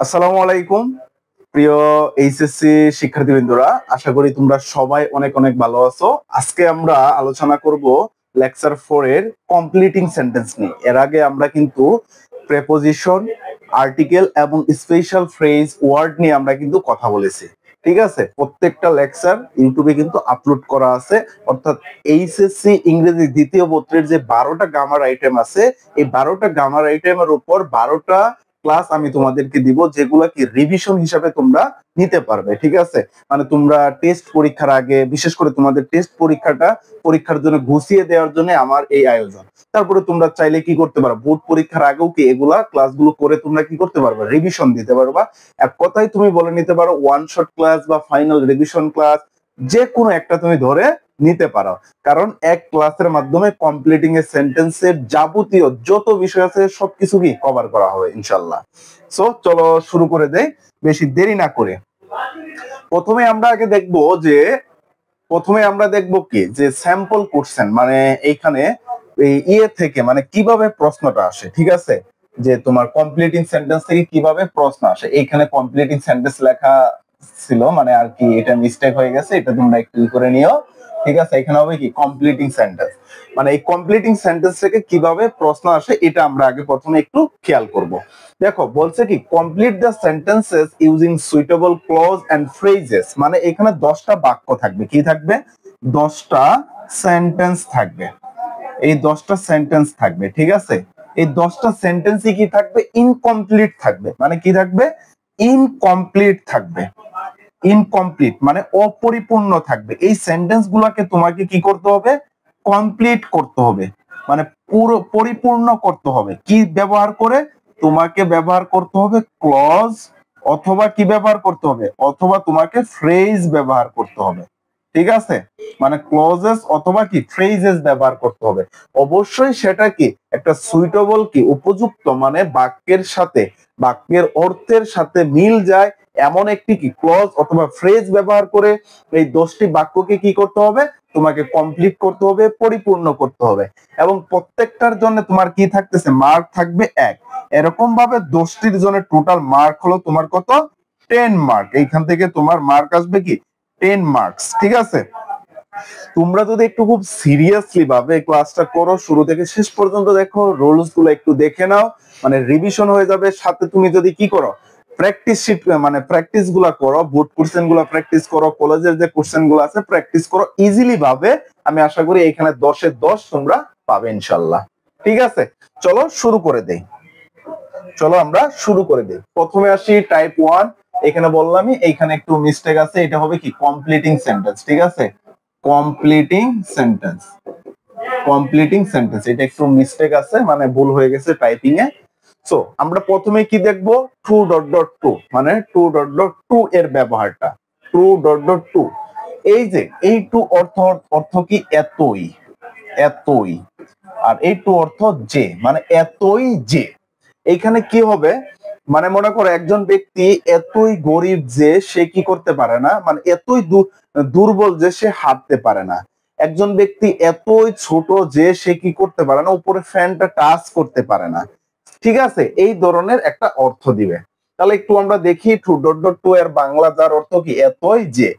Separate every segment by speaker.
Speaker 1: আসসালামু আলাইকুম প্রিয় এইচএসসি শিক্ষার্থীবৃন্দরা, আশা করি তোমরা সবাই অনেক অনেক ভালো আছো। আজকে আমরা আলোচনা করব লেকচার 4 এর কমপ্লিটিং সেন্টেন্স নিয়ে। এর আগে আমরা কিন্তু প্রেপোজিশন, আর্টিকেল এবং স্পেশাল ফ্রেজ ওয়ার্ড নিয়ে আমরা কিন্তু কথা বলেছি। ঠিক আছে, প্রত্যেকটা লেকচার ইউটিউবে কিন্তু আপলোড করা আছে। অর্থাৎ এইচএসসি ইংরেজি দ্বিতীয় পত্রের যে 12টা গ্রামার আইটেম আছে, এই 12টা গ্রামার আইটেমের উপর 12টা ক্লাস আমি তোমাদেরকে দিব, যেগুলো কি রিভিশন হিসাবে তোমরা নিতে পারবে। ঠিক আছে, মানে তোমরা টেস্ট পরীক্ষার আগে, বিশেষ করে তোমাদের টেস্ট পরীক্ষার জন্য গুছিয়ে দেওয়ার জন্য আমার এই আয়োজন। তারপরে তোমরা চাইলে কি করতে পারো, বোর্ড পরীক্ষার আগেও কি এগুলা ক্লাসগুলো করে তোমরা কি করতে পারবে, রিভিশন দিতে পারবা। এক কথায় তুমি বলে নিতে পারো ওয়ান শট ক্লাস বা ফাইনাল রিভিশন ক্লাস, যে কোনো একটা তুমি ধরে নিতে পারো। কারণ এক ক্লাসের মাধ্যমে কমপ্লিটিং এ সেন্টেন্সের যাবতীয় যত বিষয় আছে সবকিছু কি কভার করা হবে ইনশাআল্লাহ। সো চলো শুরু করে দেই, বেশি দেরি না করে। প্রথমে আমরা দেখবো কি যে স্যাম্পল কোশ্চেন, মানে এইখানে এই থেকে মানে কিভাবে প্রশ্নটা আসে। ঠিক আছে, যে তোমার কমপ্লিটিং সেন্টেন্স থেকে কিভাবে প্রশ্ন আসে। এইখানে কমপ্লিটিং সেন্টেন্স লেখা ছিল, মানে আর কি এটা মিস্টেক হয়ে গেছে, এটা তোমরা একটু করে নিও। ঠিক আছে, এখানে হবে কি কমপ্লিটিং সেন্টেন্স, মানে এই কমপ্লিটিং সেন্টেন্স থেকে কিভাবে প্রশ্ন আসে এটা আমরা আগে প্রথমে একটু খেয়াল করব। দেখো বলছে কি complete the sentences using suitable clause and phrases, মানে এখানে 10টা বাক্য থাকবে। কি থাকবে? 10টা সেন্টেন্স থাকবে। এই 10টা সেন্টেন্স থাকবে। ঠিক আছে, এই 10টা সেন্টেন্সই কি থাকবে? ইনকমপ্লিট থাকবে। মানে কি থাকবে? ইনকমপ্লিট থাকবে। ইনকমপ্লিট মানে অপরিপূর্ণ থাকবে। এই সেন্টেন্স গুলাকে তোমাকে কি করতে হবে? কমপ্লিট করতে হবে, মানে পুরো পরিপূর্ণ করতে হবে। কি ব্যবহার করে? তোমাকে ব্যবহার করতে হবে ক্লজ, অথবা কি ব্যবহার করতে হবে? অথবা তোমাকে ফ্রেজ ব্যবহার করতে হবে। ঠিক আছে, মানে ক্লজেস অথবা কি ফ্রেজেস ব্যবহার করতে হবে। অবশ্যই সেটা কি একটা সুইটেবল, কি উপযুক্ত, মানে বাক্যের অর্থের সাথে মিল যায় এমন একটি কি ক্লজ অথবা ফ্রেজ ব্যবহার করে এই 10টি বাক্যকে কি করতে হবে? তোমাকে কমপ্লিট করতে হবে, পরিপূর্ণ করতে হবে। এবং প্রত্যেকটার জন্য তোমার কি থাকতেছে? মার্ক থাকবে 1। এরকম ভাবে 10টির জন্য টোটাল মার্ক হলো তোমার কত? 10 মার্ক। এইখান থেকে তোমার মার্ক আসবে কি 10 মার্কস। ঠিক আছে, তোমরা যদি একটু খুব সিরিয়াসলি ভাবে ক্লাসটা করো, শুরু থেকে শেষ পর্যন্ত দেখো, রুলস গুলো একটু দেখে নাও, মানে রিভিশন হয়ে যাবে। সাথে তুমি যদি কি করো, প্র্যাকটিস শিট, মানে প্র্যাকটিস গুলা করো, বোর্ড কোশ্চেন গুলা প্র্যাকটিস করো, কলেজের যে কোশ্চেন গুলো আছে প্র্যাকটিস করো ইজিলি ভাবে, আমি আশা করি এখানে 10 এ 10 তোমরা পাবে ইনশাআল্লাহ। ঠিক আছে, চলো শুরু করে দেই। প্রথমে আসি টাইপ 1। এখানে বললামই এইখানে একটু মিস্টেক আছে, এটা হবে কি কমপ্লিটিং সেন্টেন্স। ঠিক আছে, কমপ্লিটিং সেন্টেন্স এটা একটু মিস্টেক আছে, মানে ভুল হয়ে গেছে টাইপিং এ। সো আমরা প্রথমে কি দেখবো? টু ডট ডট টু, মানে টু ডট ডট টু এর ব্যবহারটা। টু ডট ডট টু, এই যে এই টু অর্থ কি? এতই। আর এই টু অর্থ যে, মানে এতই যে। এইখানে কি হবে? মানে মনে করো একজন ব্যক্তি এতই গরিব যে সে কি করতে পারে না, মানে এতই দুর্বল যে সে হাঁটতে পারে না। একজন ব্যক্তি এতই ছোট যে সে কি করতে পারে না, উপরে ফ্যানটা টাচ করতে পারে না। ঠিক আছে, এই ধরনের একটা অর্থ দিবে। তাহলে একটু আমরা দেখি টু ডট ডট টু এর বাংলা যার অর্থ কি এতই যে।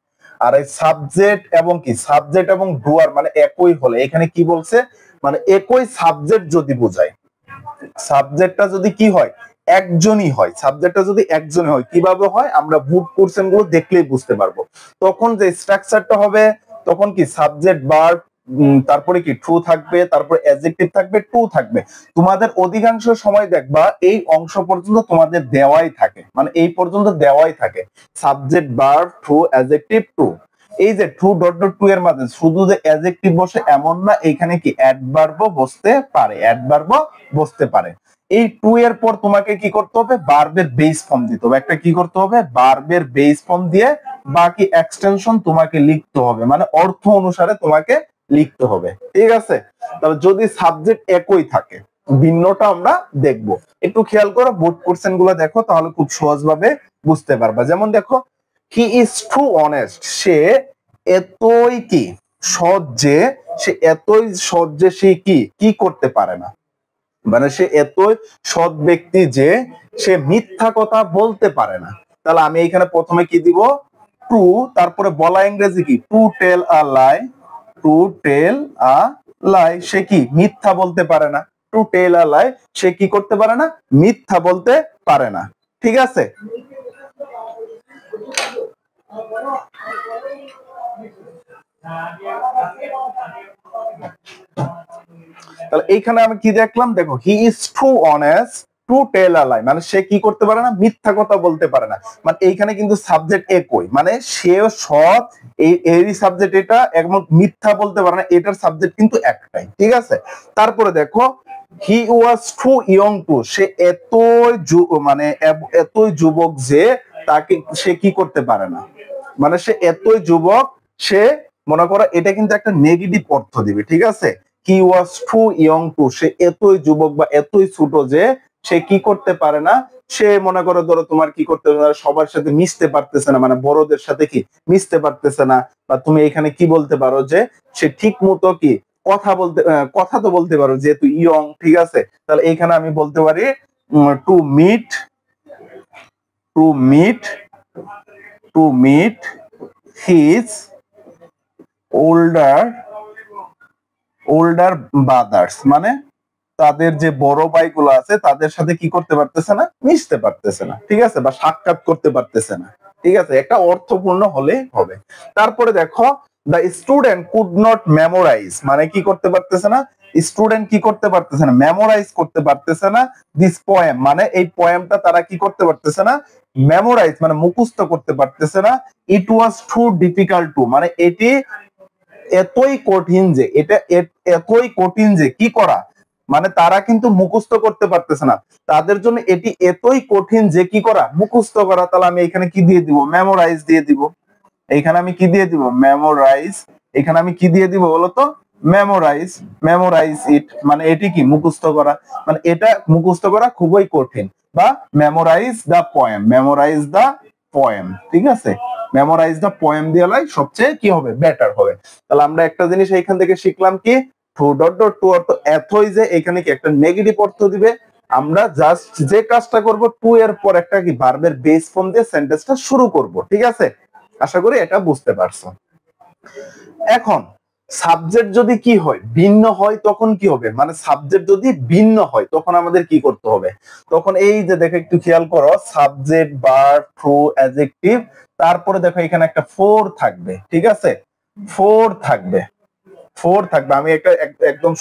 Speaker 1: আর এই সাবজেক্ট এবং ডুয়ার মানে একই হলে, এখানে কি বলছে? মানে একই সাবজেক্ট যদি বোঝায়, সাবজেক্টটা যদি কি হয়? একজনই হয়। সাবজেক্টটা যদি একজনই হয়, কিভাবে হয় আমরা বুক কোশ্চেন গুলো দেখলেই বুঝতে পারবো। তখন যে স্ট্রাকচারটা হবে, তখন কি সাবজেক্ট ভার্ব, তারপরে কি ট্রু থাকবে, তারপরে অ্যাডজেক্টিভ থাকবে, টু থাকবে। তোমাদের অধিকাংশ সময় দেখবা এই অংশ পর্যন্ত তোমাদের দেওয়াই থাকে, মানে এই পর্যন্ত দেওয়াই থাকে subject verb true adjective to. এই যে টু ডট ডট টু এর মাঝে শুধু যে অ্যাডজেক্টিভ বসে এমন না, এখানে কি অ্যাডভার্বও বসতে পারে। এই টু এর পর তোমাকে কি করতে হবে? ভার্বের বেস ফর্ম দিতে হবে। একটা কি করতে হবে? ভার্বের বেস ফর্ম দিয়ে বাকি এক্সটেনশন তোমাকে লিখতে হবে, মানে অর্থ অনুসারে তোমাকে লিখতে হবে। ঠিক আছে, তাহলে যদি সাবজেক্ট একই থাকে, ভিন্নটা আমরা দেখব। একটু খেয়াল করো, বোর্ড কোশ্চেন গুলো দেখো, তাহলে খুব সহজভাবে বুঝতে পারবা। যেমন দেখো, হি ইজ টু অনেস্ট, সে এতই কি সৎ যে, সে কি করতে পারে না। মানে সে এতই সৎ ব্যক্তি যে সে মিথ্যা কথা বলতে পারে না। তাহলে আমি এখানে প্রথমে কি দিব, টু, তারপরে বলা ইংরেজি কি, two tell a lie, two tell a লাই, সে কি মিথ্যা বলতে পারে না। টু টেল আ লাই, সে কি করতে পারে না, মিথ্যা বলতে পারে না। ঠিক আছে, তাহলে এইখানে আমি কি দেখলাম, দেখো he is too honest to tell a lie, মানে সে কি করতে পারে না, মিথ্যা কথা বলতে পারে না। মানে এইখানে কিন্তু সাবজেক্ট একই, মানে সেও সৎ, এরই সাবজেক্ট এটা, এবং মিথ্যা বলতে পারে না এটার সাবজেক্ট কিন্তু একটাই। ঠিক আছে, তারপরে দেখো হি ওয়াজ টু ইয়ং টু, সে মানে এতই যুবক যে তাকে সে কি করতে পারে না, মানে সে এতই যুবক, সে মনে করো এটা কিন্তু একটা নেগেটিভ অর্থ দিবে। ঠিক আছে, হি ওয়াজ টু ইয়ং টু, সে এতই যুবক বা এতই ছোট যে সে কি করতে পারে না, সে মনে করো ধরো তোমার কি করতে পারে, সবার সাথে মিশতে পারতেছে না, মানে বড়দের সাথে কি মিশতে পারতেছে না। বা তুমি এখানে কি বলতে পারো যে সে ঠিক মতো কি কথা তো বলতে পারো যেহেতু ইয়ং। ঠিক আছে, তাহলে এইখানে আমি বলতে পারি to meet, to meet, to meet his older brothers, মানে তাদের যে বড় ভাইগুলো আছে তাদের সাথে কি করতে পারতেছে না, মিশতে পারতেছে না। ঠিক আছে, বা সাক্ষাৎ করতে পারতেছে না। ঠিক আছে, একটা অর্থপূর্ণ হলে হবে। তারপরে দেখো the student could not memorize, মানে কি করতে পারতেছে না, স্টুডেন্ট কি করতে পারতেছে না, মেমোরাইজ করতে পারতেছে না দিস পোয়েম, মানে এই পোয়েমটা তারা কি করতে পারতেছে না, মেমোরাইজ মানে মুখস্থ করতে পারতেছে না। ইট ওয়াজ টু ডিফিকাল্ট টু, মানে এটি এতই কঠিন যে, এটা এতই কঠিন যে কি করা, মানে তারা কিন্তু মুখস্থ করতে পারতেছে না, তাদের জন্য এটি এতই কঠিন যে কি করা, মুখস্থ করা। তাহলে আমি এখানে কি দিয়ে দিব, মেমোরাইজ দিয়ে দিব। এইখানে আমি কি দিয়ে দিব, মেমোরাইজ। এখানে আমি কি দিয়ে দিব বলতো, মেমোরাইজ, মেমোরাইজ ইট, মানে এটি কি মুখস্থ করা, মানে এটা মুখস্থ করা খুবই কঠিন। বা মেমোরাইজ দা পোয়েম, মেমোরাইজ দা পোয়েম। ঠিক আছে, মেমোরাইজ দা পোয়েম দিয়ে লাই সবচেয়ে কি হবে, বেটার হবে। তাহলে আমরা একটা জিনিস এইখান থেকে শিখলাম কি, টু ডট ডট টু অর্থ এতই যে, এখানে কি একটা নেগেটিভ অর্থ দিবে। আমরা জাস্ট যে কাজটা করব, টু এর পর একটা কি ভার্বের বেস ফর্ম দিয়ে সেন্টেন্সটা শুরু করব। ঠিক আছে, আশা করি এটা বুঝতে পারছো। এখন সাবজেক্ট যদি কি হয়, ভিন্ন হয়, তখন কি হবে, মানে সাবজেক্ট যদি ভিন্ন হয় তখন আমাদের কি করতে হবে, তখন এই যে দেখো একটু খেয়াল করো, সাবজেক্ট, ভার্ব, ট্রু, অ্যাডজেক্টিভ, তারপরে দেখো এখানে একটা ফোর থাকবে। ঠিক আছে, ফোর থাকবে, ফোর থাকবে। আমি একটা একদম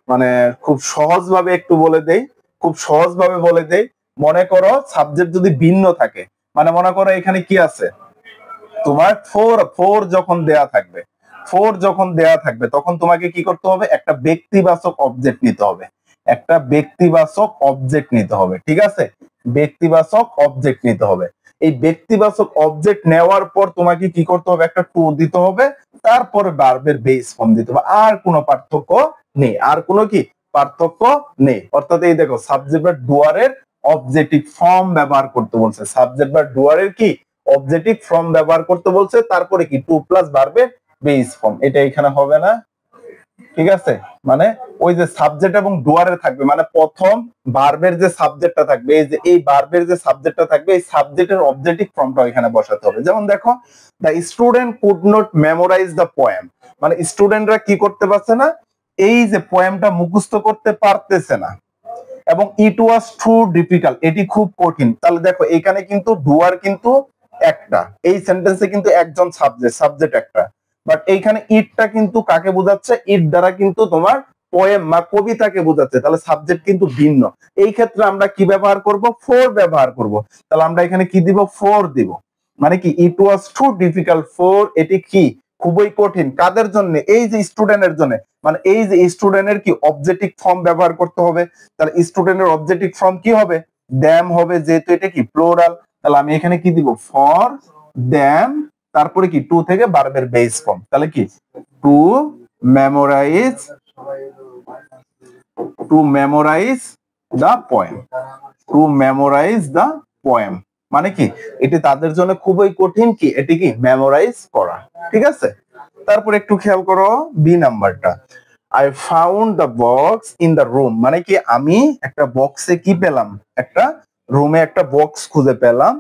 Speaker 1: মানে খুব সহজ ভাবে একটু বলে দেই, খুব সহজ ভাবে বলে দেই। মনে করো সাবজেক্ট যদি ভিন্ন থাকে, মানে মনে করো এখানে কি আছে তোমার, ফোর, ফোর যখন দেয়া থাকবে, ফোর যখন দেয়া থাকবে তখন তোমাকে কি করতে হবে, একটা ব্যক্তিবাচক অবজেক্ট নিতে হবে, একটা ব্যক্তিবাচক অবজেক্ট নিতে হবে। ঠিক আছে, ব্যক্তিবাচক অবজেক্ট নিতে হবে। এই ব্যক্তিবাচক অবজেক্ট নেওয়ার পর তোমাকে কি করতে হবে, একটা টু দিতে হবে, তারপরে ভার্বের বেস ফর্ম দিতে হবে। আর কোনো পার্থক্য নেই, আর কোনো কি পার্থক্য নেই। অর্থাৎ এই দেখো সাবজেক্ট বা ডুয়ারের অবজেক্টিভ ফর্ম ব্যবহার করতে বলছে, সাবজেক্ট বা ডুয়ারের কি অবজেক্টিভ ফর্ম ব্যবহার করতে বলছে, তারপরে কি টু প্লাস ভার্বের বেস ফর্ম, এটা এখানে হবে না। ঠিক আছে, মানে ওই যে সাবজেক্ট এবং ডুয়ারে থাকবে, মানে প্রথম ভার্বের যে সাবজেক্টটা থাকবে, এই যে এই ভার্বের যে সাবজেক্টটা থাকবে, এই সাবজেক্টের অবজেক্টিভ ফর্মটা এখানে বসাতে হবে। যেমন দেখো the student could not memorize the poem, মানে স্টুডেন্টরা কি করতে পারছে না, এই যে পোয়েমটা মুখস্থ করতে পারতেছে না। এবং ইট ওয়াজ টু ডিফিকাল্ট, এটি খুব কঠিন। তাহলে দেখো এখানে কিন্তু ডুয়ার কিন্তু একটা, এই সেন্টেন্সে কিন্তু একজন সাবজেক্ট একটা, বাট এইখানে ইটটা কিন্তু কাকে বোঝাচ্ছে, ইট দ্বারা কিন্তু তোমার পোয়েম বা কবিতাকে বোঝাচ্ছে। তাহলে সাবজেক্ট কিন্তু ভিন্ন, এই ক্ষেত্রে আমরা কি ব্যবহার করব, ফোর ব্যবহার করব। তাহলে আমরা এখানে কি দিব, ফোর দিব। মানে কি, ইট ওয়াজ টু ডিফিকাল্ট ফোর, এটি কি খুবই কঠিন, কাদের জন্য, এই যে স্টুডেন্টের জন্য। মানে এই যে স্টুডেন্টের কি অবজেক্টিভ ফর্ম ব্যবহার করতে হবে। তাহলে স্টুডেন্টের অবজেক্টিভ ফর্ম কি হবে, দ্যাম হবে, যেহেতু এটা কি প্লুরাল। তাহলে আমি এখানে কি দিব, ফর দ্যাম, তারপরে কি টু থেকে ভার্বের বেস ফর্ম। তাহলে কি টু মেমোরাইজ, টু মেমোরাইজ দা পোয়েম, টু মেমোরাইজ দা পোয়েম, মানে কি এটি তাদের জন্য খুবই কঠিন কি এটি কি মেমোরাইজ করা। ঠিক আছে, তারপর একটু খেয়াল করো বি নাম্বারটা, I found the box in the room, মানে কি আমি একটা বক্সে কি পেলাম, একটা রুমে একটা বক্স খুঁজে পেলাম।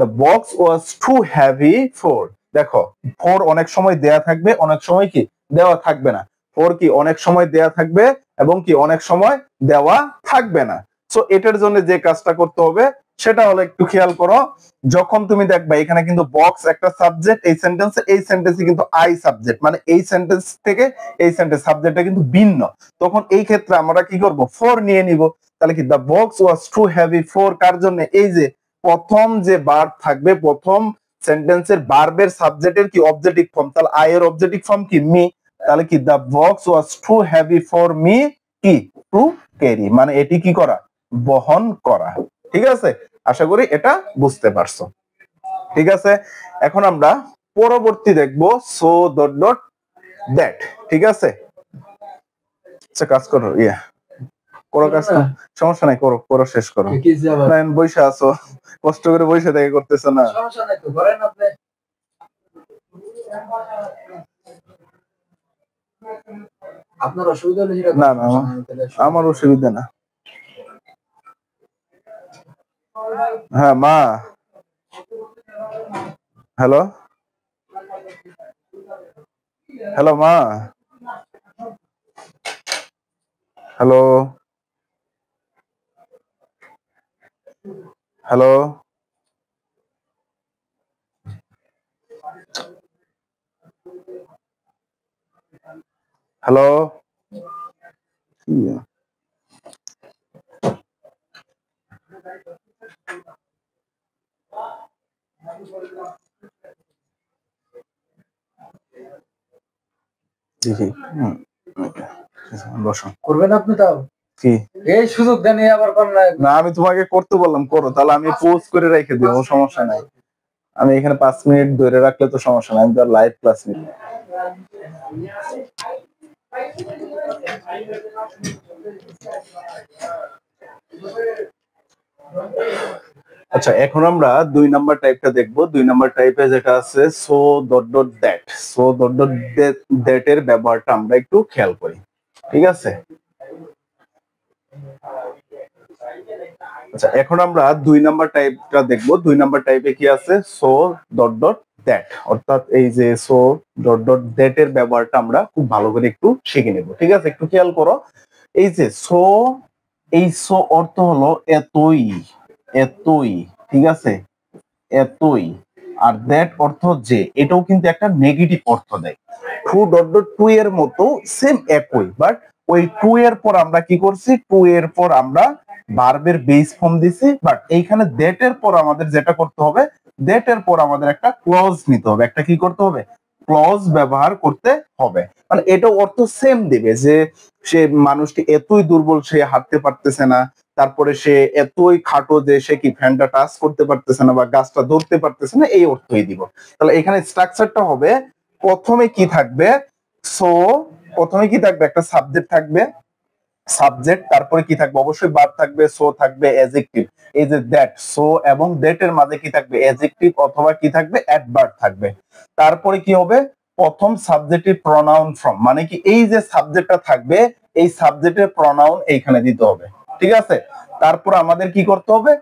Speaker 1: The box was too heavy for, দেখো ফর অনেক সময় দেয়া থাকবে, অনেক সময় কি দেওয়া থাকবে না। ফর কি অনেক সময় দেয়া থাকবে এবং কি অনেক সময় দেওয়া থাকবে না। সো এটার জন্য যে কাজটা করতে হবে সেটা হলো, একটু খেয়াল করো, যখন তুমি দেখবা এখানে কিন্তু বক্স একটা সাবজেক্ট, এই সেন্টেন্সে কিন্তু আই সাবজেক্ট, মানে এই সেন্টেন্স থেকে এই সেন্টেন্স সাবজেক্টটা কিন্তু ভিন্ন, তখন এই ক্ষেত্রে আমরা কি করব, ফর নিয়ে নিব। তাহলে কি the box was too heavy for, কার জন্য, এই যে প্রথম যে ভার্ব থাকবে, প্রথম সেন্টেন্সের ভার্বের সাবজেক্টের কি অবজেক্টিভ ফর্ম, তাহলে আই এর অবজেক্টিভ ফর্ম কি মি, তাহলে কি the box was too heavy for me কি টু ক্যারি, মানে এটি কি করা, বহন করা। ঠিক আছে, আশা করি এটা বুঝতে পারছো। ঠিক আছে, এখন আমরা পরবর্তী দেখবো সো ডট ডট দ্যাট। ঠিক আছে, আচ্ছা কাজ করো, করো কাজ, সমস্যা নাই, করো করো, শেষ করো। বৈশা আছো, কষ্ট করে বৈশা থেকে করতেছো না, সমস্যা নাই তো, করেন আপনি। আপনার অসুবিধা হলে না, না আমার অসুবিধা না। হ্যাঁ মা, হ্যালো হ্যালো মা, হ্যালো হ্যালো, হ্যালো, বসো, করবেন আপনি, তাও কি এই সুযোগ দেন, আবার না আমি তোমাকে করতে বললাম করো, তাহলে আমি পোস্ট করে রেখে দিব, সমস্যা নাই। আমি এখানে 5 মিনিট ধরে রাখলে তো সমস্যা নাই, আমি তো লাইভ ক্লাস নিই। আচ্ছা এখন আমরা 2 নাম্বার টাইপটা দেখবো। 2 নাম্বার টাইপে যেটা আছে so dot dot that, so dot dot that এর ব্যবহারটা আমরা একটু খেয়াল করি। ঠিক আছে, আচ্ছা এখন আমরা 2 নাম্বার টাইপটা দেখবো। 2 নাম্বার টাইপে কি আছে, সো ডট ডট দ্যাট, অর্থাৎ এই যে সো ডট ডট দ্যাট এর ব্যবহারটা আমরা খুব ভালো করে একটু শিখে নেব। ঠিক আছে, একটু খেয়াল করো, এই যে সো, এই সো অর্থ হলো এতই, এতই, ঠিক আছে, এতই, আর দ্যাট অর্থ যে, এটাও কিন্তু একটা নেগেটিভ অর্থ দেয়। টু ডট ডট টু এর মতো সেম একই, বাট ওই টু এর পর আমরা কি করছি, টু এর পর আমরা ভার্বের বেস ফর্ম দিছি, বাট এইখানে দ্যাট এর পর আমাদের যেটা করতে হবে, দ্যাট এর পর আমাদের একটা ক্লজ নিতে হবে, একটা কি করতে হবে, ক্লজ ব্যবহার করতে হবে। মানে এটাও অর্থ সেম দিবে, যে সে মানুষটি এতই দুর্বল সে হাঁটতে পারতেছে না, তারপরে সে এতই খাটো যে সে কি ফ্যানটা টাচ করতে পারতেছে না বা গাছটা ধরতে পারতেছে না, এই অর্থই দিব। তাহলে এখানে স্ট্রাকচারটা হবে, প্রথমে কি থাকবে, সো প্রথমে কি থাকবে, একটা সাবজেক্ট থাকবে, সাবজেক্ট, তারপরে কি থাকবে, অবশ্যই ভার্ব থাকবে, সো থাকবে, অ্যাডজেক্টিভ, এই যে দ্যাট, সো এবং দ্যাট এর মাঝে কি থাকবে, অ্যাডজেক্টিভ অথবা কি থাকবে, অ্যাডভার্ব থাকবে। তারপরে কি হবে, প্রথম সাবজেক্টিভ প্রনাউন ফ্রম, মানে কি এই যে সাবজেক্টটা থাকবে, এই সাবজেক্টের প্রনাউন এইখানে দিতে হবে। ঠিক আছে, তারপর আমাদের কি করতে হবে,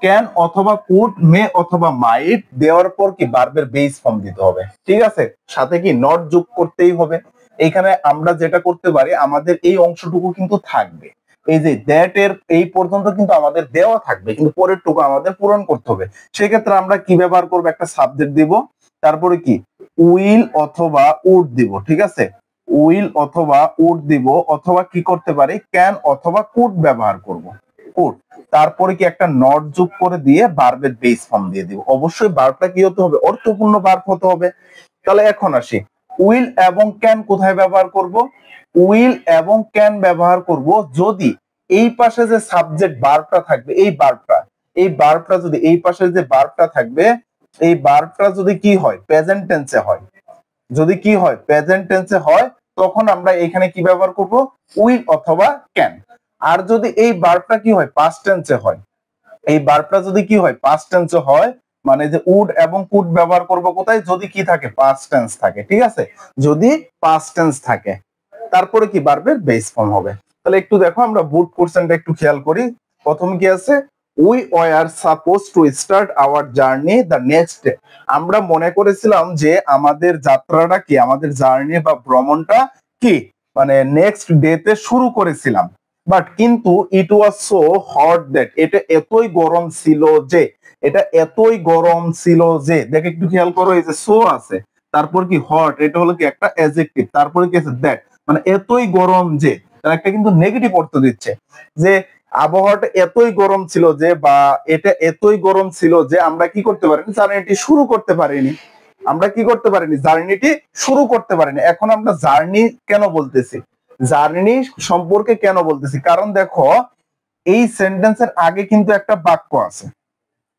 Speaker 1: ক্যান অথবা কুড, মে অথবা মাইট দেওয়ার পর কি ভার্বের বেস ফর্ম দিতে হবে। ঠিক আছে, সাথে কি নট যোগ করতেই হবে। এইখানে আমরা যেটা করতে পারি, আমাদের এই অংশটুকু কিন্তু থাকবে, এই যে দ্যাট এর এই পর্যন্ত কিন্তু আমাদের দেওয়া থাকবে, কিন্তু পরের টুকু আমাদের পূরণ করতে হবে। সেক্ষেত্রে আমরা কি ব্যবহার করবো, একটা সাবজেক্ট দিব, তারপরে কি উইল অথবা উড দিব। ঠিক আছে, উইল অথবা উড দিব, অথবা কি করতে পারি, ক্যান অথবা কুড ব্যবহার করব, কুড। তারপরে কি একটা নট যোগ করে দিয়ে ভার্বের বেস ফর্ম দিয়ে দিব। অবশ্যই ভার্বটা কি হতে হবে, অর্থপূর্ণ ভার্ব হতে হবে। তাহলে এখন আসি, উইল এবং ক্যান কোথায় ব্যবহার করব, উইল এবং ক্যান ব্যবহার করব যদি এই পাশে যে সাবজেক্ট ভার্বটা থাকবে, এই ভার্বটা যদি এই পাশে যে ভার্বটা থাকবে, এই ভার্বটা যদি কি হয়, প্রেজেন্ট টেন্সে হয়, যদি কি হয়, প্রেজেন্ট টেন্সে হয়, তখন আমরা এখানে কি ব্যবহার করব, উইল অথবা ক্যান। আর যদি এই ভার্বটা কি হয়, পাস্ট টেন্সে হয়, এই ভার্বটা যদি কি হয়, পাস্ট টেন্সে হয়, মানে যে উড এবং কুড ব্যবহার করব কোথায়, যদি কি থাকে, পাস্ট টেন্স থাকে। ঠিক আছে, যদি পাস্ট টেন্স থাকে। তারপরে কি ভার্বের বেস ফর্ম হবে। তাহলে একটু দেখো আমরা বুট কোশ্চেনটা একটু খেয়াল করি। প্রথম কি আছে, we were suppose to start our journey the next day. আমরা মনে করেছিলাম যে আমাদের যাত্রাটা কি, আমাদের জার্নি বা ভ্রমণটা কি মানে নেক্সট ডে তে শুরু করেছিলাম, বাট কিন্তু ইট ওয়াজ সো হট দ্যাট, এটা এতই গরম ছিল যে, এটা এতই গরম ছিল যে, দেখে একটু খেয়াল করো, এই যে সো আছে, তারপর কি হট, এটা হলো কি একটা অ্যাডজেক্টিভ, তারপরে কি আছে দ্যাট, মানে এতই গরম যে, তার একটা কিন্তু নেগেটিভ অর্থ দিচ্ছে যে আবহাওয়াটা এতই গরম ছিল যে, বা এটা এতই গরম ছিল যে আমরা কি করতে পারিনি, জার্নিটি শুরু করতে পারিনি। আমরা কি করতে পারিনি, জার্নিটি শুরু করতে পারিনি। এখন আমরা জার্নি কেন বলতেছি, জার্নি সম্পর্কে কেন বলতেছি, কারণ দেখো এই সেন্টেন্সের আগে কিন্তু একটা বাক্য আছে,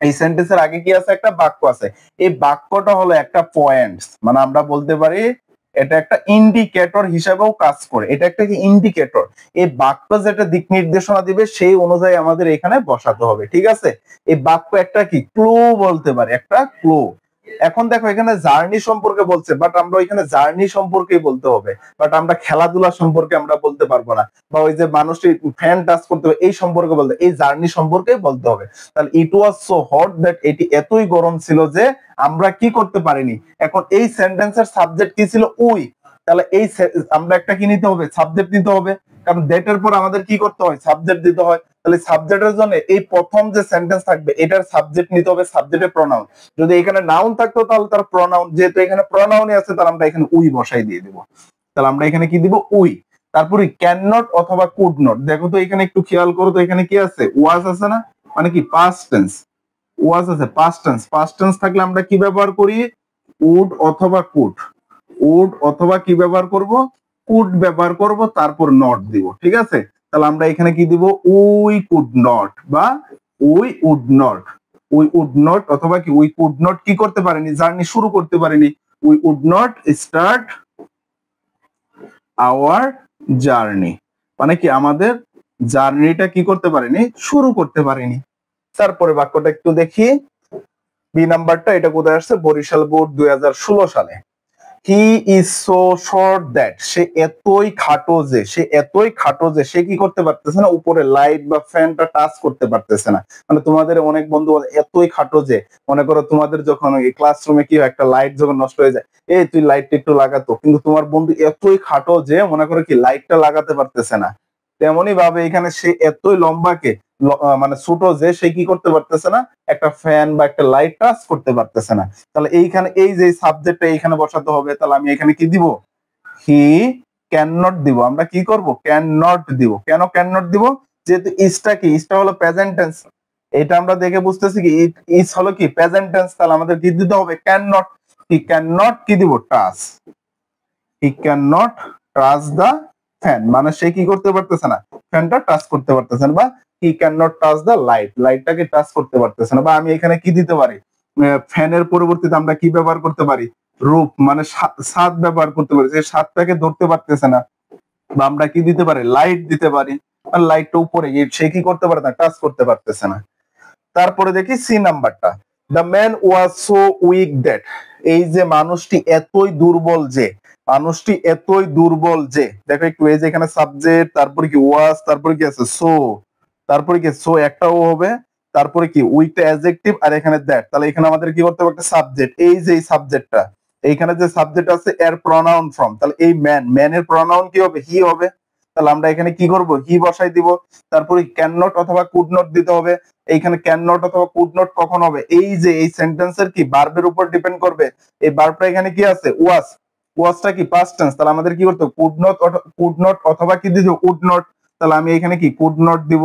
Speaker 1: এই সেন্টেন্সের আগে কি আছে, একটা বাক্য আছে। এই বাক্যটা হলো একটা পয়েন্টস, মানে আমরা বলতে পারি এটা একটা ইন্ডিকেটর হিসেবেও কাজ করে, এটা একটা কি ইন্ডিকেটর। এই বাক্য যেটা দিক নির্দেশনা দিবে সেই অনুযায়ী আমাদের এখানে বসাতে হবে, ঠিক আছে। এই বাক্য একটা কি ক্লু বলতে পারে, একটা ক্লু। এখন দেখো এখানে জার্নি সম্পর্কে বলছে, বাট আমরা ওইখানে জার্নি সম্পর্কেই বলতে হবে, বাট আমরা খেলাধুলা সম্পর্কে আমরা বলতে পারবো না, বা ওই যে মানুষটি ফ্যান টাচ করতে হবে এই সম্পর্কে বলতে, এই জার্নি সম্পর্কে বলতে হবে। তাহলে ইট ওয়াজ সো হট দ্যাট, এটি এতই গরম ছিল যে আমরা কি করতে পারিনি। এখন এই সেন্টেন্সের সাবজেক্ট কি ছিল, উই। তাহলে এই আমরা একটা কি নিতে হবে, সাবজেক্ট নিতে হবে, কারণ দ্যাটের পর আমাদের কি করতে হয়, সাবজেক্ট দিতে হয়। তাহলে সাবজেক্টের জন্য এই প্রথম যে সেন্টেন্স থাকবে এটার সাবজেক্ট নিতে হবে, সাবজেক্টের প্রনাউন। যদি এখানে নাউন থাকতো তাহলে তার প্রনাউন, যেহেতু এখানে প্রনাউনই আছে তাহলে আমরা এখানে উই বসাই দিয়ে দিব। তাহলে আমরা এখানে কি দিব, উই। তারপরে ক্যান নট অথবা কুড নট, দেখো তো এখানে একটু খেয়াল করো তো, এখানে কি আছে, ওয়াজ আছে না, মানে কি পাস্ট টেন্স, ওয়াজ আছে পাস্ট টেন্স। পাস্ট টেন্স থাকলে আমরা কি ব্যবহার করি, উড অথবা কুড, উড অথবা কি ব্যবহার করব, কুড ব্যবহার করব, তারপর নট দিব, ঠিক আছে। তাহলে আমরা এখানে কি দিব, উই কুড নট বা we would not, we would not অথবা কি উই কুড নট কি করতে পারিনি, জার্নি শুরু করতে পারিনি, we would not start our journey, মানে কি আমাদের জার্নিটা কি করতে পারিনি, শুরু করতে পারিনি। তারপরে বাক্যটা একটু দেখি, বি নাম্বারটা, এটা কোথায় আসছে, বরিশাল বোর্ড 2016 সালে। He is so short that, সে এতই খাটো যে, সে এতই খাটো যে সে কি করতে পারতেছে না, উপরে লাইট বা ফ্যানটা টাচ করতে পারতেছে না। মানে তোমাদের অনেক বন্ধু এতই খাটো যে, মনে করো তোমাদের যখন এই ক্লাসরুমে কি হয়, একটা লাইট যখন নষ্ট হয়ে যায়, এই তুই লাইটটা একটু লাগাতো, কিন্তু তোমার বন্ধু এতই খাটো যে মনে করো কি লাইটটা লাগাতে পারতেছে না। তেমনি ভাবে এখানে সে এতই লম্বাকে মানে ছোট যে সে কি করতে পারতেছে না, একটা ফ্যান বা একটা লাইট টাচ করতে পারতেছে না। তাহলে এইখানে এই যে সাবজেক্টটা এইখানে বসাতে হবে, তাহলে আমি এখানে কি দিব, হি ক্যান নট দিব। আমরা কি করব, ক্যান নট দিব। কেন ক্যান নট দিব, যেহেতু ইজটা কি, ইজটা হলো প্রেজেন্ট টেন্স, এটা আমরা দেখে বুঝতেছি কি ইজ হলো কি প্রেজেন্ট টেন্স, তাহলে আমাদের কি দিতে হবে, can not. He can not কি দিব, touch, he can not touch the fan, মানে সে কি করতে পারতেছে না, ফ্যানটা টাচ করতে পারতেছে না, বা he can not touch the light, লাইটটাকে টাচ করতে পারতেছে না। বা আমি এখানে কি দিতে পারি, ফ্যানের পরিবর্তে আমরা কি ব্যবহার করতে পারি, রূপ, মানে ছাদ ব্যবহার করতে পারি, যে ছাদটাকে ধরতে পারতেছে না। বা আমরা কি দিতে পারি, লাইট দিতে পারি, আর লাইটটা উপরে সে কি করতে পারে না, টাচ করতে পারতেছে না। তারপরে দেখি সি নাম্বারটা, the man was so weak that, এই যে মানুষটি এতই দুর্বল যে, মানুষটি এতই দুর্বল যে, দেখো একটু এই যে এখানে সাবজেক্ট, তারপরে কি ওয়াজ, তারপরে কি আছে সো, তারপরে কি সো একটাও হবে, তারপরে কি উইকটা অ্যাডজেক্টিভ, আর এখানে দ্যাট। তাহলে এখানে আমাদের কি করতে হবে, একটা সাবজেক্ট, এই যে এই সাবজেক্টটা, এইখানে যে সাবজেক্ট আছে এর প্রনাউন ফর্ম, তাহলে এই ম্যান, ম্যানের প্রনাউন কি হবে, হি হবে। তাহলে আমরা এখানে কি করব, হি বসাই দিব। তারপরে ক্যান নট অথবা কুড নট দিতে হবে। এইখানে ক্যান নট অথবা কুড নট কখন হবে, এই যে এই সেন্টেন্সের কি ভার্বের উপর ডিপেন্ড করবে। এই ভার্বটা এখানে কি আছে, ওয়াজ, ওয়াজটা কি পাস্ট টেন্স, তাহলে আমাদের কি করতে হবে, কুড নট অথবা কি দিতে, উড নট। তাহলে আমি এখানে কি কুড নট দিব,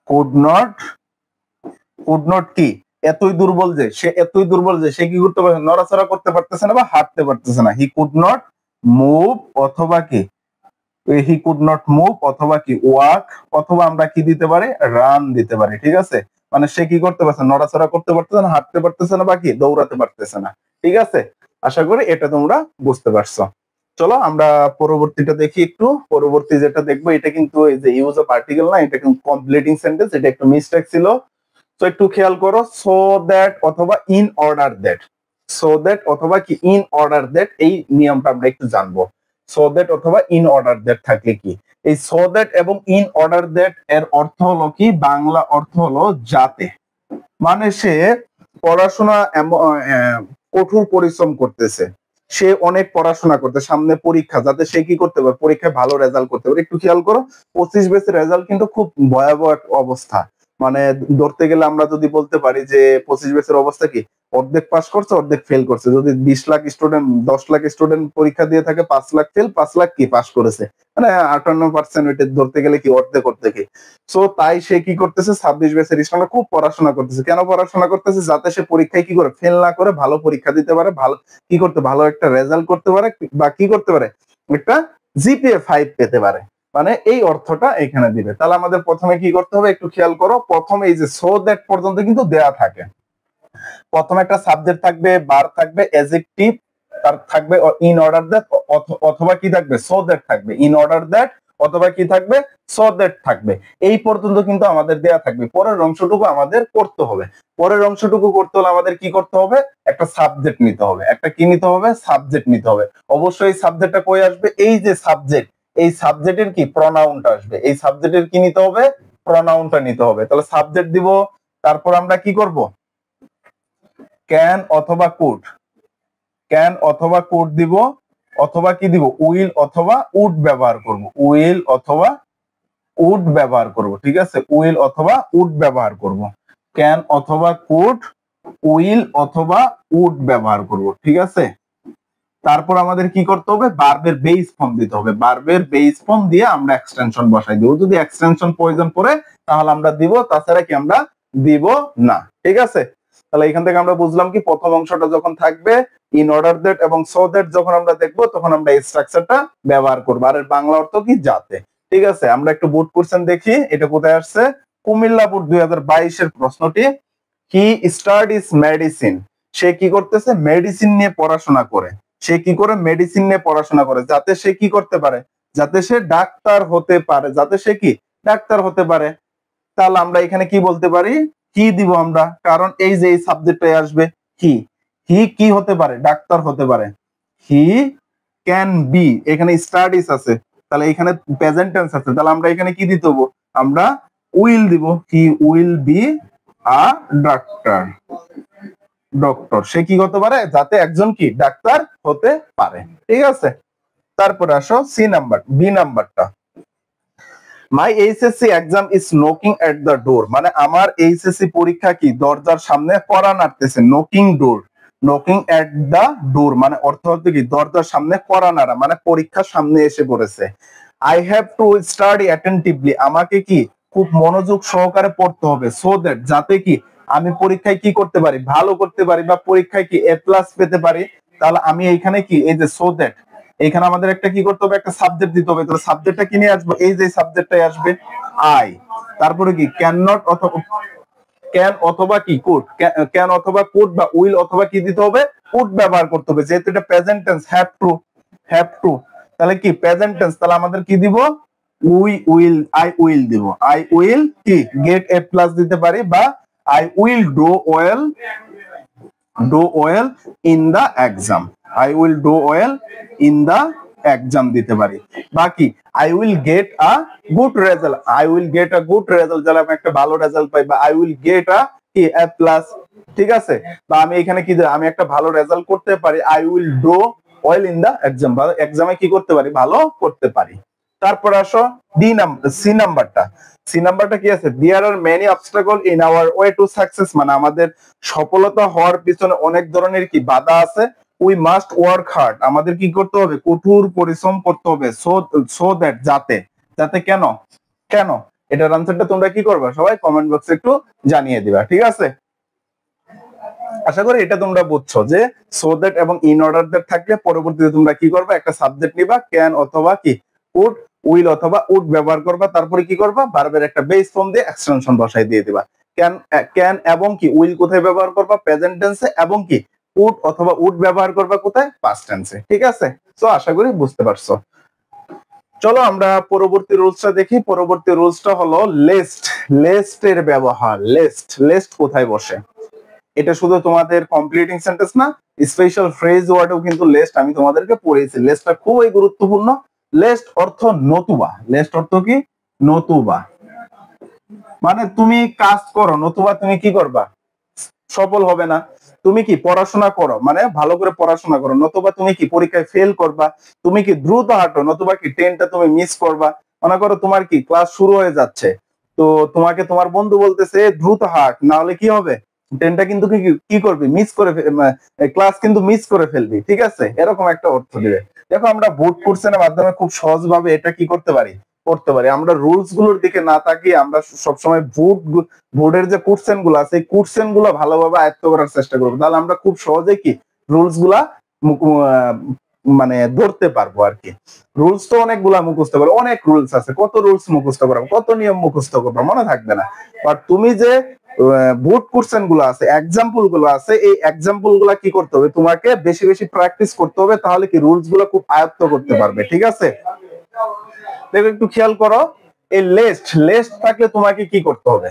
Speaker 1: কুড নট, কুড নট কি এতই দুর্বল যে, সে এতই দুর্বল যে সে কি করতে পারছে, নড়াচড়া করতে পারতেছে না বা হাঁটতে পারতেছে না। হি কুড নট মুভ অথবা কি, হি কুড নট মুভ অথবা কি ওয়াক, অথবা আমরা কি দিতে পারি, রান দিতে পারি, ঠিক আছে। মানে সে কি করতে পারছে, নড়াচড়া করতে পারতেছে না, হাঁটতে পারতেছে না, বা কি দৌড়াতে পারতেছে না, ঠিক আছে। আশা করি এটা তোমরা বুঝতে পারছো। চলো আমরা পরবর্তীটা দেখি একটু। পরবর্তী যেটা দেখবো এটা কিন্তু এই যে ইউজ অফ আর্টিকেল না, এটা কিন্তু কমপ্লিটিং সেন্টেন্স, এটা একটু মিস্টেক ছিল। তো একটু খেয়াল করো, সো দ্যাট অথবা in order that, so that অথবা কি ইন অর্ডার দ্যাট, এই নিয়মটা আমরা একটু জানবো। সো দ্যাট অথবা ইন অর্ডার দ্যাট থাকলে কি, এই সো দ্যাট এবং ইন অর্ডার দ্যাট এর অর্থ হলো কি, বাংলা অর্থ হলো যাতে, মানে সে পড়াশোনা কঠোর পরিশ্রম করতেছে, সে অনেক পড়াশোনা করতে, সামনে পরীক্ষা, যাতে সে কি করতে পারে, পরীক্ষায় ভালো রেজাল্ট করতে পারে। একটু খেয়াল করো 25 বেসের রেজাল্ট কিন্তু খুব ভয়াবহ এক অবস্থা, মানে ধরতে গেলে আমরা যদি বলতে পারি যে 25 বেসের অবস্থা কি, অর্ধেক পাস করছে অর্ধেক ফেল করছে। যদি 20 লাখ স্টুডেন্ট 10 লাখ স্টুডেন্ট পরীক্ষা দিয়ে থাকে, 5 লাখ ফেল, 5 লাখ কি পাস করেছে, মানে 58% ওইটা ধরতে গেলে কি অর্ধেক অর্ধেক। সো তাই সে কি করতেছে, 26 বেসের স্টুডেন্ট খুব পড়াশোনা করতেছে। কেন পড়াশোনা করতেছে? যাতে সে পরীক্ষায় কি করে, ফেল না করে ভালো পরীক্ষা দিতে পারে, ভালো কি করতে, ভালো একটা রেজাল্ট করতে পারে, বা কি করতে পারে, একটা জিপিএ 5 পেতে পারে, মানে এই অর্থটা এখানে দিবে। তাহলে আমাদের প্রথমে কি করতে হবে একটু খেয়াল করো, প্রথমে এই যে সো দ্যাট পর্যন্ত কিন্তু দেয়া থাকে, প্রথমে একটা সাবজেক্ট থাকবে, বার থাকবে, অ্যাডজেক্টিভ, তার থাকবে ইন অর্ডার দ্যাট, অথবা কি থাকবে, সো দ্যাট থাকবে, ইন অর্ডার দ্যাট অথবা কি থাকবে, সো দ্যাট থাকবে। এই পর্যন্ত কিন্তু আমাদের দেয়া থাকবে। পরের অংশটুকু আমাদের করতে হবে। পরের অংশটুকু করতে হলে আমাদের কি করতে হবে, একটা সাবজেক্ট নিতে হবে, একটা কি নিতে হবে, সাবজেক্ট নিতে হবে। অবশ্যই এই সাবজেক্টটা কই আসবে, এই যে সাবজেক্ট, এই সাবজেক্টের কি প্রনাউনটা আসবে, এই সাবজেক্টের কি নিতে হবে, প্রনাউনটা নিতে হবে। তাহলে সাবজেক্ট দিব, তারপর আমরা কি করব, ক্যান অথবা কুড, ক্যান অথবা কুড দিব, অথবা কি দিব, উইল অথবা উড ব্যবহার করব, উইল অথবা উড ব্যবহার করব, ঠিক আছে, উইল অথবা উড ব্যবহার করব, ক্যান অথবা কুড, উইল অথবা উড ব্যবহার করব, ঠিক আছে। তারপর আমাদের কি করতে হবে, ভার্বের বেস ফর্ম দিতে হবে, ভার্বের বেস ফর্ম দিয়ে আমরা এক্সটেনশন বসাই দিব। যদি এক্সটেনশন প্রয়োজন পড়ে তাহলে আমরা দিব, তাছাড়া কি আমরা দিব না, ঠিক আছে। তাহলে এখান থেকে আমরা বুঝলাম কি, প্রথম অংশটা যখন থাকবে ইন অর্ডার দ্যাট এবং সো দ্যাট যখন আমরা দেখবো, তখন আমরা এই স্ট্রাকচারটা ব্যবহার করব। আর এর বাংলা অর্থ কি, যাতে, ঠিক আছে। আমরা একটু বোর্ড কোশ্চেন দেখি, এটা কোথায় আসছে, কুমিল্লা বোর্ড 2022 এর প্রশ্নটি। হি স্টাডিজ মেডিসিন, সে কি করতেছে, মেডিসিন নিয়ে পড়াশোনা করে, সে কি করে, মেডিসিন নিয়ে পড়াশোনা করে, যাতে সে কি করতে পারে, যাতে সে ডাক্তার হতে পারে, যাতে সে কি ডাক্তার হতে পারে। তাহলে আমরা এখানে কি বলতে পারি, কি দিব আমরা, কারণ এই যে এই সাবজেক্টে আসবে হি, হি কি হতে পারে, ডাক্তার হতে পারে। হি ক্যান বি, এখানে স্টাডিজ আছে, তাহলে এখানে প্রেজেন্ট টেন্স আছে, তাহলে আমরা এখানে কি দিতে হবে, আমরা উইল দিব, he will be a doctor, doctor, সে কি হতে পারে, যাতে একজন কি ডাক্তার হতে পারে, ঠিক আছে। তারপরে আসো সি নাম্বার, বি নাম্বারটা, my HSC exam is knocking at the door, মানে আমার এইচএসসি পরীক্ষা কি দরজার সামনে কড়া নাড়তেছে, নোকিং ডোর, নোকিং এট দ্য ডোর মানে অর্থ হচ্ছে কি দরজার সামনে কড়া নাড়া, মানে পরীক্ষার সামনে এসে পড়েছে। I have to study attentively, আমাকে কি খুব মনোযোগ সহকারে পড়তে হবে, সো দ্যাট যাতে কি আমি পরীক্ষায় কি করতে পারি, ভালো করতে পারি, বা পরীক্ষায় কি এ প্লাস পেতে পারি। তাহলে আমি এইখানে কি, এই যে সো দ্যাট, এখানে আমাদের একটা কি করতে হবে, একটা সাবজেক্ট দিতে হবে। তাহলে সাবজেক্টটা কি নিয়ে আসবে, এই যে সাবজেক্টটাই আসবে আই, তারপরে কি ক্যান নট অথবা ক্যান অথবা কি কুড, ক্যান অথবা কুড বা উইল অথবা কি দিতে হবে, কুড ব্যবহার করতে হবে, যেহেতু এটা present tense, have to, have to, তাহলে কি প্রেজেন্ট টেন্স, তাহলে আমাদের কি দিব, উই উইল, আই উইল দিব, আই উইল কি গেট এ প্লাস দিতে পারি, বা I will do well, do well in the exam, I will do well in the exam দিতে পারি। বাকি I will get a good result, I will get a good result, যারা আমি একটা ভালো রেজাল্ট পাই, বা আই উইল গেট আ কি এ plus, ঠিক আছে। বা আমি এখানে কি আমি একটা ভালো রেজাল্ট করতে পারি, I will do well in the exam, বা এক্সামে কি করতে পারি, ভালো করতে পারি। তারপর আসো ডি নাম্বার, সি নাম্বারটা, সি নাম্বারটা কি আছে, there are many obstacles in our way to success, মানে আমাদের সফলতা হওয়ার পিছনে অনেক ধরনের কি বাধা আছে। উই মাস্ট ওয়ার্ক হার্ড, আমাদের কি করতে হবে, কঠোর পরিশ্রম করতে হবে, সো দ্যাট যাতে, যাতে কেন, কেন, এটার আনসারটা তোমরা কি করবে, সবাই কমেন্ট বক্সে একটু জানিয়ে দিবা, ঠিক আছে। আশা করি এটা তোমরা বুঝছো যে সো দ্যাট এবং ইন অর্ডার দ্যাট থাকলে পরবর্তীতে তোমরা কি করবে, একটা সাবজেক্ট নিবা, ক্যান অথবা কি কুড, উইল অথবা উড ব্যবহার করবা, তারপরে কি করবা, ভার্বের একটা বেস ফর্ম দিয়ে এক্সটেনশন বসাই দিয়ে দিবা। ক্যান এবং কি উইল কোথায় ব্যবহার করবা, প্রেজেন্ট টেন্সে, এবং কি উড অথবা উড ব্যবহার করবা কোথায়, পাস্ট টেন্সে, ঠিক আছে। সো আশা করি বুঝতে পারছো। চলো আমরা পরবর্তী রুলসটা দেখি। পরবর্তী রুলসটা হলো লেস্ট, লেস্ট এর ব্যবহার, লেস্ট, লেস্ট কোথায় বসে, এটা শুধু তোমাদের কমপ্লিটিং সেন্টেন্স না, স্পেশাল ফ্রেজ ওয়ার্ডেও কিন্তু লেস্ট আমি তোমাদেরকে পড়িয়েছি। লেস্টটা খুবই গুরুত্বপূর্ণ। লেস্ট অর্থ নতুবা। লেস্ট অর্থ কি? নতুবা। মানে তুমি কাজ করো, নতুবা তুমি কি করবা? সফল হবে না। তুমি কি পড়াশোনা করো, মানে ভালো করে পড়াশোনা করো, নতুবা তুমি কি পরীক্ষায় ফেল করবা। তুমি কি দ্রুত হাঁটো, নতুবা কি ট্রেনটা তুমি মিস করবা। মনে করো তোমার কি ক্লাস শুরু হয়ে যাচ্ছে, তো তোমাকে তোমার বন্ধু বলতেছে দ্রুত হাঁট, না হলে কি হবে, ট্রেনটা কিন্তু কি করবি, মিস করে ক্লাস কিন্তু মিস করে ফেলবি। ঠিক আছে, এরকম একটা অর্থ দিবে। দেখো আমরা বুট কোর্সের মাধ্যমে খুব সহজভাবে এটা কি করতে পারি, করতে পারি। আমরা রুলস গুলোর দিকে না তাকিয়ে আমরা সবসময় বোর্ডের যে কোশ্চেন গুলো আছে, এই কোশ্চেন গুলো ভালোভাবে আয়ত্ত করার চেষ্টা করবো। তাহলে আমরা খুব সহজে কি রুলস গুলা মানে ধরতে পারবো আর কি। রুলস তো অনেকগুলা মুখস্থ করবো, অনেক রুলস আছে, কত রুলস মুখস্থ করবো, কত নিয়ম মুখস্থ করবো, মনে থাকবে না। বাট তুমি যে বুট কোশ্চেন গুলো আছে, এক্সাম্পল গুলো আছে, এই এক্সাম্পল গুলা কি করতে হবে, তোমাকে বেশি বেশি প্র্যাকটিস করতে হবে, তাহলে কি রুলস গুলো খুব আয়ত্ত করতে পারবে। ঠিক আছে, দেখো একটু খেয়াল করো, এই লেস্ট থাকলে তোমাকে কি করতে হবে,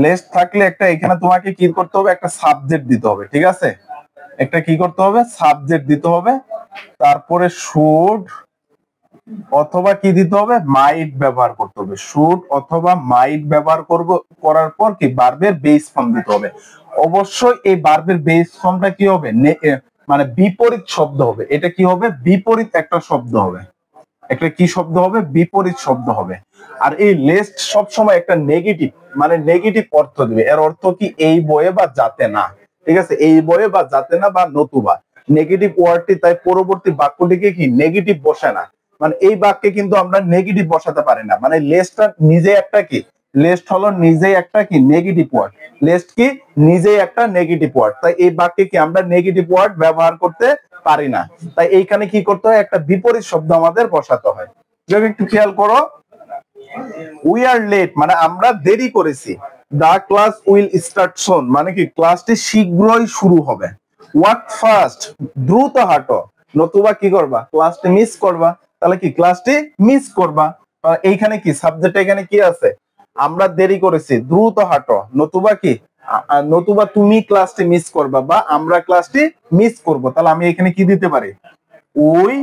Speaker 1: লেস্ট থাকলে একটা এখানে তোমাকে কি করতে হবে, একটা সাবজেক্ট দিতে হবে। ঠিক আছে, একটা কি করতে হবে, সাবজেক্ট দিতে হবে। তারপরে শুড অথবা কি দিতে হবে, মাইট ব্যবহার করতে হবে। শুড অথবা মাইট ব্যবহার করার পর কি ভার্বের বেস ফর্ম দিতে হবে। অবশ্যই এই ভার্বের বেস ফর্মটা কি হবে, মানে বিপরীত শব্দ হবে। এটা কি হবে, বিপরীত একটা শব্দ হবে। একটা কি শব্দ হবে, বিপরীত শব্দ হবে। আর এই লেস্ট সব সময় একটা নেগেটিভ, মানে নেগেটিভ অর্থ দিবে। এর অর্থ কি, এই বয়ে বা যাতে না। ঠিক আছে, এই বয়ে বা যাতে না বা নতুবা, নেগেটিভ ওয়ার্ডটি, তাই পরবর্তী বাক্যটিকে কি নেগেটিভ বসে না। মানে এই বাক্যে কিন্তু আমরা নেগেটিভ বসাতে পারি না। মানে লেস্টটা নিজে একটা কি, লেস্ট হলো নিজেই একটা কি নেগেটিভ ওয়ার্ড। লেস্ট কি নিজেই একটা নেগেটিভ ওয়ার্ড, তাই এই বাক্যে কি আমরা নেগেটিভ ওয়ার্ড ব্যবহার করতে পারি না। তাই এইখানে কি করতে হয়, একটা বিপরীত শব্দ আমাদের বসাতে হয়। যদি একটু খেয়াল করো, উই আর লেট মানে আমরা দেরি করেছি। দা ক্লাস উইল স্টার্ট সুন মানে কি ক্লাসটি শীঘ্রই শুরু হবে। ওয়াক ফাস্ট দ্রুত হাঁটো, নতুবা কি করবা, ক্লাসটি মিস করবা। তাহলে কি ক্লাসটি মিস করবা। এইখানে কি সাবজেক্ট, এখানে কি আছে, আমরা দেরি করেছি, দ্রুত হাঁটো, নতুবা কি, নতুবা তুমি ক্লাসটি মিস করবা বা আমরা ক্লাসটি মিস করব। তাহলে আমি এখানে কি দিতে পারি, উই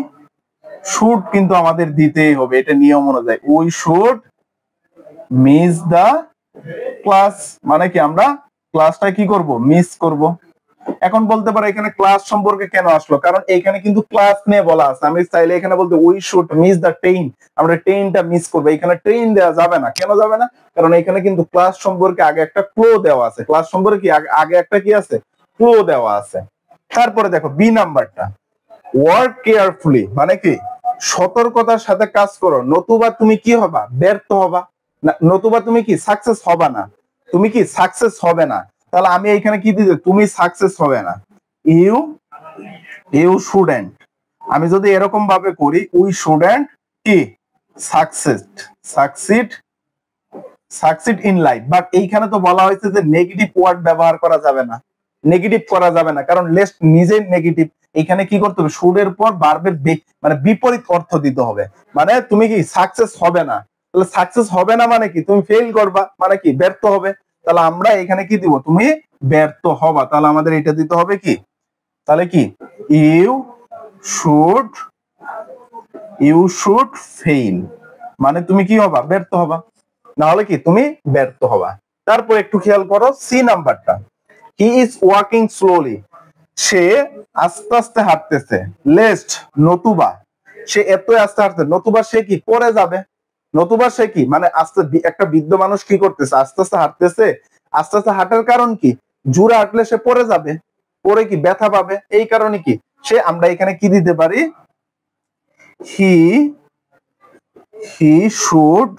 Speaker 1: শুড কিন্তু আমাদের দিতেই হবে, এটা নিয়ম অনুযায়ী। We should miss the class মানে কি আমরা ক্লাসটা কি করব, মিস করব। এখন বলতে পারো এখানে ক্লাস সম্পর্কে কেন আসলো, কারণ এখানে কিন্তু ক্লাস নিয়ে বলা আছে। আমি চাইলে এখানে বলতে we should miss the train, আমরা ট্রেনটা মিস করবো। এখানে ট্রেন দেওয়া যাবে না, কেন যাবে না, কারণ এখানে কিন্তু ক্লাস সম্পর্কে আগে একটা ক্লো দেওয়া আছে। ক্লাস সম্পর্কে কি আগে একটা কি আছে, ক্লো দেওয়া আছে। তারপরে দেখো বি নাম্বারটা, ওয়ার্ক কেয়ারফুলি মানে কি সতর্কতার সাথে কাজ করো, নতুবা তুমি কি হবা, ব্যর্থ হবা। নতুবা তুমি কি সাকসেস হবা না, তুমি কি সাকসেস হবে না। তাহলে আমি এখানে কি দিতে, তুমি সাকসেস হবে না, ইউ ইউ শুডেন্ট। আমি যদি এরকম ভাবে করি, উই শুডেন্ট কি সাকসিড ইন লাইফ। বাট এইখানে তো বলা হয়েছে যে নেগেটিভ ওয়ার্ড ব্যবহার করা যাবে না, নেগেটিভ করা যাবে না, কারণ লেস্ট নিজেই নেগেটিভ। এখানে কি করতে হবে, শুডের পর ভার্বের মানে বিপরীত অর্থ দিতে হবে। মানে তুমি কি সাকসেস হবে না, তাহলে সাকসেস হবে না মানে কি, তুমি ফেল করবা, মানে কি ব্যর্থ হবে। তাহলে আমরা এখানে কি দিব, তুমি ব্যর্থ হবা। তাহলে আমাদের এটা দিতে হবে কি, তাহলে কি ইউ শুড ফেইল মানে তুমি কি হবা, ব্যর্থ হবা, না হলে কি তুমি ব্যর্থ হবা। তারপর একটু খেয়াল করো সি নাম্বারটা, হি ইজ ওয়াকিং স্লোলি সে আস্তে আস্তে হাঁটতেছে। লেস্ট নতুবা সে এত আস্তে হাঁটছে, নতুবা সে কি পড়ে যাবে। নতুবা সে কি মানে আস্তে, একটা বৃদ্ধ মানুষ কি করতেছে, আস্তে আস্তে হাঁটতেছে। আস্তে আস্তে হাঁটার কারণ কি, জোরে হাঁটলে সে পড়ে যাবে, পরে কি ব্যথা পাবে। এই কারণে কি সে, আমরা এখানে কি দিতে পারি, হি শুড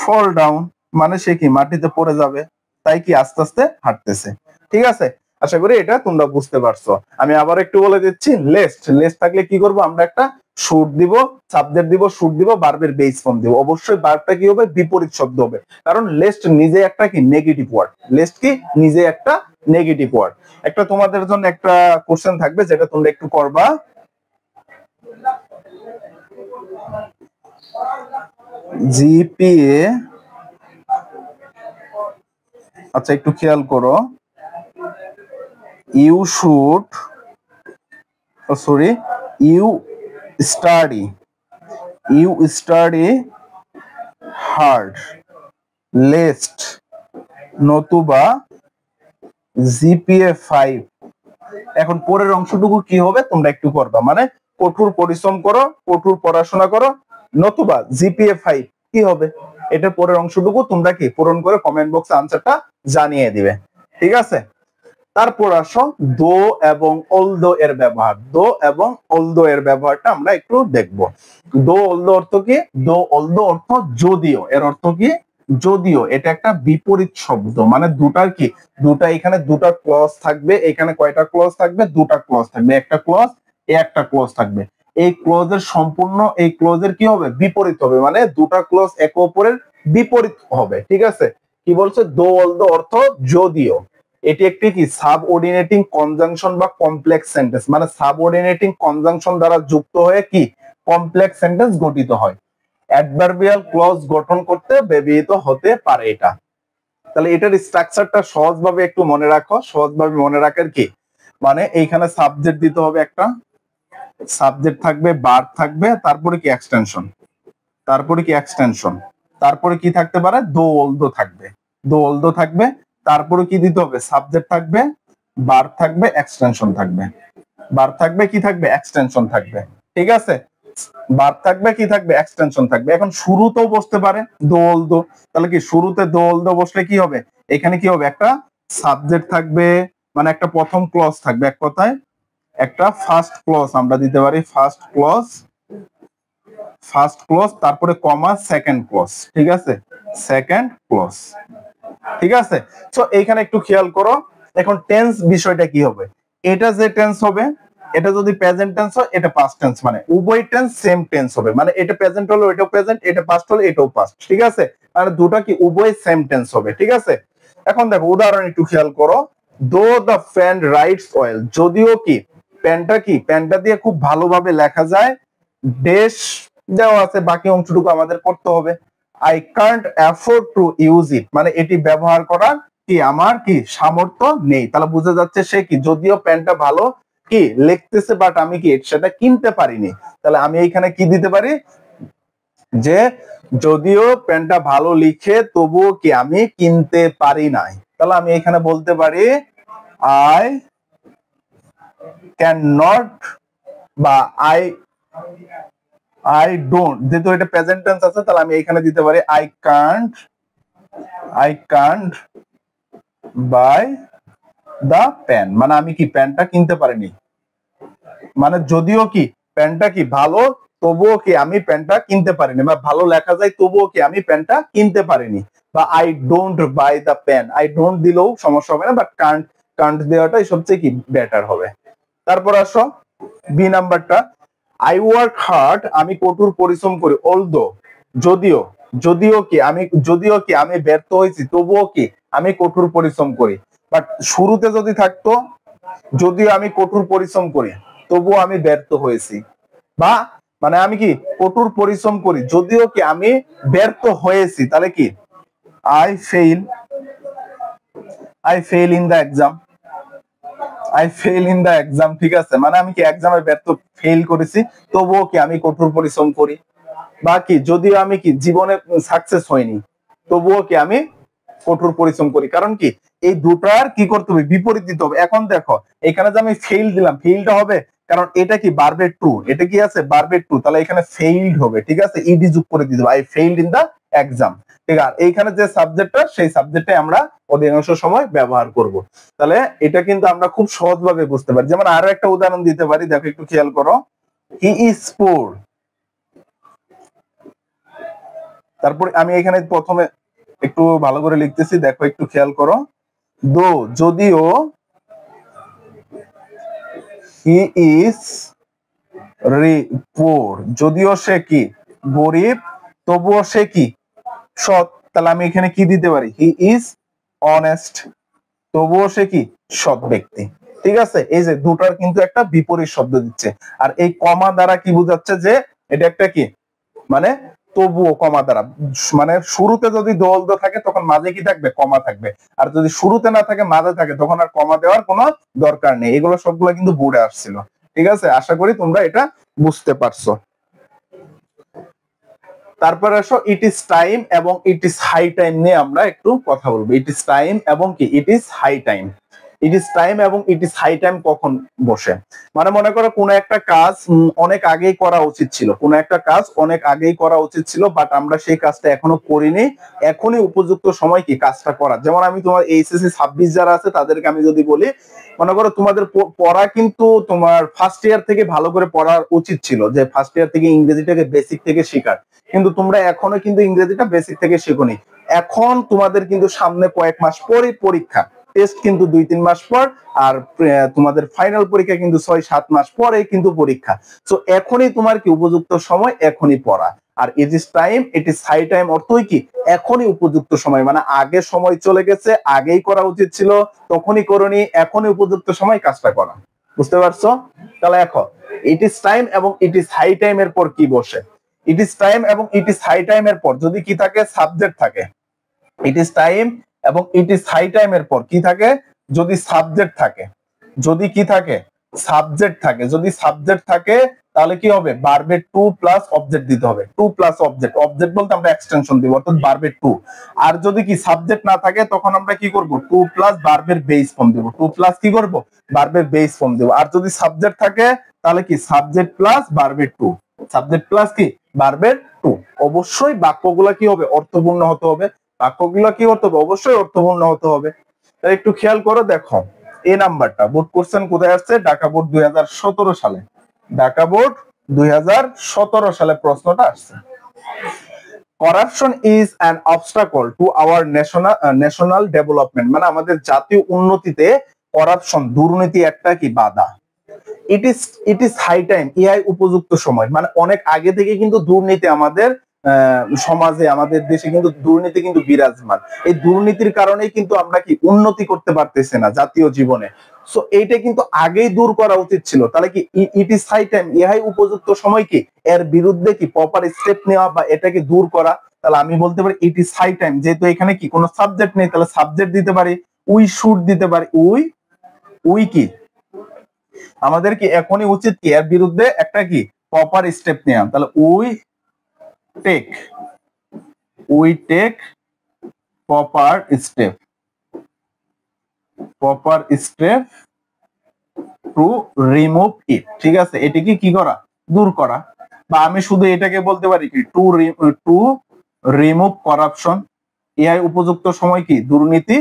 Speaker 1: ফল ডাউন মানে সে কি মাটিতে পড়ে যাবে, তাই কি আস্তে আস্তে হাঁটতেছে। ঠিক আছে, আশা করি এটা তোমরা বুঝতে পারছো। আমি আবার একটু বলে দিচ্ছি, লেস্ট থাকলে কি করব, আমরা একটা শুড দিব, সাবজেক্ট দিব, শুড দিব, ভার্বের বেস ফর্ম দিব। অবশ্যই ভার্বটা কি হবে, বিপরীত শব্দ হবে, কারণ লেস্ট নিজে একটা কি নেগেটিভ ওয়ার্ড। লেস্ট কি নিজে একটা নেগেটিভ ওয়ার্ড। একটা তোমাদের জন্য একটা কোশ্চেন থাকবে, যেটা তোমরা একটু করবা। জিপিএ, আচ্ছা একটু খেয়াল করো, you should, sorry, you study, you study hard, lest, নতুবা জিপিএ 5। এখন পরের অংশটুকু কি হবে তোমরা একটু করবা, মানে কঠোর পরিশ্রম করো, কঠোর পড়াশোনা করো, নতুবা জিপিএ 5 কি হবে। এটা পরের অংশটুকু তোমরা কি পূরণ করে কমেন্ট বক্সে আনসারটা জানিয়ে দিবে, ঠিক আছে। তারপর আসো দো এবং অলদো এর ব্যবহার। দো এবং অলদো এর ব্যবহারটা আমরা একটু দেখব। দো অলদো অর্থ কি? দো অলদো অর্থ যদিও, এর অর্থ কি? যদিও। এটা একটা বিপরীত শব্দ, মানে দুটার কি, দুটা এখানে দুটা ক্লজ থাকবে, এখানে কয়টা ক্লজ থাকবে? দুটা ক্লজ থাকবে, একটা ক্লজ একটা ক্লজ থাকবে। এই ক্লজের সম্পূর্ণ, এই ক্লজের কি হবে? বিপরীত হবে, মানে দুটা ক্লজ একে অপরের বিপরীত হবে, ঠিক আছে। কি বলছে? দো অলদো অর্থ যদিও। এটি একটি কি সাবঅর্ডিনেটিং কনজাংশন বা কমপ্লেক্স সেন্টেন্স, মানে সাবঅর্ডিনেটিং কনজাংশন দ্বারা যুক্ত হয়ে কি কমপ্লেক্স সেন্টেন্স গঠিত হয়। অ্যাডভার্বিয়াল ক্লজ গঠন করতে ব্যবহৃত হতে পারে এটা। তাহলে এটার স্ট্রাকচারটা সহজভাবে একটু মনে রাখো। সহজভাবে মনে রাখার কি, মানে এইখানে সাবজেক্ট দিতে হবে, একটা সাবজেক্ট থাকবে, ভার্ব থাকবে, তারপরে কি এক্সটেনশন, তারপরে কি এক্সটেনশন, তারপরে কি থাকতে পারে? দো অলদো থাকবে, দো অলদো থাকবে, তারপরে কি দিতে হবে? সাবজেক্ট থাকবে, ভার্ব থাকবে, এক্সটেনশন থাকবে, ভার্ব থাকবে, কি থাকবে? এক্সটেনশন থাকবে, ঠিক আছে। ভার্ব থাকবে, কি থাকবে? এক্সটেনশন থাকবে। এখন শুরুতেও বসতে পারে দো অলদো, তাহলে কি শুরুতে দো অলদো বসলে কি হবে? এখানে কি হবে? একটা সাবজেক্ট থাকবে, মানে একটা প্রথম ক্লজ থাকবে, এক কথায় একটা ফার্স্ট ক্লজ আমরা দিতে পারি, ফার্স্ট ক্লজ, ফার্স্ট ক্লজ, তারপরে কমা সেকেন্ড ক্লজ, ঠিক আছে, সেকেন্ড ক্লজ, ঠিক আছে। সো এইখানে একটু খেয়াল করো, এখন টেন্স বিষয়টা কি হবে? এটা যে টেন্স হবে, এটা যদি প্রেজেন্ট টেন্স হয়, এটা পাস্ট টেন্স, মানে উভয় টেন্স সেম টেন্স হবে, মানে এটা প্রেজেন্ট হলো এটাও প্রেজেন্ট, এটা পাস্ট হলো এটাও পাস্ট, ঠিক আছে। মানে দুটো কি উভয় সেম টেন্স হবে, ঠিক আছে। এখন দেখো উদাহরণ একটু খেয়াল করো। দো দ্য পেন রাইটস ওয়েল, যদিও কি পেনটা কি, পেনটা দিয়ে খুব ভালোভাবে লেখা যায়, ড্যাশ দেওয়া আছে, বাকি অংশটুকু আমাদের করতে হবে। I can't afford to use it, মানে এটি ব্যবহার করার কি আমার কি সামর্থ্য নেই। তাহলে বোঝা যাচ্ছে সে কি যদিও পেনটা ভালো কি লিখতেছে, বাট আমি কি সেটা কিনতে পারিনি। তাহলে আমি এইখানে কি দিতে পারি? যে যদিও পেনটা ভালো লিখে তবুও কি আমি কিনতে পারি নাই। তাহলে আমি এখানে বলতে পারি আই ক্যান নট, বা আই ডোন্ট, যেহেতু এটা প্রেজেন্ট টেন্স আছে, তাহলে আমি এখানে দিতে পারি I can't buy the pen, মানে আমি কি পেনটা কিনতে পারিনি। মানে যদিও কি পেনটা কি ভালো তবুও কি আমি পেনটা কিনতে পারিনি, বা ভালো লেখা যায় তবুও কি আমি পেনটা কিনতে পারিনি। বা I don't buy the pen, I don't দিলেও সমস্যা হবে না, বাট কান্ট দেওয়াটাই সবচেয়ে কি বেটার হবে। তারপর আসো বি নাম্বারটা, আই ওয়ার্ক হার্ড, আমি কঠোর পরিশ্রম করি, অলদো, যদিও, যদিও কি আমি ব্যর্থ হয়েছি তবুও কি আমি কঠোর পরিশ্রম করি। বাট শুরুতে যদি থাকতো যদিও আমি কঠোর পরিশ্রম করি তবুও আমি ব্যর্থ হয়েছি, বা মানে আমি কি কঠোর পরিশ্রম করি যদিও কি আমি ব্যর্থ হয়েছি, তাহলে কি I fail in the exam, I fail in the exam, ঠিক আছে। মানে আমি কি এক্সামে ব্যর্থ, ফেল করেছি, তবুও কি আমি কঠোর পরিশ্রম করি। বা কি যদিও আমি কি জীবনে সাকসেস হয়নি তবুও কি আমি কঠোর পরিশ্রম করি। কারণ কি এই দুটার কি করতে হবে? বিপরীত দিতে হবে। এখন দেখো এখানে যে আমি ফেইল দিলাম, ফেইলটা হবে কারণ এটা কি ভার্বের টু, এটা কি আছে ভার্বের টু, তাহলে এখানে ফেইলড হবে, ঠিক আছে, ইডি যোগ করে দিতে হবে, I failed in the exam, ঠিক আছে। এইখানে যে সাবজেক্টটা, সেই সাবজেক্টে আমরা অধিকাংশ সময় ব্যবহার করব। তাহলে এটা কিন্তু আমরা খুব সহজভাবে বুঝতে পারি। যেমন আরো একটা উদাহরণ দিতে পারি, দেখো একটু খেয়াল করো, হি ইজ পুর। তারপর আমি এখানে প্রথমে একটু ভালো করে লিখতেছি, দেখো একটু খেয়াল করো, দো যদিও হি ইজ পোর, যদিও সে কি গরিব তবুও সে কি সৎ। তাহলে আমি এখানে কি দিতে পারি? হি ইজ অনেস্ট, তবুও সে কি সৎ ব্যক্তি, ঠিক আছে। এই যে দুটার কিন্তু একটা বিপরীত শব্দ দিচ্ছে। আর এই কমা দ্বারা কি বোঝাচ্ছে? যে এটা একটা কি মানে তবুও কমা দ্বারা, মানে শুরুতে যদি দোলদ থাকে তখন মাঝে কি থাকবে, কমা থাকবে। আর যদি শুরুতে না থাকে মাঝে থাকে তখন আর কমা দেওয়ার কোনো দরকার নেই। এগুলো সবগুলো কিন্তু বোর্ডে আসছিল। ঠিক আছে, আশা করি তোমরা এটা বুঝতে পারছো। তারপরে আসো ইট ইজ টাইম এবং ইট ইজ হাই টাইম নিয়ে আমরা একটু কথা বলবো। ইট ইজ টাইম এবং কি it is high time. It is time এবং ইট ইজ হাই টাইম কখন বসে, মানে মনে করো কোনো একটা কাজ অনেক আগেই করা উচিত ছিল, কোনো একটা কাজ অনেক আগেই করা উচিত ছিল, বাট আমরা সেই কাজটা এখনো করিনি, এখনই উপযুক্ত সময় কি কাজটা করা। যেমন আমি তোমার এইচএসসি 26 যারা আছে তাদেরকে আমি যদি বলি, মনে করো তোমাদের পড়া কিন্তু তোমার ফার্স্ট ইয়ার থেকে ভালো করে পড়ার উচিত ছিল, যে ফার্স্ট ইয়ার থেকে ইংরেজিটাকে বেসিক থেকে শেখার, কিন্তু তোমরা এখনো কিন্তু ইংরেজিটা বেসিক থেকে শেখোনি। এখন তোমাদের কিন্তু সামনে কয়েক মাস পরে পরীক্ষা, টেস্ট কিন্তু 2-3 মাস পর, আর তোমাদের ফাইনাল পরীক্ষা কিন্তু 6-7 মাস পরে কিন্তু পরীক্ষা। তো এখনই তোমার কি উপযুক্ত সময়, এখনই পড়া। আর it is time, it is high time অর্থই কি এখনই উপযুক্ত সময়, মানে আগে সময় চলে গেছে, আগেই করা উচিত ছিল, তখনই করনি, এখনই উপযুক্ত সময় কাজটা করা। বুঝতে পারছো? তাহলে এখন ইট ইজ টাইম এবং ইট ইজ হাই টাইম এর পর কি বসে? ইট ইজ টাইম এবং ইট ইজ হাই টাইম এর পর যদি কি থাকে, সাবজেক্ট থাকে। ইট ইজ টাইম এবং ইট ইজ হাই টাইম এর পর কি থাকে, যদি সাবজেক্ট থাকে। যদি কি থাকে, সাবজেক্ট থাকে। যদি সাবজেক্ট থাকে তাহলে কি হবে, ভার্বের টু প্লাস অবজেক্ট দিতে হবে। টু প্লাস অবজেক্ট, অবজেক্ট বলতে আমরা এক্সটেনশন দিব, অর্থাৎ ভার্বের টু। আর যদি কি সাবজেক্ট না থাকে তখন আমরা কি করব, টু প্লাস ভার্বের বেস ফর্ম দিব। টু প্লাস কি করব, ভার্বের বেস ফর্ম দিব। আর যদি সাবজেক্ট থাকে তাহলে কি সাবজেক্ট প্লাস ভার্বের টু, সাবজেক্ট প্লাস কি ভার্বের টু। অবশ্যই বাক্যগুলো কি হবে, অর্থপূর্ণ হতে হবে। বাক্যগুলো কি হতে হবে, অবশ্যই অর্থপূর্ণ হতে হবে। তাই একটু খেয়াল করো, দেখো এই নাম্বারটা বোর্ড কোশ্চেন কোথায় আসছে, ঢাকা বোর্ড 2017 সালে। ঢাকা বোর্ড 2017 সালে প্রশ্নটা আসছে। Corruption is an obstacle to our national development, মানে আমাদের জাতীয় উন্নতিতে করাপশন, দুর্নীতি একটা কি বাধা। ইট ইজ হাই টাইম, ইহাই উপযুক্ত সময়, মানে অনেক আগে থেকে কিন্তু দুর্নীতি আমাদের সমাজে, আমাদের দেশে কিন্তু দুর্নীতি কিন্তু বিরাজমান। এই দুর্নীতির কারণেই কিন্তু আমরা কি উন্নতি করতে পারতেছি না জাতীয় জীবনে। সো এইটা কিন্তু আগেই দূর করা উচিত ছিল। তাহলে কি ইট ইজ হাই টাইম, ইহাই উপযুক্ত সময় কি এর বিরুদ্ধে কি প্রপার স্টেপ নেওয়া বা এটাকে দূর করা। তাহলে আমি বলতে পারি ইট ইজ হাই টাইম, যেহেতু এখানে কি কোনো সাবজেক্ট নেই তাহলে সাবজেক্ট দিতে পারি, উই শুড দিতে পারি। উই কি আমাদের কি এখনই উচিত কি এর বিরুদ্ধে একটা কি প্রপার স্টেপ নেওয়া। তাহলে we take proper step to remove it. ঠিক আছে, এটাকে কি করা, দূর করা। বা আমি শুধু এটাকে বলতে পারি কি টু রিমুভ করাপশন, ইহাই উপযুক্ত সময় কি দুর্নীতি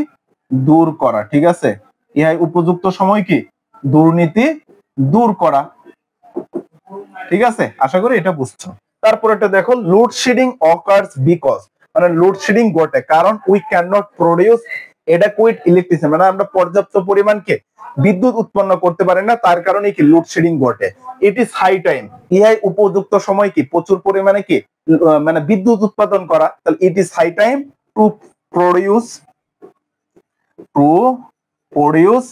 Speaker 1: দূর করা। ঠিক আছে, ইহাই উপযুক্ত সময় কি দুর্নীতি দূর করা। ঠিক আছে, আশা করি এটা বুঝছো। তারপর এটা দেখো, লোডশেডিং অকার্স বিকজ, মানে লোডশেডিং ঘটে কারণ we can not produce অ্যাডেকুয়েট electricity, মানে আমরা পর্যাপ্ত পরিমাণকে বিদ্যুৎ উৎপন্ন করতে পারি না, তার কারণে কি লোডশেডিং ঘটে। ইট ইজ হাই টাইম, ইহাই উপযুক্ত সময় কি প্রচুর পরিমাণে কি মানে বিদ্যুৎ উৎপাদন করা। তাহলে it is high time to produce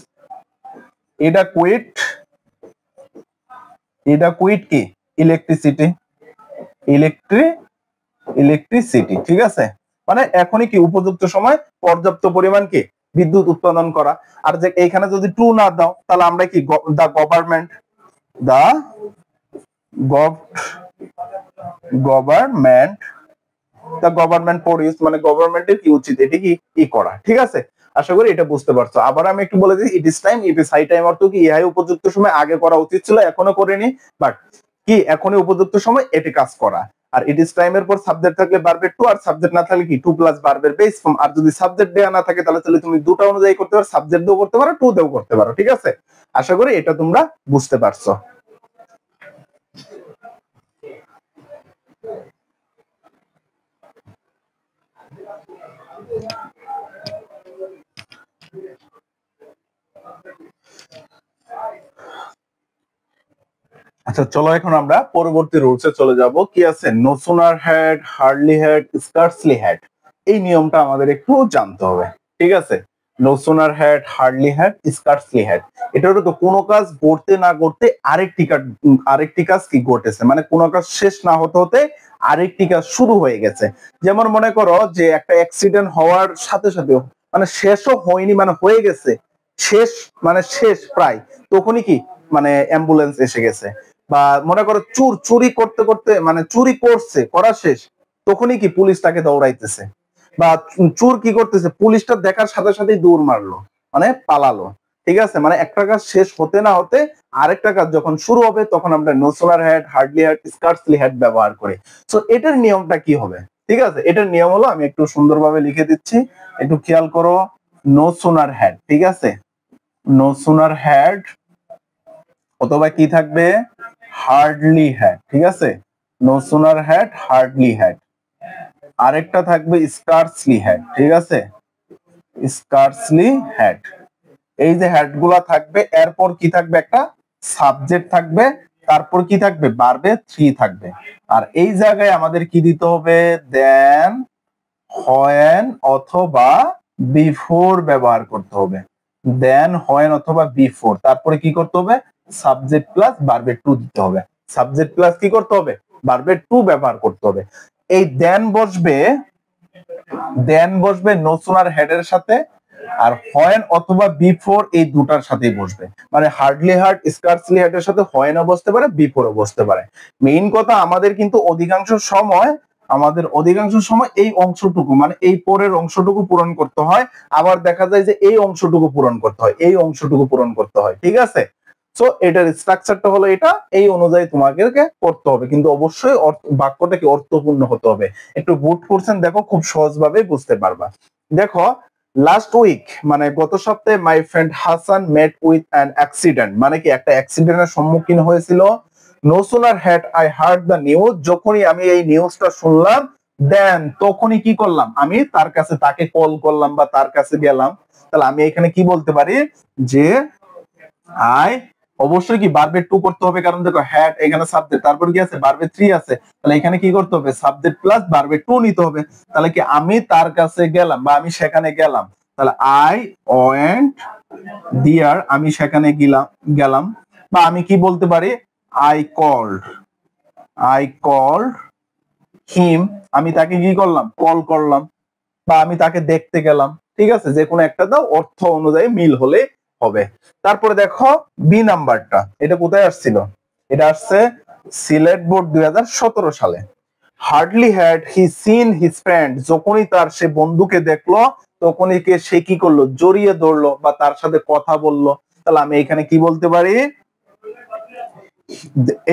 Speaker 1: adequate কি ইলেকট্রিসিটি। ঠিক আছে, মানে এখনই কি উপযুক্ত সময় পর্যাপ্ত পরিমাণ কি বিদ্যুৎ উৎপাদন করা। আর যে এইখানে যদি টু না দাও তাহলে আমরা কি দা গভর্নমেন্ট প্রডিউস, মানে গভর্নমেন্টের কি উচিত এটি কি করা। ঠিক আছে, আশা করি এটা বুঝতে পারছো। আবার আমি একটু বলে দিই, it is time, it is high time অর্থ কি ইহাই উপযুক্ত সময়, আগে করা উচিত ছিল এখনো করিনি, বাট কি এখনই উপযুক্ত সময় এটি কাজ করা। আর ইট ইজ টাইম এর পর সাবজেক্ট থাকলে ভার্বের টু, আর সাবজেক্ট না থাকলে কি টু প্লাস ভার্বের বেস ফর্ম। আর যদি সাবজেক্ট দেয়া না থাকে তাহলে তুমি দুটো অনুযায়ী করতে পারো, সাবজেক্ট দিয়েও করতে পারো, টু দিয়েও করতে পারো। ঠিক আছে, আশা করি এটা তোমরা বুঝতে পারছো। আচ্ছা চলো এখন আমরা পরবর্তী রুলসে চলে যাব। কি আছে, no sooner had, hardly had, scarcely had. এই নিয়মটা আমাদের একটু জানতে হবে। ঠিক আছে, no sooner had, hardly had, scarcely had. এটা হলো তো কোনো কাজ করতে না করতে আরেকটি কাজ কি ঘটেছে, মানে কোনো কাজ শেষ না হতে হতে আরেকটি কাজ শুরু হয়ে গেছে। যেমন মনে করো যে একটা অ্যাক্সিডেন্ট হওয়ার সাথে সাথে মানে শেষও হয়নি, মানে হয়ে গেছে, শেষ মানে শেষ প্রায়, তখনই কি মানে অ্যাম্বুলেন্স এসে গেছে। বা মনে করো চুরি করতে করতে মানে চুরি করছে, করা শেষ, তখনই কি পুলিশ তাকে দৌড়াইতেছে। বা চোর কি করতেছে, পুলিশটা দেখার সাথে সাথেই দৌড় মারলো, মানে পালালো। ঠিক আছে, মানে একটা কাজ শেষ হতে না হতে আরেকটা কাজ যখন শুরু হবে তখন আমরা no sooner had, hardly had, scarcely had ব্যবহার করি। সো এটার নিয়মটা কি হবে? ঠিক আছে, এটার নিয়ম হলো, আমি একটু সুন্দরভাবে লিখে দিচ্ছি, একটু খেয়াল করো। নো সোনার হ্যাড, ঠিক আছে, নো সোনার হ্যাড, অথবা কি থাকবে, হার্ডলি হ্যাড। ঠিক আছে, no sooner had, hardly had. আরেকটা থাকবে স্কার্সলি হ্যাড। ঠিক আছে, স্কার্সলি হ্যাড। এই যে হ্যাড গুলা থাকবে, এরপর কি থাকবে, একটা সাবজেক্ট থাকবে, তারপর কি থাকবে, ভার্বে থ্রি থাকবে। আর এই জায়গায় আমাদের কি দিতে হবে, দেন, হোয়েন অথবা বিফোর ব্যবহার করতে হবে। দেন, হোয়েন অথবা বিফোর, তারপরে কি করতে হবে, সাবজেক্ট প্লাস ভার্বে টু দিতে হবে। সাবজেক্ট প্লাস কি করতে হবে, ভার্বে টু ব্যবহার করতে হবে। এই দেন বসবে নো সোনার হেডের সাথে, আর হোয়েন অথবা বিফোর এই দুটার সাথেই বসবে। মানে হার্ডলি হার্ড, স্কার্সলি হার্ডের সাথে হোয়েনও বসতে পারে, বিফোরও বসতে পারে। মেইন কথা, আমাদের কিন্তু অধিকাংশ সময় এই অংশটুকু, মানে এই পরের অংশটুকু পূরণ করতে হয়। আবার দেখা যায় যে এই অংশটুকু পূরণ করতে হয়, এই অংশটুকু পূরণ করতে হয়। ঠিক আছে, সো এটার স্ট্রাকচারটা হলো এটা, এই অনুযায়ী তোমাকে করতে হবে, কিন্তু অবশ্যই বাক্যটা কি অর্থপূর্ণ হতে হবে। একটু বুট করছেন, দেখো খুব সহজভাবে বুঝতে পারবা। দেখো, লাস্ট উইক মানে গত সপ্তাহে my friend Hasan met with an accident, মানে কি একটা অ্যাক্সিডেন্টের সম্মুখীন হয়েছিল। No sooner had I heard the news, যখনই আমি এই নিউজটা শুনলাম, দেন তখনই কি করলাম, আমি তার কাছে তাকে কল করলাম বা তার কাছে গেলাম। তাহলে আমি এখানে কি বলতে পারি, যে আই, অবশ্যই কি ভার্বে টু করতে হবে, কারণ দেখো হ্যাড এখানে সাবজেক্ট, তারপর কি আছে, ভার্বে থ্রি আছে, তাহলে এখানে কি করতে হবে, সাবজেক্ট প্লাস ভার্বে টু নিতে হবে। তাহলে কি আমি তার কাছে গেলাম বা আমি সেখানে গেলাম, তাহলে আই ওয়েন্ট দিয়ার, আমি সেখানে গেলাম। বা আমি কি বলতে পারি, আই কল্ড হিম, আমি তাকে কি করলাম, কল করলাম। বা আমি তাকে দেখতে গেলাম। ঠিক আছে, যে কোনো একটা দাও, অর্থ অনুযায়ী মিল হলে হবে। তারপরে দেখো বি নাম্বারটা, এটা কোথায় আসছিল, এটা আসছে সিলেট বোর্ড 2017 সালে। Hardly had he seen his friend, যখনই তার সে বন্ধুকে দেখলো তখনই সে কি করলো, জড়িয়ে ধরলো বা তার সাথে কথা বললো। তাহলে আমি এখানে কি বলতে পারি,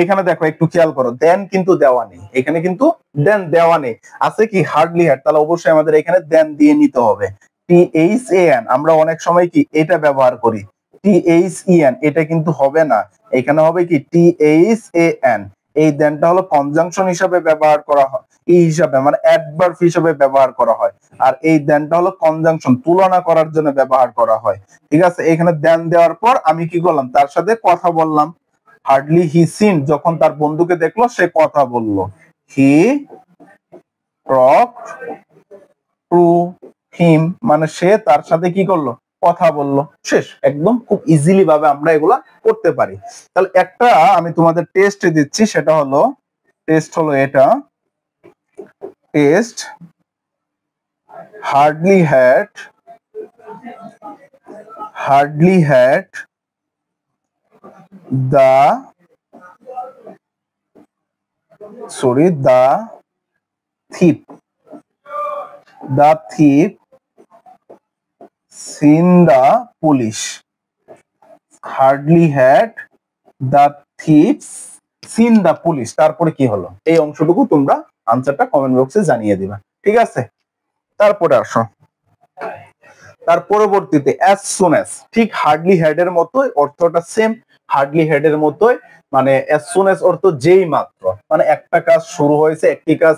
Speaker 1: এখানে দেখো একটু খেয়াল করো, দেন কিন্তু দেওয়া নেই, এখানে কিন্তু দেন দেওয়া নেই, আছে কি হার্ডলি হ্যাড, তাহলে অবশ্যই আমাদের এখানে দেন দিয়ে নিতে হবে। THAN, আমরা অনেক সময় কি এটা ব্যবহার করি, THEN, এটা কিন্তু হবে না, এখানে হবে কি THAN। এই দেনটা হলো কনজাংশন হিসাবে ব্যবহার করা হয়, এই হিসাবে মানে অ্যাডভার্ব হিসাবে ব্যবহার করা হয়। আর এই দেনটা হলো কনজাংশন, তুলনা করার জন্য ব্যবহার করা হয়। ঠিক আছে, এখানে দেন দেওয়ার পর আমি কি করলাম, তার সাথে কথা বললাম। হার্ডলি হি সিন, যখন তার বন্ধুকে দেখলো সে কথা বলল। হি টক টু হিম, মানে সে তার সাথে কি করলো, কথা বললো। শেষ, একদম খুব ইজিলি ভাবে আমরা এগুলা করতে পারি। তাহলে একটা আমি তোমাদের টেস্ট দিচ্ছি, সেটা হলো, টেস্ট হলো এটা, test hardly had the thief seen the police. Hardly had the thieves seen the police, তারপরে কি হলো, এই অংশটুকু তোমরা আনসারটা কমেন্ট বক্সে জানিয়ে দিবা। ঠিক আছে, তারপরে আসো, তার পরবর্তীতে as soon as, ঠিক হার্ডলি হ্যাড এর মতোই, অর্থটা সেম হার্ডলি হ্যাড এর মতোই, মানে as soon as অর্থ যেই মাত্র, মানে একটা কাজ শুরু হয়েছে, একটি কাজ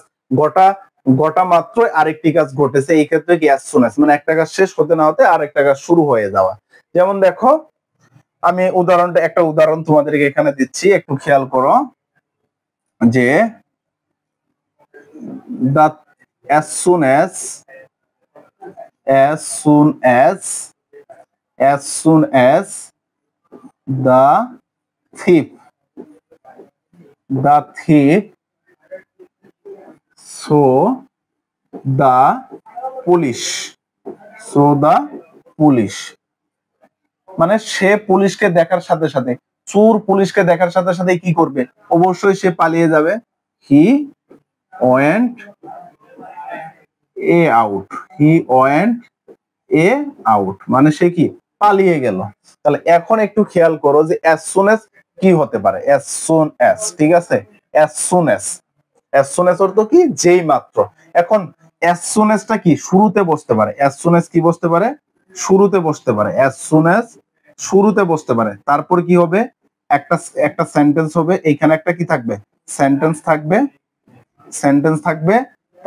Speaker 1: গোটা মাত্রই আরেকটি কাজ ঘটেছে, এই ক্ষেত্রে কি as soon as, মানে একটা কাজ শেষ হতে না হতে আরেকটা কাজ শুরু হয়ে যাওয়া। যেমন দেখো, আমি একটা উদাহরণ তোমাদেরকে এখানে দিচ্ছি, একটু খেয়াল করো, যে as soon as as soon as the thief saw the police মানে সে পুলিশকে দেখার সাথে সাথে, চোর পুলিশকে দেখার সাথে সাথে কি করবে? অবশ্যই সে পালিয়ে যাবে। হি ওয়েন্ট এ আউট মানে সে কি পালিয়ে গেল। তাহলে এখন একটু খেয়াল করো যে as soon as কি হতে পারে? as soon as, ঠিক আছে? as soon as অর্থ কি? যেই মাত্র। এখন as soon as টা কি শুরুতে বসতে পারে। as soon as কি বসতে পারে? শুরুতে বসতে পারে। as soon as শুরুতে বসতে পারে। তারপর কি হবে? একটা সেন্টেন্স হবে, এইখানে একটা কি থাকবে? সেন্টেন্স থাকবে।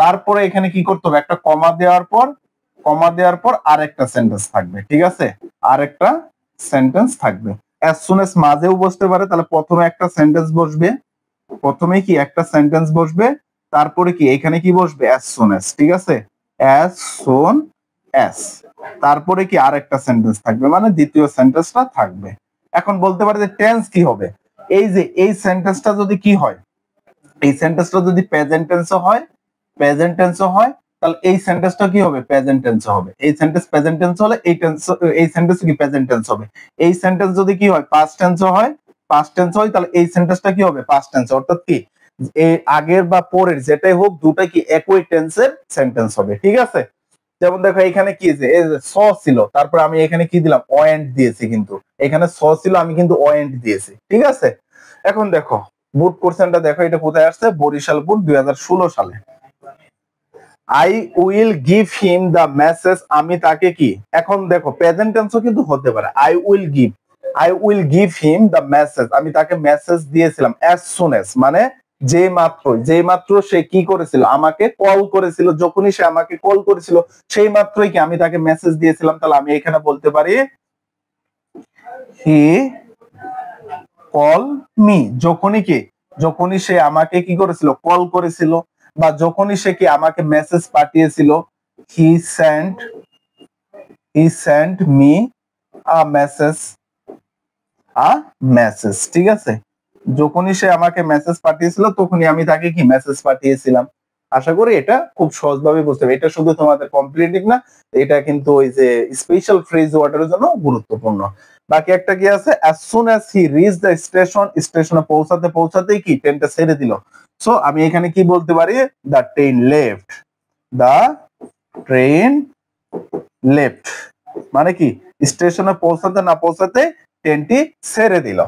Speaker 1: তারপরে এখানে কি করতে হবে? একটা কমা দেওয়ার পর আরেকটা সেন্টেন্স থাকবে, ঠিক আছে? আরেকটা সেন্টেন্স থাকবে। as soon as মাঝেও বসতে পারে, তাহলে প্রথমে একটা সেন্টেন্স বসবে, তারপরে কি এখানে কি বসবে? as soon as, ঠিক আছে? as soon as তারপরে কি আরেকটা সেন্টেন্স থাকবে, মানে দ্বিতীয় সেন্টেন্সটা থাকবে। এখন বলতে পারে যে টেন্স কি হবে? এই যে এই সেন্টেন্সটা যদি কি হয়, এই সেন্টেন্সটা যদি প্রেজেন্ট টেন্সও হয়, তাহলে এই সেন্টেন্সটা কি হবে? প্রেজেন্ট টেন্স হবে। এই সেন্টেন্স প্রেজেন্ট টেন্স হলে এই সেন্টেন্স কি প্রেজেন্ট টেন্স হবে। এই সেন্টেন্স যদি কি হয়? পাস্ট টেন্সও হয়, তাহলে এই সেন্টেন্সটা কি হবে? Past tense. অর্থাৎ কি এই আগের বা পরের যেটাই হোক, দুটাই কি একই টেন্সের সেন্টেন্স হবে, ঠিক আছে? যেমন দেখো এখানে কি যে এই যে স ছিল, তারপর আমি এখানে কি দিলাম? ওয়েন্ট দিয়েছি, কিন্তু এখানে স ছিল, আমি কিন্তু ওয়েন্ট দিয়েছি, ঠিক আছে? এখন দেখো বুট কোশ্চেনটা দেখো, এটা কোথায় আসছে? বরিশাল বুট 2016 সালে। I will give him the message, আমি তাকে কি, এখন দেখো প্রেজেন্ট টেন্সও কিন্তু হতে পারে। I will give him the message, আমি তাকে মেসেজ দিয়েছিলাম। as soon as মানে যেই মাত্র সে কি করেছিল? আমাকে কল করেছিল। যখনই সে আমাকে কল করেছিল, সেই মাত্রই কি আমি তাকে মেসেজ দিয়েছিলাম। তাহলে আমি এখানে বলতে পারি হি কল মি, যখনই সে আমাকে কি করেছিল? কল করেছিল। বা যখনই সে কি আমাকে মেসেজ পাঠিয়েছিল, he sent me a message, ঠিক আছে? যখনই সে আমাকে মেসেজ পাঠিয়েছিল, তখনই আমি তাকে কি মেসেজ পাঠিয়েছিলাম। আশা করি এটা খুব সহজভাবে বুঝতে হবে। এটা শুধু তোমাদের কমপ্লিটিং না, এটা কিন্তু ওই যে স্পেশাল ফ্রেজ ওয়ার্ডের জন্য গুরুত্বপূর্ণ। বাকি একটা কি আছে? as soon as he reached the station, স্টেশনে পৌঁছাতেই কি ট্রেনটা ছেড়ে দিল। সো আমি এখানে কি বলতে পারি? the train left, মানে কি স্টেশনে পৌঁছাতে না পৌঁছাতে ট্রেনটি ছেড়ে দিল।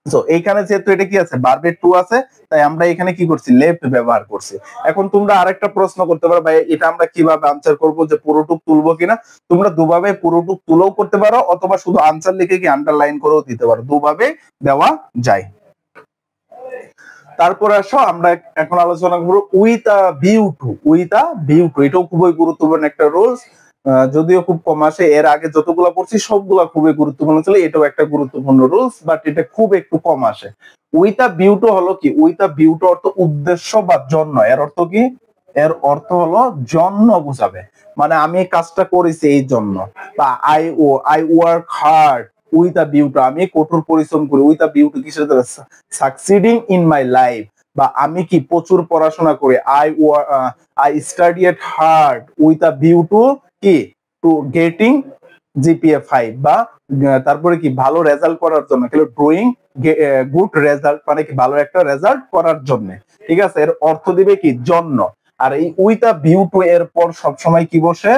Speaker 1: সো এইখানে যেহেতু এটা কি আছে? ভার্বের টু আছে, তাই আমরা এখানে কি করছি? লেফট ব্যবহার করছি। এখন তোমরা আরেকটা প্রশ্ন করতে পারো, ভাই এটা আমরা কিভাবে আনসার করব, যে পুরোটুক তুলবো কিনা? তোমরা দুভাবে পুরোটুক তুলেও করতে পারো, অথবা শুধু আনসার লিখে কি আন্ডারলাইন করেও দিতে পারো, দুভাবে দেওয়া যায়। তারপরে আসো আমরা এখন আলোচনা করবো উইথ আ ভিউ টু। এটাও খুবই গুরুত্বপূর্ণ একটা রুলস, যদিও খুব কম আসে। এর আগে যতগুলো পড়ছি সবগুলা খুবই গুরুত্বপূর্ণ ছিল, এটাও একটা গুরুত্বপূর্ণ রুলস, বাট এটা খুব একটু কম আসে। উইথ আ ভিউ টু হলো কি? উইথ আ ভিউ টু অর্থ উদ্দেশ্য বা জন্য। এর অর্থ কি? এর অর্থ হলো জন্য বোঝাবে, মানে আমি এই কাজটা করেছি এই জন্য। বা I work hard with a view two, আমি কঠোর পরিশ্রম করি। উইথ আ ভিউ টু কিসের দ্বারা? সাকসিডিং ইন মাই লাইফ, বা আমি কি প্রচুর পড়াশোনা করি। I studied hard with a view two কি? টু গেটিং জিপিএ 5, বা তারপরে কি ভালো রেজাল্ট করার জন্য, ড্রয়িং গুড রেজাল্ট মানে কি ভালো একটা রেজাল্ট করার জন্য, ঠিক আছে? এর অর্থ দিবে কি? জন্য। আর এই উইথ আ ভিউ টু এর পর সবসময় কি বসে?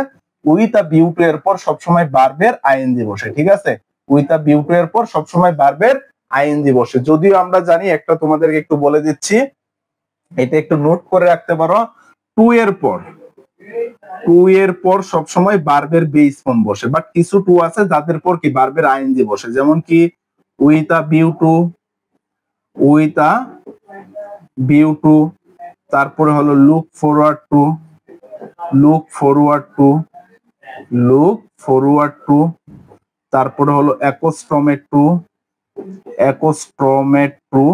Speaker 1: উইথ আ ভিউ টু এর পর সবসময় ভার্বের আইএনজি বসে, ঠিক আছে? উইথ আ ভিউ টু এর পর সবসময় ভার্বের আইএনজি বসে। যদিও আমরা জানি, একটা তোমাদেরকে একটু বলে দিচ্ছি, এটা একটু নোট করে রাখতে পারো। টু এর পর সবসময় ভার্বের বেস ফর্ম বসে, বাট কিছু টু আছে যাদের পর কি ভার্বের আইএনজি বসে, যেমন কি উইথ আ ভিউ টু, তারপরে হলো লুক ফরওয়ার্ড টু, তারপরে হলো অ্যাকোস্টমেট টু,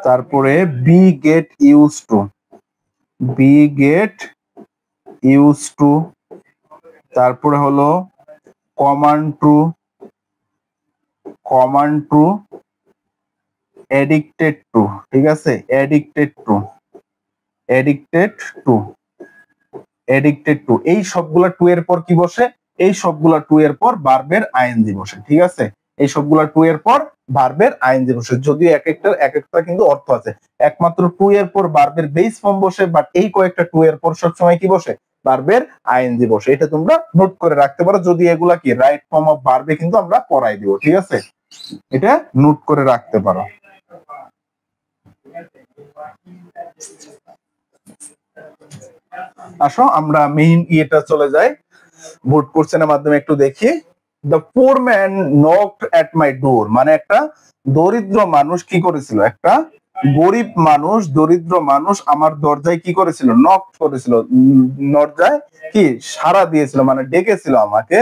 Speaker 1: তারপরে বি গেট ইউজ টু, তারপরে হলো কমান টু এডিক্টেড টু, ঠিক আছে, এডিক্টেড টু এই সবগুলা টু এর পর কি বসে, এই সবগুলা টু এর পর ভার্বের আইএনজি বসে, ঠিক আছে, এই সবগুলা টু এর পর ভার্বের আইএনজি বসে, যদিও এক একটা কিন্তু অর্থ আছে, একমাত্র টু এর পর ভার্বের বেস ফর্ম বসে, বাট এই কয়েকটা টু এর পর সবসময় কি বসে, ভার্বের আইএনজি বসে। এটা তোমরা নোট করে রাখতে পারো, যদি এগুলা কি রাইট ফর্ম অফ ভার্বে কিন্তু আমরা পড়াই দিব, ঠিক আছে, এটা নোট করে রাখতে পারো। আসো আমরা মেইন ইয়েটা চলে যাই, বোর্ড কোশ্চেনের মাধ্যমে একটু দেখি। দ্য পুর ম্যান নকড এট মাই ডোর, মানে একটা দরিদ্র মানুষ কি করেছিল, একটা গরিব মানুষ, দরিদ্র মানুষ আমার দরজায় কি করেছিল, নক করেছিল, দরজায় কি সাড়া দিয়েছিল, মানে ডেকেছিল আমাকে।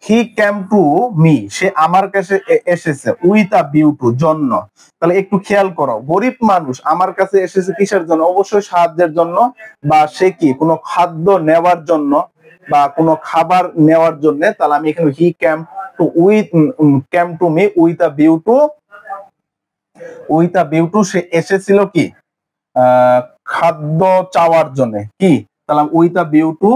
Speaker 1: হি ক্যাম টু মি, সে আমার কাছে এসেছে, উইথ আ ভিউ টু, জন্য। তাহলে একটু খেয়াল করো, গরিব মানুষ আমার কাছে এসেছে কিসের জন্য, অবশ্যই সাহায্যের জন্য, বা সে কি কোনো খাদ্য নেওয়ার জন্য বা কোনো খাবার নেওয়ার জন্য। তাহলে আমি এখানে he came to me with a view to, সে এসেছিল কি খাদ্য চাওয়ার জন্য, কি, তাহলে with a view to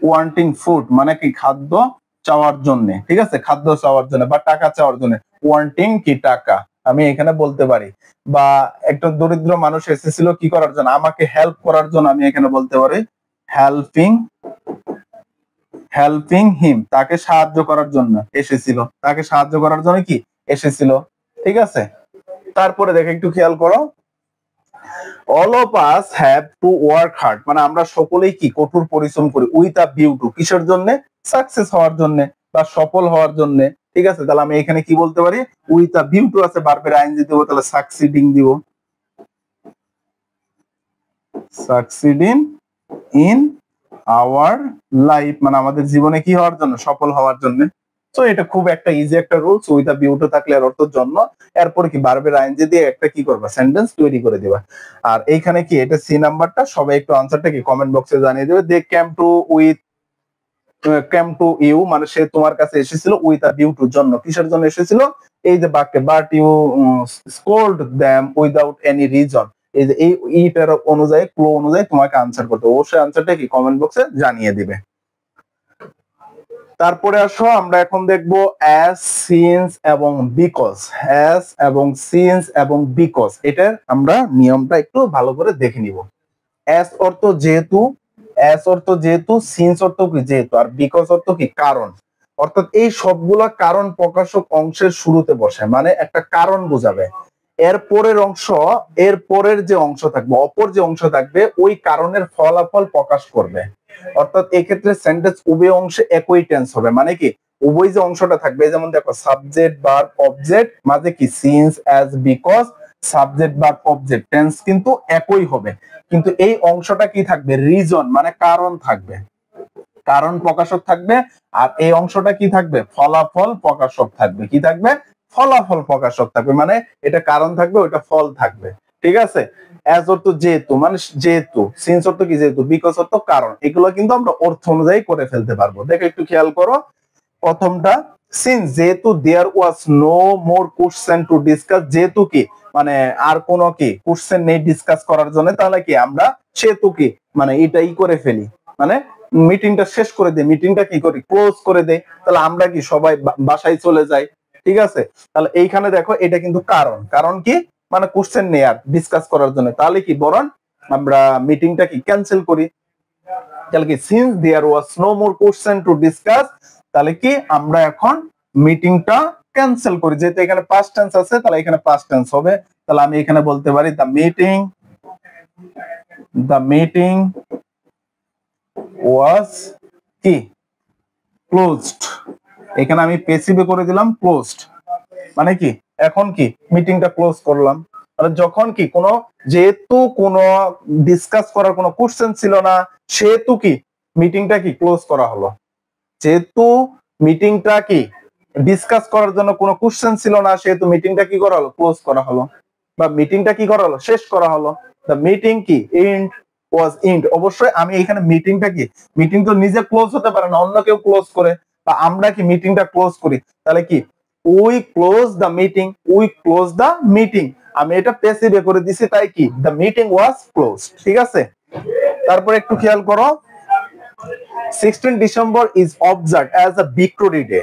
Speaker 1: wanting food, মানে কি খাদ্য চাওয়ার জন্য, ঠিক আছে, খাদ্য চাওয়ার জন্য বা টাকা চাওয়ার জন্য, ওয়ান্টিং কি টাকা, আমি এখানে বলতে পারি। বা একটা দরিদ্র মানুষ এসেছিল কি করার জন্য, আমাকে হেল্প করার জন্য, আমি এখানে বলতে পারি হেল্পিং হিম, তাকে সাহায্য করার জন্য এসেছিল, তাকে সাহায্য করার জন্য কি এসেছিল, ঠিক আছে। তারপরে দেখে একটু খেয়াল করো, all of us have to work hard, মানে আমরা সকলেই কি কঠোর পরিশ্রম করি, উইথ আ ভিউ টু, কিসের জন্য, সাকসেস হওয়ার জন্য বা সফল হওয়ার জন্য, ঠিক আছে। তাহলে আমি এখানে কি বলতে পারি, উইথ আ ভিউ টু আছে, ভার্বের আইএনজি দেব, তাহলে সাকসিডিং দিব, সাকসিডিং ইন আওয়ার লাইফ, মানে আমাদের জীবনে কি হওয়ার জন্য, সফল হওয়ার জন্য। তো এটা খুব একটা ইজি একটা rules, with a view two থাকলে এর অর্থ জন্য, এরপর কি ভার্বের আইএনজি দিয়ে একটা কি করবা, সেন্টেন্স তৈরি করে দিবা। আর এইখানে কি এটা সি নাম্বারটা, সবাই একটু আনসারটা কি কমেন্ট বক্সে জানিয়ে দেবে। দে ক্যাম টু ইউ, মানে সে তোমার কাছে এসেছিল, উইথ আ ভিউ টু, জন্য, কিসের জন্য এসেছিল, এই যে বাক্যে, but you scold them without any reason, এই যে এই ইটার অনুযায়ী, ক্লো অনুযায়ী তোমাকে আনসার করতে, অবশ্যই আনসারটা কি কমেন্ট বক্সে জানিয়ে দিবে। তারপরে আসো আমরা এখন দেখবো অ্যাজ, সিন্স এবং বিকজ, অ্যাজ এবং সিন্স এবং বিকজ, এটার আমরা নিয়মটা একটু ভালো করে দেখে নিব। অ্যাজ অর্থ যেহেতু, সিন্স অর্থ কি যেহেতু, আর বিকজ অর্থ কি কারণ, অর্থাৎ এই সবগুলা কারণ প্রকাশক অংশের শুরুতে বসে, মানে একটা কারণ বোঝাবে। এর পরের যে অংশ থাকবে, অপর যে অংশ থাকবে, ওই কারণের ফলাফল প্রকাশ করবে। অর্থাৎ এক্ষেত্রে সেন্টেন্স উভয় অংশে একই টেন্স হবে, মানে কি উভয় যে অংশটা থাকবে, যেমন দেখো সাবজেক্ট ভার্ব অবজেক্ট, মাঝে কি since, as, because, subject verb object, tense কিন্তু একই হবে, কিন্তু এই অংশটা কি থাকবে, রিজন, মানে কারণ থাকবে, কারণ প্রকাশক থাকবে। আর এই অংশটা কি থাকবে, ফলাফল প্রকাশক থাকবে, কি থাকবে, ফলাফল প্রকাশক থাকবে, মানে এটা কারণ থাকবে, ওইটা ফল থাকবে, ঠিক আছে। অ্যাজ অর্থ যেহেতু, মানে যেহেতু, সিন্স অর্থ কি যেহেতু, বিকজ অর্থ কারণ, এগুলো কিন্তু আমরা অর্থ অনুযায়ী করে ফেলতে পারবো। দেখো একটু খেয়াল করো, প্রথমটা সিন্স, যেহেতু there was no more question to discuss, যেহেতু কি মানে আর কোনো কি কোশ্চেন নেই ডিসকাস করার জন্য, তাহলে কি আমরা সেহেতু কি মানে এটাই করে ফেলি, মানে মিটিংটা শেষ করে দেই, মিটিংটা কি করি, ক্লোজ করে দেই, তাহলে আমরা কি সবাই বাসায় চলে যাই, ঠিক আছে। তাহলে এইখানে দেখো এটা কিন্তু কারণ কি, মানে কোশ্চেন নেই আর ডিসকাস করার জন্য, তাহলে কি বরং আমরা মিটিংটা কি ক্যান্সেল করি। তাহলে কি since there was no more question to discuss, তাহলে কি আমরা এখন মিটিংটা ক্যান্সেল করি, যেহেতু এখানে পাস্ট টেন্স আছে, তাহলে এখানে পাস্ট টেন্স হবে। তাহলে আমি এখানে বলতে পারি দ্য মিটিং ওয়াজ কি ক্লোজড, এখানে আমি পেসিভে করে দিলাম ক্লোজড, মানে কি এখন কি মিটিংটা ক্লোজ করলাম। যখন কি কোনো, যেহেতু কোনো ডিসকাস করার কোনো কোশ্চেন ছিল না, সেহেতু কি মিটিংটা কি ক্লোজ করা হলো, যেহেতু মিটিংটা কি ডিসকাস করার জন্য কোনো কোশ্চেন ছিল না, সেহেতু মিটিংটা কি করা হলো, ক্লোজ করা হলো, বা মিটিংটা কি করা হলো, শেষ করা হলো। দ্য মিটিং কি এন্ড ওয়াজ ইন্ড। অবশ্যই আমি এখানে মিটিংটা কি, মিটিং তো নিজে ক্লোজ হতে পারে না, অন্য কেউ ক্লোজ করে, বা আমরা কি মিটিংটা ক্লোজ করি, তাহলে কি we close the meeting, we close the meeting. আমি এটা প্যাসিভে করে দিছি, তাই কি দ্য মিটিং ওয়াজ ক্লোজ। ঠিক আছে, তারপর একটু খেয়াল করো, 16 December is observed as a victory day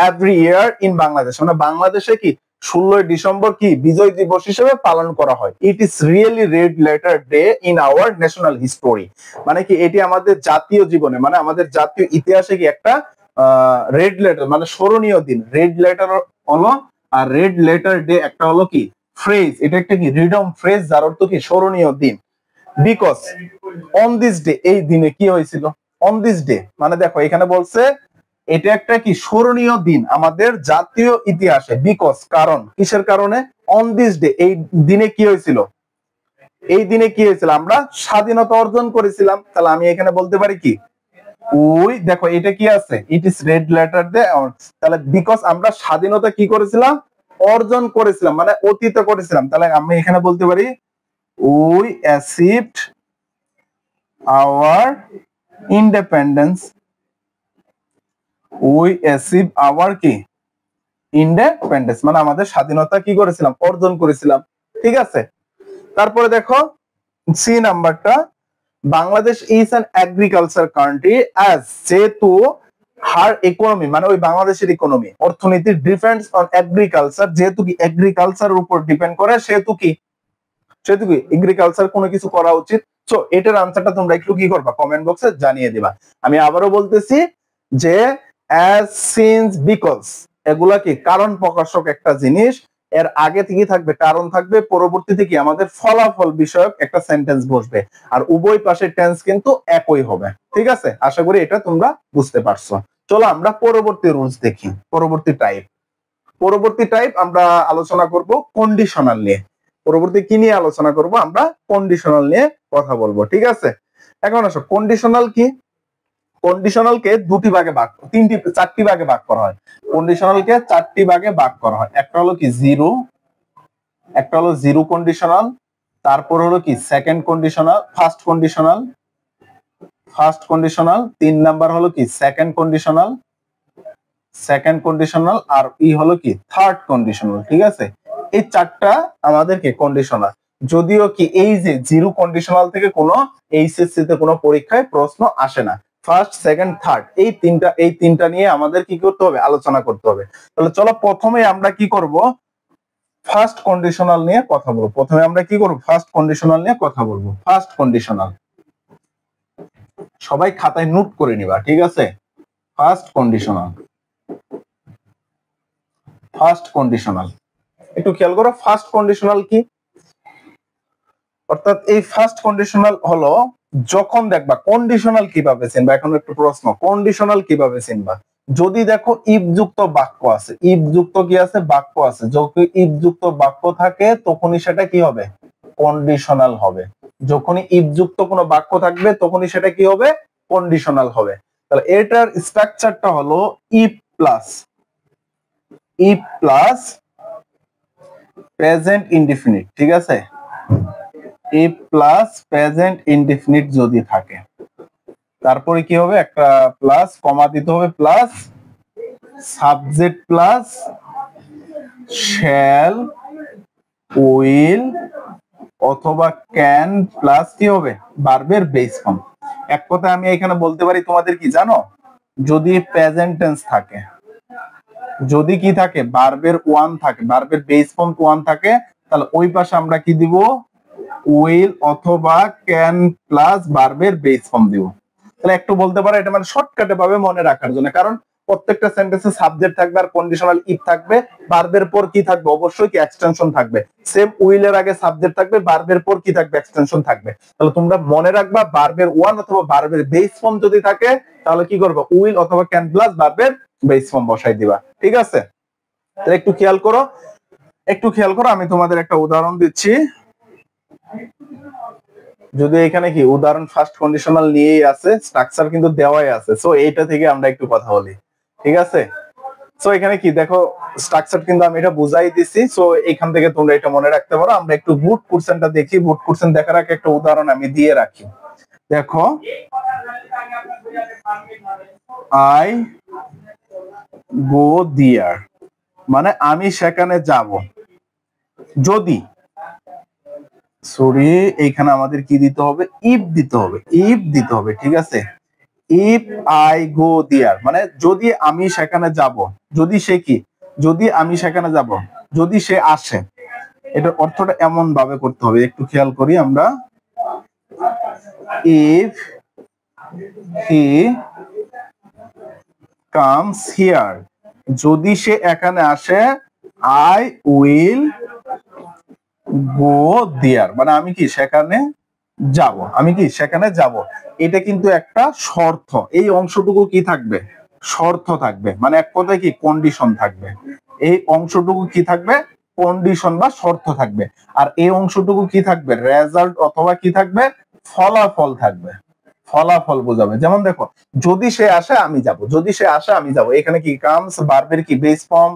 Speaker 1: every year in Bangladesh. মানে বাংলাদেশে কি 16 ডিসেম্বর কি বিজয় দিবস হিসেবে পালন করা হয়। It is really red letter day in our national history. মানে কি এটি আমাদের জাতীয় জীবনে, মানে আমাদের জাতীয় ইতিহাসে কি একটা রেড লেটার, মানে স্মরণীয় দিন। রেড লেটার হলো, আর রেড লেটার ডে একটা হলো কি ফ্রেজ, এটা একটা কি রিডম ফ্রেজ, যার অর্থ কি স্মরণীয় দিন। বিকজ অন দিস ডে, এই দিনে কি হয়েছিল, অন দিস ডে মানে দেখো এখানে বলছে এটা একটা কি স্মরণীয় দিন আমাদের জাতীয় ইতিহাসে। বিকজ কারণ, কিসের কারণে, অন দিস ডে এই দিনে কি হয়েছিল, এই দিনে কি হয়েছিল, আমরা স্বাধীনতা অর্জন করেছিলাম। তাহলে আমি এখানে বলতে পারি কি ওই, দেখো এটা কি আছে, it is red letter day. তাহলে বিকজ আমরা স্বাধীনতা কি করেছিলাম, অর্জন করেছিলাম, মানে অতীতে করেছিলাম। তাহলে আমি এখানে বলতে পারি we achieved hour independence, we achieve hour কি ইন্ডিপেন্ডেন্স, মানে আমাদের স্বাধীনতা কি করেছিলাম, অর্জন করেছিলাম। ঠিক আছে, তারপরে দেখো সি নাম্বারটা, Bangladesh is an agriculture country as, যেহেতু হার ইকোনমি, মানে ওই বাংলাদেশের ইকোনমি অর্থনীতি ডিপেন্ডস অন এগ্রিকালচার, যেহেতু কি এগ্রিকালচারের উপর ডিপেন্ড করে, সেহেতু কি এগ্রিকালচার কোনো কিছু করা উচিত। সো এটার আনসারটা তোমরা একটু কি করবা, কমেন্ট বক্সে জানিয়ে দিবা। আমি আবারও বলতেছি যে অ্যাজ, সিন্স, বিকজ এগুলা কি কারণ প্রকাশক একটা জিনিস, এর আগে থেকে থাকবে কারণ থাকবে, পরবর্তীতে কি আমাদের ফলাফল বিষয়ক একটা সেন্টেন্স বসবে, আর উভয় পাশের টেন্স কিন্তু একই হবে। ঠিক আছে, আশা করি এটা তোমরা বুঝতে পারছো। চলো আমরা পরবর্তী রুলস দেখি, পরবর্তী টাইপ আমরা আলোচনা করব কন্ডিশনাল নিয়ে। পরবর্তী কি নিয়ে আলোচনা করব, আমরা কন্ডিশনাল নিয়ে কথা বলবো। ঠিক আছে, এখন আসো কন্ডিশনাল কি, কন্ডিশনালকে দুটি ভাগে ভাগ, চারটি ভাগে ভাগ করা হয়। কন্ডিশনালকে চারটি ভাগে ভাগ করা হয়। একটা হলো কি জিরো, একটা হলো জিরো কন্ডিশনাল, তারপর হলো কি second conditional, first conditional, 3 number হলো কি সেকেন্ড কন্ডিশনাল, আর হলো কি থার্ড কন্ডিশনাল। ঠিক আছে, এই চারটা আমাদেরকে কন্ডিশনাল। যদিও কি এই যে জিরো কন্ডিশনাল থেকে কোনো এইচএসসি তে কোনো পরীক্ষায় প্রশ্ন আসে না। ফার্স্ট, সেকেন্ড, থার্ড এই তিনটা নিয়ে আমাদের কি করতে হবে, আলোচনা করতে হবে। তাহলে চলো প্রথমে আমরা কি করব, ফার্স্ট কন্ডিশনাল নিয়ে কথা বলবো। ফার্স্ট কন্ডিশনাল নিয়ে কথা বলবো। ফার্স্ট কন্ডিশনাল সবাই খাতায় নোট করে নিবা। ঠিক আছে, ফার্স্ট কন্ডিশনাল একটু খেয়াল করো, ফার্স্ট কন্ডিশনাল কি, অর্থাৎ এই ফার্স্ট কন্ডিশনাল হলো যখন দেখবা কন্ডিশনাল কিভাবে চিনবা। এখন একটু প্রশ্ন, কন্ডিশনাল কিভাবে চিনবা, যদি দেখো ইফ যুক্ত বাক্য আছে, ইফ যুক্ত কি আছে, বাক্য আছে, যখন ইফ যুক্ত বাক্য থাকে তখনই সেটা কি হবে, কন্ডিশনাল হবে। যখনই ইফ যুক্ত কোনো বাক্য থাকবে তখনই সেটা কি হবে, কন্ডিশনাল হবে। তাহলে এটার স্ট্রাকচারটা হলো ইফ প্লাস প্রেজেন্ট ইনডিফিনিট। ঠিক আছে, ইফ প্লাস প্রেজেন্ট ইনডিফিনিট যদি থাকে, তারপরে কি হবে, একটা প্লাস কমা দিতে হবে, plus subject plus shall, will অথবা ক্যান প্লাস কি হবে, ভার্বের বেস ফর্ম। এক কথায় আমি এখানে বলতে পারি তোমাদের কি জানো, যদি প্রেজেন্ট টেন্স থাকে, যদি কি থাকে ভার্বের ওয়ান থাকে, ভার্বের বেস ফর্ম ওয়ান থাকে, তাহলে ওই পাশে আমরা কি দিব, উইল অথবা ক্যান প্লাস ভার্বের বেস ফর্ম দিব। তাহলে একটু বলতে পারো এটা মানে শর্টকাটে ভাবে মনে রাখার জন্য, কারণ প্রত্যেকটা সেন্টেন্সে সাবজেক্ট থাকবে আর কন্ডিশনাল ইফ থাকবে, ভার্বের পর কি থাকবে, অবশ্যই কি এক্সটেনশন থাকবে। সেম উইলের আগে সাবজেক্ট থাকবে, ভার্বের পর কি থাকবে, এক্সটেনশন থাকবে। তাহলে তোমরা মনে রাখবা ভার্বের ওয়ান অথবা ভার্বের বেস ফর্ম যদি থাকে তাহলে কি করবে, উইল অথবা ক্যান প্লাস ভার্বের বেস ফর্ম বসাই দিবা। ঠিক আছে, তাহলে একটু খেয়াল করো, আমি তোমাদের একটা উদাহরণ দিচ্ছি। যদি এখানে কি উদাহরণ ফার্স্ট কন্ডিশনাল নিয়েই আছে, স্ট্রাকচার কিন্তু দেওয়াই আছে, সো এইটা থেকে আমরা একটু কথা বলি। ঠিক আছে, সো এখানে কি দেখো স্ট্রাকচার কিন্তু আমি এটা বুঝাই দিছি, সো এখান থেকে তোমরা এটা মনে রাখতে পারো। আমরা একটু বুট কোশ্চেনটা দেখি। বুট কোশ্চেন দেখার আগে একটা উদাহরণ আমি দিয়ে রাখি। দেখো আই গো দেয়ার মানে আমি সেখানে যাব। যদি সরি এইখানে আমাদের কি দিতে হবে, ইফ দিতে হবে, ইফ দিতে হবে, ঠিক আছে। ইফ আই গো দেয়ার মানে যদি আমি সেখানে যাব, যদি সে কি, যদি আমি সেখানে যাব, যদি সে আসে। এটার অর্থটা এমন ভাবে করতে হবে, একটু খেয়াল করি আমরা। ইফ হি কামস হিয়ার, যদি সে এখানে আসে, আই উইল গো দেয়ার মানে আমি কি সেখানে যাব, আমি কি সেখানে যাব। এটা কিন্তু একটা শর্ত, এই অংশটুকু কি থাকবে, শর্ত থাকবে, মানে এক কথায় কি কন্ডিশন থাকবে। এই অংশটুকু কি থাকবে, কন্ডিশন বা শর্ত থাকবে। আর এই অংশটুকু কি থাকবে, রেজাল্ট অথবা কি থাকবে, ফলাফল থাকবে। ফলাফল বোঝাবে। যেমন দেখো, যদি সে আসে আমি যাব, যদি সে আসে আমি যাব, এখানে কি কামস ভার্বের কি বেস ফর্ম,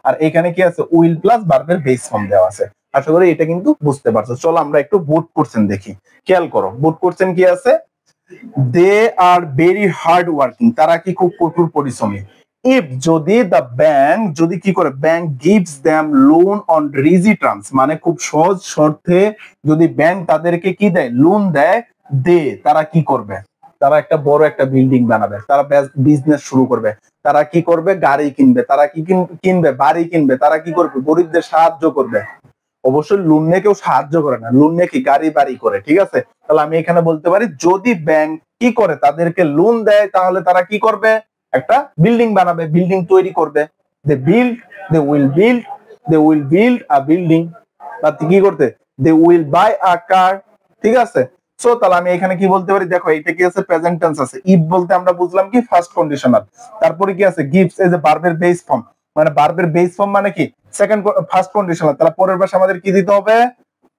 Speaker 1: আর এখানে কি আছে উইল প্লাস ভার্বের বেস ফর্ম দেওয়া আছে। আশা করি এটা কিন্তু বুঝতে পারছো। চলো আমরা একটু বুট কোশ্চেন দেখি, খেয়াল করো বুট কোশ্চেন কি আছে। দে আর ভেরি হার্ড ওয়ার্কিং, তারা কি খুব কঠোর পরিশ্রমী। ইফ যদি দ্য ব্যাংক, যদি কি করে bank gives them loan on easy terms মানে খুব সহজ শর্তে যদি ব্যাংক তাদেরকে কি দেয়, লোন দেয়, দে তারা কি করবে, তারা একটা বড় একটা বিল্ডিং বানাবে, তারা বিজনেস শুরু করবে, তারা কি করবে, গাড়ি কিনবে, তারা কি কিনবে, বাড়ি কিনবে, তারা কি করবে, গরিবদের সাহায্য করবে। অবশ্যই লোন নিয়ে কেউ সাহায্য করে না, লোন নিয়ে কি গাড়ি বাড়ি করে, ঠিক আছে। তাহলে আমি এখানে বলতে পারি যদি ব্যাংক কি করে তাদেরকে লোন দেয়, তাহলে তারা কি করবে, একটা বিল্ডিং বানাবে, বিল্ডিং তৈরি করবে। They build, they will build, they will build a building. বা কি করতে, দে উইল বাই আ কার, ঠিক আছে। সো তাহলে আমি এখানে কি বলতে পারি, দেখো এটা কি আছে, প্রেজেন্ট টেন্স আছে। ইফ বলতে আমরা বুঝলাম কি ফার্স্ট কন্ডিশনাল, তারপরে কি আছে গিভস, এই যে ভার্বের বেস ফর্ম, মানে ভার্বের বেস ফর্ম মানে কি সেকেন্ড ফার্স্ট কন্ডিশনাল। তাহলে পরের পাশে আমাদের কি দিতে হবে,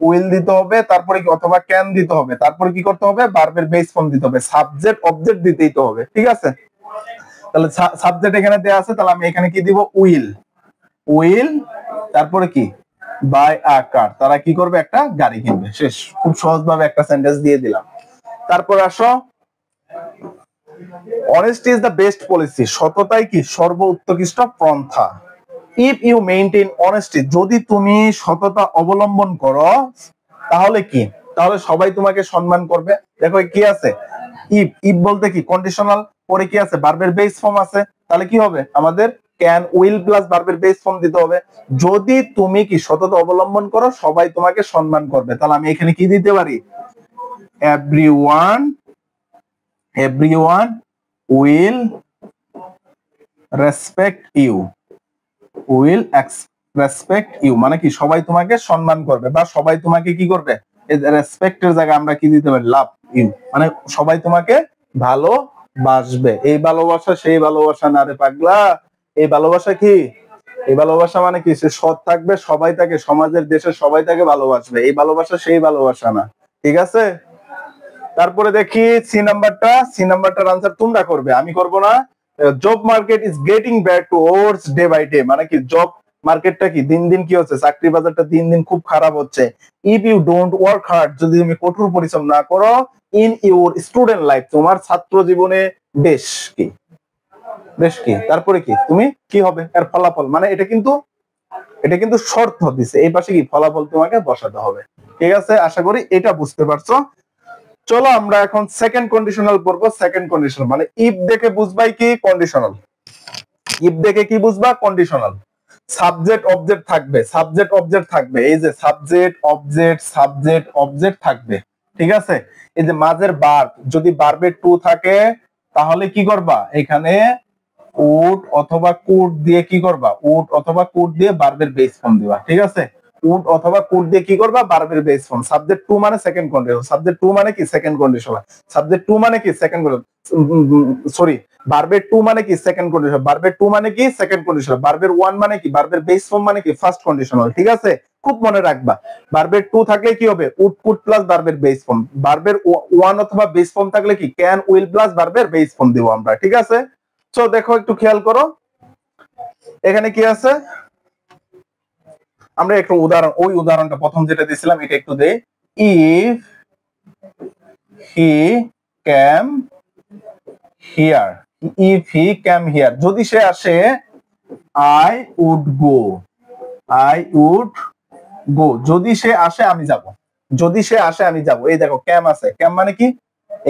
Speaker 1: উইল দিতে হবে, তারপরে কি অথবা ক্যান দিতে হবে, তারপরে কি করতে হবে, ভার্বের বেস ফর্ম দিতে হবে, সাবজেক্ট অবজেক্ট দিতেই তো হবে, ঠিক আছে। তাহলে সাবজেক্ট এখানে দেয়া আছে, তাহলে আমি এখানে কি দিব, উইল, উইল, তারপরে কি বাই আ কার, তারা কি করবে, একটা গাড়ি কিনবে। শেষ, খুব সহজভাবে একটা সেন্টেন্স দিয়ে দিলাম। তারপর আসো, honesty is the best policy, সততাই কি সর্বোৎকৃষ্ট পন্থা। ইফ ইউ মেইনটেইন অনেস্টি, যদি তুমি সততা অবলম্বন করো, তাহলে কি, তাহলে সবাই তোমাকে সম্মান করবে। দেখো কি আছে, ইফ, ইফ বলতে কি কন্ডিশনাল, পরে কি আছে ভার্বের বেস ফর্ম আছে, তাহলে কি হবে আমাদের ক্যান উইল প্লাস ভার্বের বেস ফর্ম দিতে হবে। যদি তুমি কি সততা অবলম্বন করো, সবাই তোমাকে সম্মান করবে। তাহলে আমি এখানে কি দিতে পারি, everyone, everyone will respect you, will respect you মানে কি সবাই তোমাকে সম্মান করবে, বা সবাই তোমাকে কি করবে, রেসপেক্টের জায়গায় আমরা কি দিতে পারি, লাভ ইউ মানে সবাই তোমাকে ভালোবাসবে। এই ভালোবাসা সেই ভালোবাসা না রে পাগলা, এই ভালোবাসা কি, এই ভালোবাসা মানে কি সে সৎ থাকবে, সবাই তাকে, সমাজের দেশের সবাই তাকে ভালোবাসবে, এই ভালোবাসা সেই ভালোবাসা না, ঠিক আছে। তারপরে দেখি সি নাম্বারটা, সি নাম্বারটার আনসার তোমরা করবে, আমি করব না। Job market is getting bad towards day by day মানে কি জব মার্কেটটা কি দিন দিন কি হচ্ছে, চাকরি বাজারটা দিন দিন খুব খারাপ হচ্ছে। If you don't work hard, যদি তুমি কঠোর পরিশ্রম না করো, ইন ইউর স্টুডেন্ট লাইফ, তোমার ছাত্র জীবনে বেশ কি, বেশ কি, তারপরে কি তুমি কি হবে, এর ফলাফল মানে এটা কিন্তু, এটা কিন্তু শর্ত দিছে, এই পাশে কি ফলাফল তোমাকে বসাতে হবে, ঠিক আছে। আশা করি এটা বুঝতে পারছো। চলো আমরা এখন সেকেন্ড কন্ডিশনাল পড়বো। সেকেন্ড কন্ডিশনাল মানে ইফ দেখে বুঝবাই কি কন্ডিশনাল, ইফ দেখে কি বুঝবা কন্ডিশনাল। সাবজেক্ট অবজেক্ট থাকবে, সাবজেক্ট অবজেক্ট থাকবে, এই যে সাবজেক্ট অবজেক্ট, সাবজেক্ট অবজেক্ট থাকবে, ঠিক আছে। এই যে মাঝের ভার্ব, যদি ভার্বের টু থাকে তাহলে কি করবা, এখানে উড অথবা কুড দিয়ে কি করবা, উড অথবা কুড দিয়ে ভার্বের বেস ফর্ম দিবা, ঠিক আছে। উড অথবা কুড দিয়ে কি করবা, ভার্বের বেস ফর্ম। সাবজেক্ট টু মানে সেকেন্ড কন্ডিশন, সাবজেক্ট টু মানে কি সেকেন্ড কন্ডিশন, সাবজেক্ট টু মানে কি সেকেন্ড কন্ডিশন, সরি ভার্বের টু মানে কি সেকেন্ড কন্ডিশন, ভার্বের টু মানে কি সেকেন্ড কন্ডিশন, ভার্বের ওয়ান মানে কি, ভার্বের বেস ফর্ম মানে কি ফার্স্ট কন্ডিশনাল, ঠিক আছে। খুব মনে রাখবা, ভার্বের টু থাকলে কি হবে, উড কুড প্লাস ভার্বের বেস ফর্ম, ভার্বের ওয়ান অথবা বেস ফর্ম থাকলে কি ক্যান উইল প্লাস ভার্বের বেস ফর্ম দিব আমরা, ঠিক আছে। তো দেখো একটু খেয়াল করো এখানে কি আছে, আমরা একটু উদাহরণ, ওই উদাহরণটা প্রথম যেটা দিয়েছিলাম এটা একটু দেই। If he came here, if he came here, যদি সে আসে I would go, I would go, যদি সে আসে আমি যাব, যদি সে আসে আমি যাব। এই দেখো ক্যাম আছে, ক্যাম মানে কি,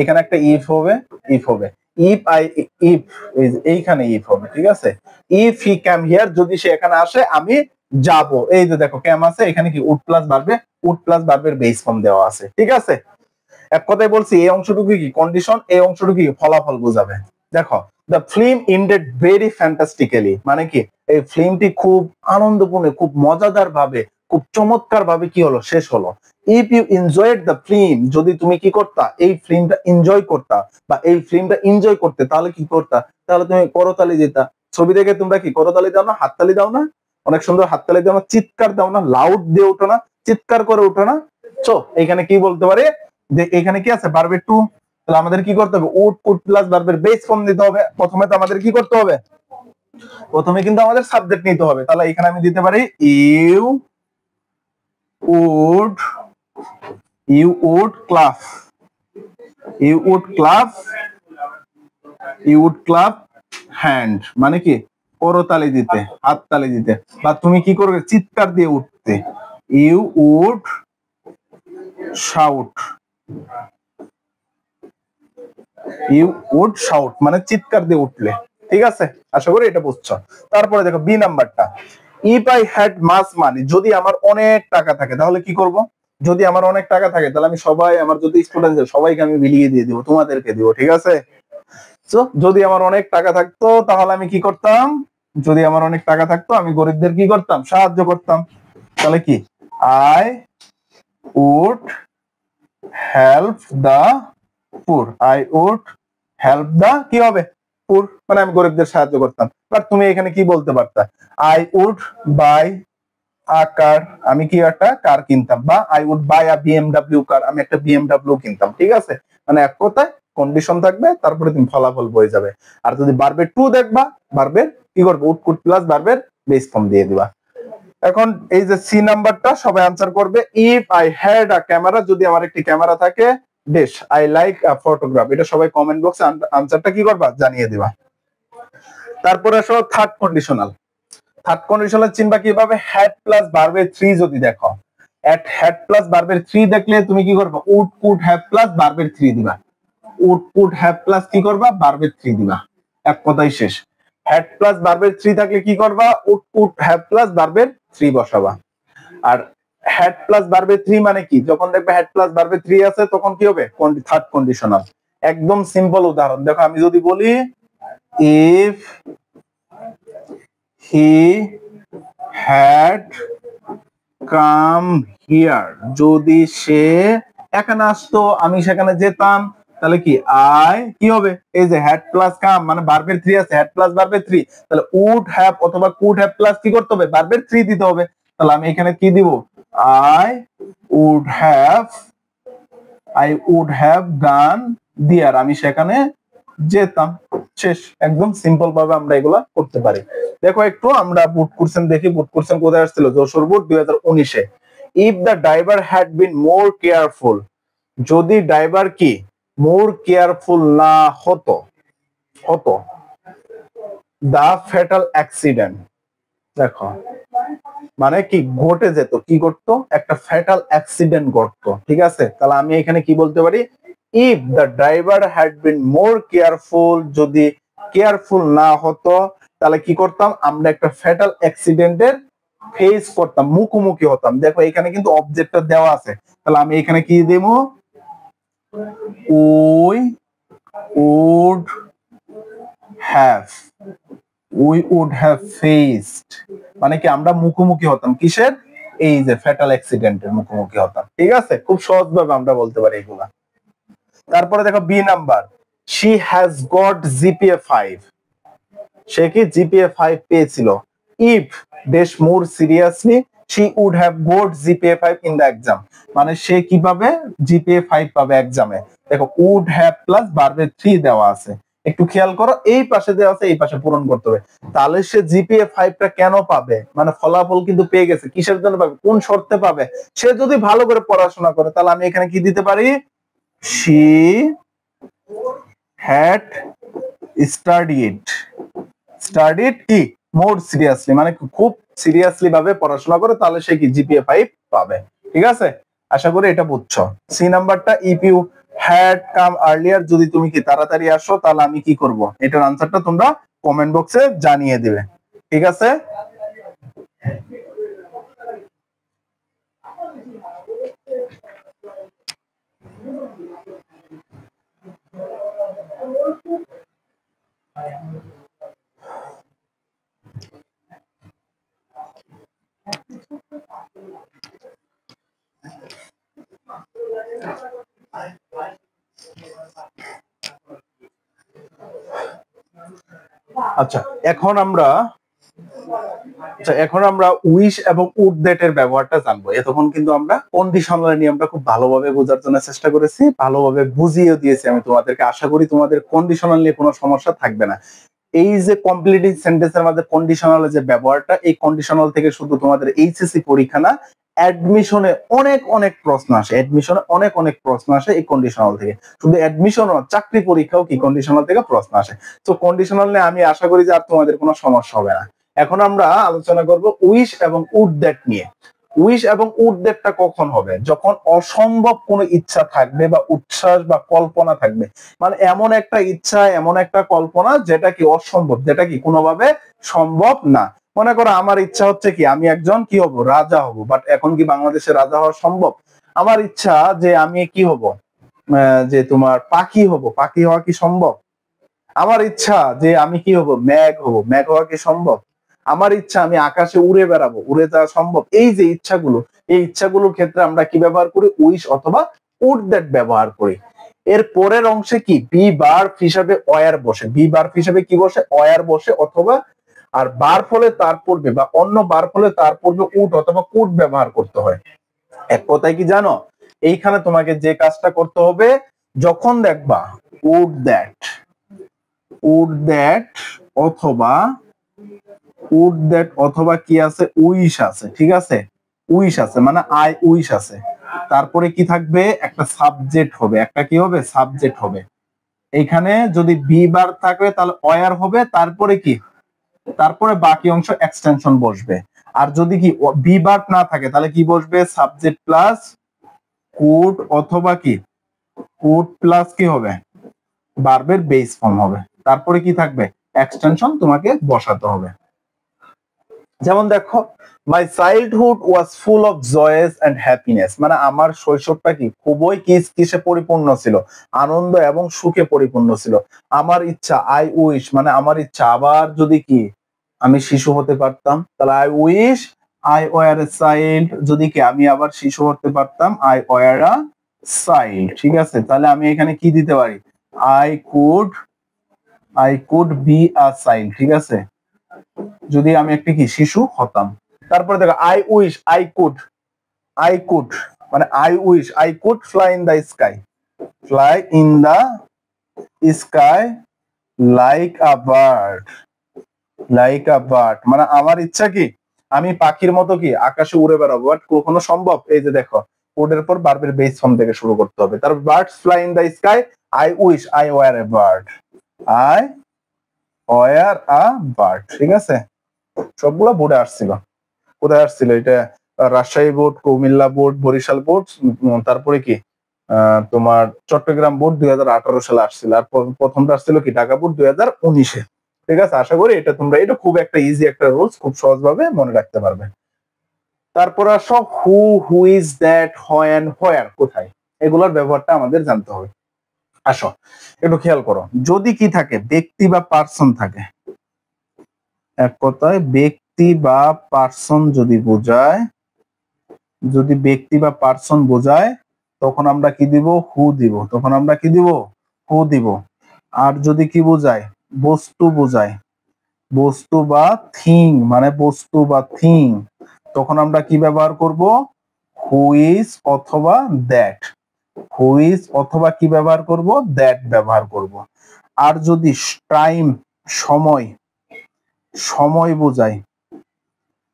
Speaker 1: এখানে একটা ইফ হবে, ইফ হবে, ইফ আই, ইফ এইখানে ইফ হবে, ঠিক আছে। ইফ হি ক্যাম হিয়ার, যদি সে এখানে আসে আমি যাব। এই যে দেখো ক্যাম আছে, এখানে কি উড প্লাস ভার্বে, উড প্লাস ভার্বের বেস ফর্ম দেওয়া আছে, ঠিক আছে। এক কথায় বলছি এই অংশটুকু কি কন্ডিশন, এই অংশটুকু কি ফলাফল বোঝাবে। দেখো দ্য ফিল্ম এন্ডেড ভেরি ফ্যান্টাস্টিক্যালি, মানে কি এই ফিল্মটি খুব আনন্দপূর্ণ, খুব মজাদার ভাবে, খুব চমৎকার ভাবে কি হলো, শেষ হলো। If you enjoyed the film, যদি তুমি কি করতা, এই ফিল্মটা এনজয় করতা বা এই ফিল্মটা এনজয় করতে, তাহলে কি করতা, তাহলে তুমি করতালি দিতা। ছবি দেখে তোমরা কি করতালি দাও না, হাততালি দাও না, অনেক সুন্দর হাততালি দাও না, চিৎকার দাও না, লাউড দিয়ে ওঠো না, চিৎকার করে ওঠো না। তো এখানে কি বলতে পারে যে এখানে কি আছে, ভার্বের টু, তাহলে আমাদের কি করতে হবে, উড কুড প্লাস ভার্বের বেস ফর্ম দিতে হবে। প্রথমে তো আমাদের কি করতে হবে, প্রথমে কিন্তু আমাদের সাবজেক্ট নিতে হবে। তাহলে এখানে আমি দিতে পারি you would, you would clap, you would clap, you would clap hand, মানে কি করতালি দিতে, হাততালি দিতে, বা তুমি কি করবে, চিৎকার দিয়ে উঠতে। You would shout, you would shout মানে চিৎকার দিয়ে উঠলে, ঠিক আছে। আশা করি এটা বুঝছো। তারপরে দেখো বি নাম্বারটা, ইফ আই হ্যাড মাস মানি, যদি আমার অনেক টাকা থাকে তাহলে কি করব, যদি আমার অনেক টাকা থাকে তাহলে আমি সবাই, আমার যদি স্টুডেন্ট সবাইকে আমি বিলিয়ে দিয়ে দিব, তোমাদেরকে দিব, ঠিক আছে। তো যদি আমার অনেক টাকা থাকতো তাহলে আমি কি করতাম, যদি আমার অনেক টাকা থাকতো আমি গরিবদের কি করতাম, সাহায্য করতাম। তাহলে কি আই উড হেল্প দা পুর, আই উড হেল্প দা কি হবে, পুর, মানে আমি গরিবদের সাহায্য করতাম। বাট তুমি এখানে কি বলতে পারতা, I would buy a car, আমি কি একটা কার কিনতাম, বা I would buy a BMW car, আমি একটা বিএমডব্লিউ কিনতাম, ঠিক আছে। মানে এক কথায় কন্ডিশন থাকবে, তারপরে তুমি ফলাফল বয়ে যাবে। আর যদি ভার্বের টু দেখবা, ভার্বের কি করবে, উড কুড প্লাস ভার্বের বেস ফর্ম দিয়ে দিবা। এখন এই যে সি নাম্বারটা সবাই আনসার করবে, if I had a camera, যদি আমার একটি ক্যামেরা থাকে, dash I like a photograph, এটা সবাই কমেন্ট বক্সে আনসারটা কি করবা, জানিয়ে দিবা। তারপরে আসো থার্ড কন্ডিশনাল, থার্ড কন্ডিশনাল চিনবা কিভাবে, হ্যাড প্লাস ভার্বের থ্রি যদি দেখো, এট হ্যাড প্লাস ভার্বের থ্রি দেখলে তুমি কি করবা, উড কুড হ্যাভ প্লাস ভার্বের থ্রি দিবা, উড কুড হ্যাভ প্লাস কি করবা, ভার্বের থ্রি দিবা, এক কথাই শেষ। হ্যাড প্লাস ভার্বের থ্রি থাকলে কি করবা, উড কুড হ্যাভ প্লাস ভার্বের থ্রি বসাবা। আর হ্যাড প্লাস ভার্বের থ্রি মানে কি, যখন দেখবে হ্যাড প্লাস ভার্বের থ্রি আছে তখন কি হবে, থার্ড কন্ডিশনাল। একদম সিম্পল উদাহরণ দেখো, আমি যদি বলি if he had come here, যদি সে এখানে আসতো আমি সেখানে যেতাম, তাহলে কি আই কি হবে, এই যে হ্যাড প্লাস কাম মানে ভার্বের থ্রি আছে, হ্যাড প্লাস ভার্বের থ্রি, তাহলে উড হ্যাভ অথবা কুড হ্যাভ প্লাস কি করতে হবে, ভার্বের থ্রি দিতে হবে। তাহলে আমি এখানে কি দিব, I would have, I would have gone there, আমি সেখানে যেতাম, শেষ। একদম সিম্পল ভাবে আমরা এগুলা করতে পারি। দেখো একটু আমরা বুট কোশ্চেন দেখি, বুট কোশ্চেন কোথায় আসছিল, যশোর বুট 2019-এ। If the driver had been more careful, যদি ড্রাইভার কি মোর কেয়ারফুল না হতো, হতো দা ফ্যাটাল অ্যাক্সিডেন্ট, দেখো মানে কি ঘটে যেত, কি করতো, একটা ফ্যাটাল অ্যাক্সিডেন্ট ঘটতো, ঠিক আছে। তাহলে আমি এখানে কি বলতে পারি, if the driver had been more careful, যদি কেয়ারফুল না হতো তাহলে কি করতাম, আমরা একটা ফ্যাটাল অ্যাক্সিডেন্টের ফেস করতাম, মুখোমুখি হতাম। দেখো এখানে কিন্তু অবজেক্টটা দেওয়া আছে, তাহলে আমি এখানে কি দেব, we would have, we would have faced, মানে কি আমরা মুখোমুখি হতাম কিসের, এই যে ফ্যাটাল অ্যাক্সিডেন্টের মুখোমুখি হতাম, ঠিক আছে। খুব সহজভাবে আমরা বলতে পারি এগুলা। তারপরে দেখো B number, she has got GPA 5, সে কি জিপিএ 5 পেয়েছিল। If dash more seriously she would have got GPA 5 in the exam, মানে সে কিভাবে জিপিএ 5 পাবে এক্সামে। দেখো উড হ্যাভ প্লাস ভার্বের 3 দেওয়া আছে, একটু খেয়াল করো, এই পাশে দেওয়া আছে, এই পাশে পূরণ করতে হবে। তাহলে সে জিপিএ 5টা কেন পাবে, মানে ফলাফল কিন্তু পেয়ে গেছে, কিসের জন্য পাবে, কোন শর্তে পাবে, সে যদি ভালো করে পড়াশোনা করে। তাহলে আমি এখানে কি দিতে পারি, শি হ্যাড স্টাডিড কি মোর সিরিয়াসলি, মানে খুব সিরিয়াসলি ভাবে পড়াশোনা করে, তাহলে সে কি জিপিএ 5 পাবে। ঠিক আছে, আশা করি এটা বুঝছো। সি নাম্বারটা, if you had come earlier, যদি তুমি কি তাড়াতাড়ি আসো তাহলে আমি কি করব, এটার আনসারটা তোমরা কমেন্ট বক্সে জানিয়ে দিবে। ঠিক আছে, আচ্ছা এখন আমরা উইশ এবং উড দ্যাট এর ব্যবহারটা জানবো। এতক্ষণ কিন্তু আমরা কন্ডিশনাল নিয়মটা খুব ভালোভাবে বোঝার জন্য চেষ্টা করেছি, ভালোভাবে বুঝিয়ে দিয়েছি আমি তোমাদেরকে। আশা করি তোমাদের কন্ডিশনাল নিয়ে কোনো সমস্যা থাকবে না। এই যে কমপ্লিটিং সেন্টেন্সের মধ্যে কন্ডিশনালের যে ব্যবহারটা, এই কন্ডিশনাল থেকে শুধু তোমাদের এইচএসসি পরীক্ষা না, অ্যাডমিশনে অনেক প্রশ্ন আসে, এই কন্ডিশনাল থেকে। শুধু অ্যাডমিশন না, চাকরি পরীক্ষাও কি কন্ডিশনাল থেকে প্রশ্ন আসে। তো কন্ডিশনাল নিয়ে আমি আশা করি যে আর তোমাদের কোনো সমস্যা হবে না। এখন আমরা আলোচনা করব উইশ এবং উড দ্যাট নিয়ে। উইশ এবং উড দ্যাটটা কখন হবে, যখন অসম্ভব কোনো ইচ্ছা থাকবে বা উচ্ছ্বাস বা কল্পনা থাকবে, মানে এমন একটা ইচ্ছা, এমন একটা কল্পনা যেটা কি অসম্ভব, যেটা কি কোনোভাবে সম্ভব না। মনে করো আমার ইচ্ছা হচ্ছে কি আমি একজন কি হব, রাজা হব, বাট এখন কি বাংলাদেশে রাজা হওয়া সম্ভব? আমার ইচ্ছা যে আমি কি হব, যে তোমার পাখি হব, পাখি হওয়া কি সম্ভব? আমার ইচ্ছা যে আমি কি হব, মেঘ হব, মেঘ হওয়া কি সম্ভব? আমার ইচ্ছা আমি আকাশে উড়ে বেড়াবো, উড়ে যাওয়া সম্ভব? এই যে ইচ্ছাগুলো, এই ইচ্ছাগুলোর ক্ষেত্রে আমরা কি ব্যবহার করি, উইশ অথবা উড দ্যাট ব্যবহার করি। এর পরের অংশে কি বি ভার্ব হিসাবে ওয়ার বসে, বি ভার্ব হিসাবে কি বসে, ওয়ার বসে, অথবা আর বার ফলে তার পূর্বে বা অন্য বার ফলে তার পূর্বে উড অথবা কুড ব্যবহার করতে হয়। এক কথায় কি জানো, এইখানে তোমাকে যে কাজটা করতে হবে, যখন দেখবা উড দ্যাট অথবা কি আছে, উইশ আছে। ঠিক আছে, উইশ আছে মানে আই উইশ আছে, তারপরে কি থাকবে, একটা সাবজেক্ট হবে, একটা কি হবে, সাবজেক্ট হবে। এইখানে যদি বি বার থাকবে তাহলে ওয়ার হবে, তারপরে কি, তারপরে বাকি অংশ এক্সটেনশন বসবে। আর যদি কি বি বার না থাকে তাহলে কি বসবে, সাবজেক্ট প্লাস কুড, অথবা কি কুড প্লাস কি হবে, ভার্বের বেস ফর্ম হবে, তারপরে কি থাকবে, এক্সটেনশন তোমাকে বসাতে হবে। যেমন দেখো, my childhood was full of joys and happiness, মানে আমার শৈশবটা কি খুবই কিসে পরিপূর্ণ ছিল, আনন্দ এবং সুখে পরিপূর্ণ ছিল। আমার ইচ্ছা, আই উইশ, মানে আমার ইচ্ছা আবার যদি কি আমি শিশু হতে পারতাম, তাহলে I wish I were a child, যদি কি আমি আবার শিশু হতে পারতাম, আই ওয়ার আ চাইল্ড। ঠিক আছে, তাহলে আমি এখানে কি দিতে পারি, I could be a child. ঠিক আছে, যদি আমি একটা কি শিশু হতাম। তারপরে দেখো আই উইশ আই কুড মানে I wish I could fly in the sky, like a bird, মানে আমার ইচ্ছা কি আমি পাখির মতো কি আকাশে উড়ে বেড়াবো, বাট কখনো সম্ভব? এই যে দেখো, কোডের পর ভার্বের বেস ফর্ম থেকে শুরু করতে হবে। তারপর birds fly in the sky, I wish I were a bird, I were a bird. ঠিক আছে, সবগুলো বোর্ডে আসছিল। কোথায় আসছিল এটা, Rajshahi board, Comilla board, Barishal board, তারপরে কি তোমার চট্টগ্রাম বোর্ড 2018 সালে আসছিল, আর প্রথমটা আসছিল কি ঢাকা বোর্ড 2019-এ। ঠিক আছে, আশা করি এটা তোমরা, এটা খুব একটা ইজি একটা রুলস, খুব সহজভাবে মনে রাখতে পারবে। তারপর আসো হু ইজ দ্যাট, হোয়েন, হোয়ার, কোথায়, এগুলোর ব্যবহারটা আমাদের জানতে হবে। আসো একটু খেয়াল করো, যদি কি থাকে, ব্যক্তি বা পার্সন থাকে, এক কথায় ব্যক্তি বা পার্সন যদি বোঝায়, যদি ব্যক্তি বা পার্সন বোঝায় তখন আমরা কি দিব, হু দিব, তখন আমরা কি দিব, হু দিব। আর যদি কি বোঝায়, বস্তু বোঝায়, বস্তু বা থিং, মানে বস্তু বা থিং, তখন আমরা কি ব্যবহার করব, হু ইজ অথবা দ্যাট, হু ইজ অথবা কি ব্যবহার করব, দ্যাট ব্যবহার করব। আর যদি টাইম, সময়, সময় বোঝায়,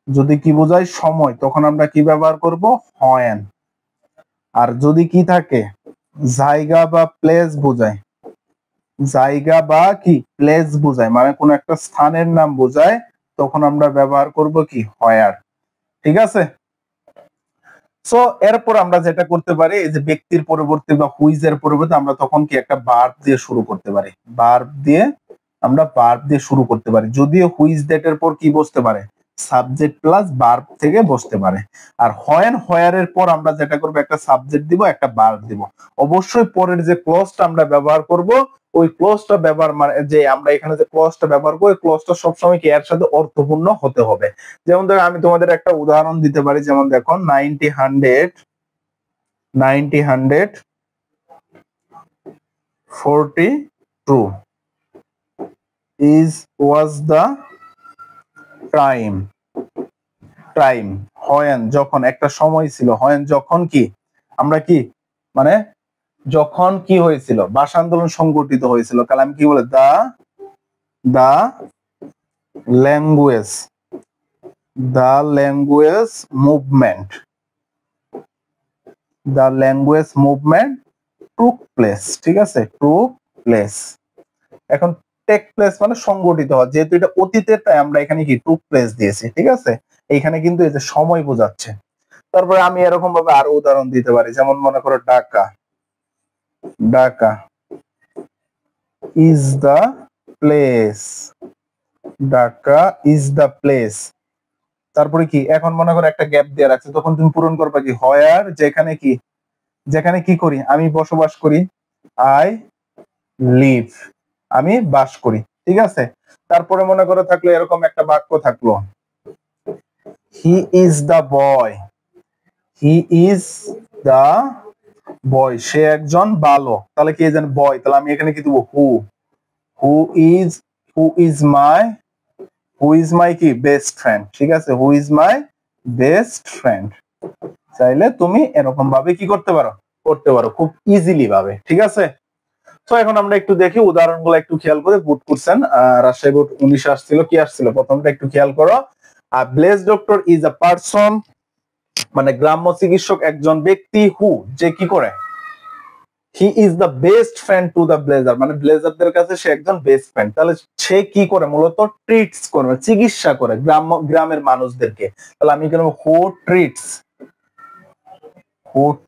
Speaker 1: যদি কি বোঝায়, সময়, তখন আমরা কি ব্যবহার করব, হোয়েন। আর যদি কি থাকে, জায়গা বা প্লেস বোঝায়, জায়গা বা কি প্লেস বোঝায়, মানে কোন একটা স্থানের নাম বোঝায়, তখন আমরা ব্যবহার করব কি হোয়ার। ঠিক আছে। সো এরপর আমরা যেটা করতে পারি, এই যে ব্যক্তির পরিবর্তে বা হুইজ এর পরিবর্তে আমরা তখন কি একটা ভার্ব দিয়ে শুরু করতে পারি, ভার্ব দিয়ে শুরু করতে পারি। যদিও হুইজ দ্যাট এর পর কি বসতে পারে, সাবজেক্ট প্লাস ভার্ব থেকে বসতে পারে। আর হোয়েন হোয়ার এর পর আমরা যেটা করব, একটা সাবজেক্ট দিব, একটা ভার্ব দিব। অবশ্যই পরের যে ক্লজটা আমরা ব্যবহার করব, ওই ক্লজটা ব্যবহার মানে যে আমরা এখানে যে ক্লজটা ব্যবহার করি, ক্লজটা সবসময় কি এর সাথে অর্থপূর্ণ হতে হবে। যেমন ধরো আমি তোমাদের একটা উদাহরণ দিতে পারি, যেমন দেখো 42 was the টাইম হয়েন, যখন একটা সময় ছিল, হয়েন যখন কি আমরা কি মানে যখন কি হয়েছিল, ভাষা আন্দোলন সংগঠিত হয়েছিল। কালাম কি বলে, দা ল্যাঙ্গুয়েজ মুভমেন্ট টুক প্লেস। ঠিক আছে, টুক প্লেস। এখন টেক প্লেস মানে সংগঠিত হওয়া, যেহেতু এটা অতীতের তাই আমরা এখানে কি টুক প্লেস দিয়েছি। ঠিক আছে, এইখানে কিন্তু এই যে সময় বোঝাচ্ছে। তারপরে আমি এরকম ভাবে আরো উদাহরণ দিতে পারি, যেমন মনে করো Dhaka is the place, Dhaka is the place. তারপরে কি, এখন মনে করো একটা গ্যাপ দিয়ে রাখছে, তখন তুমি পূরণ করবা কি হোয়ার, যেখানে কি করি, আমি বসবাস করি, আই লিভ, আমি বাস করি। ঠিক আছে। তারপরে মনে করো থাকলো এরকম একটা বাক্য থাকলো, হি ইজ দ্য বয়, সে একজন বালক। তাহলে কি জান বয়, তাহলে আমি এখানে কি দেবো, who is who is my কি বেস্ট ফ্রেন্ড। ঠিক আছে, who is my best friend. চাইলে তুমি এরকম ভাবে কি করতে পারো খুব ইজিলি ভাবে। ঠিক আছে। তো এখন আমরা একটু দেখি উদাহরণগুলো একটু খেয়াল করে। গুড কোশ্চেন, রাজশাহী বোর্ড 19 আসছিল, কি আসছিল প্রথমটা একটু খেয়াল করো। Bless doctor is a person, মানে গ্রাম্য চিকিৎসক একজন ব্যক্তি, হু যে কি করে, he is the best friend to the blazer, মানে ব্লেজারদের কাছে সে একজন বেস্ট ফ্রেন্ড। তাহলে সে কি করে, মূলত ট্রিটস করে, চিকিৎসা করে গ্রামের মানুষদেরকে। তাহলে আমি কেন হু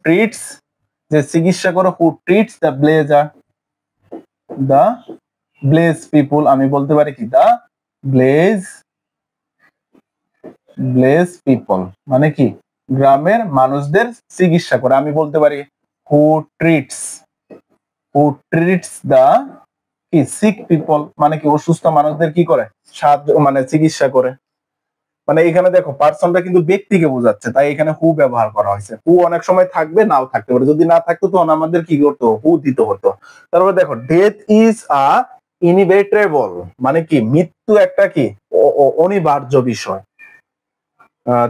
Speaker 1: ট্রিটস যে চিকিৎসা করে, হু ট্রিটস দ্য ব্লেজ পিপুল, আমি বলতে পারি কি দ্য ব্লেজ পিপল, মানে কি গ্রামের মানুষদের চিকিৎসা করে। আমি বলতে পারি হু ট্রিটস দ্য কি সিক পিপল, মানে কি অসুস্থ মানুষদের কি করে, সাহায্য মানে চিকিৎসা করে। মানে এখানে দেখো পার্সনটা কিন্তু ব্যক্তিকে বোঝাচ্ছে, তাই এখানে হু ব্যবহার করা হয়েছে। হু অনেক সময় থাকবে, নাও থাকতে পারে, যদি না থাকতো তখন আমাদের কি করতো, হু দিতে হতো। তারপরে দেখো ডেথ ইজ আ ইনএভিটেবল, মানে কি মৃত্যু একটা কি অনিবার্য বিষয়।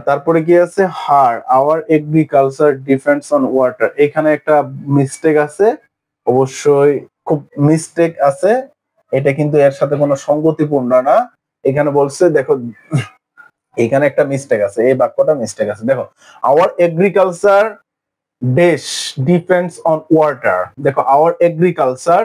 Speaker 1: তারপরে কি আছে, hour agriculture depends on water, এখানে একটা মিস্টেক আছে, অবশ্যই খুব মিস্টেক আছে, এটা কিন্তু এর সাথে কোনো সঙ্গতিপূর্ণ না। এখানে বলছে দেখো, এখানে একটা মিস্টেক আছে, এই বাক্যটা মিস্টেক আছে। দেখো our agriculture does depends on water, দেখো our agriculture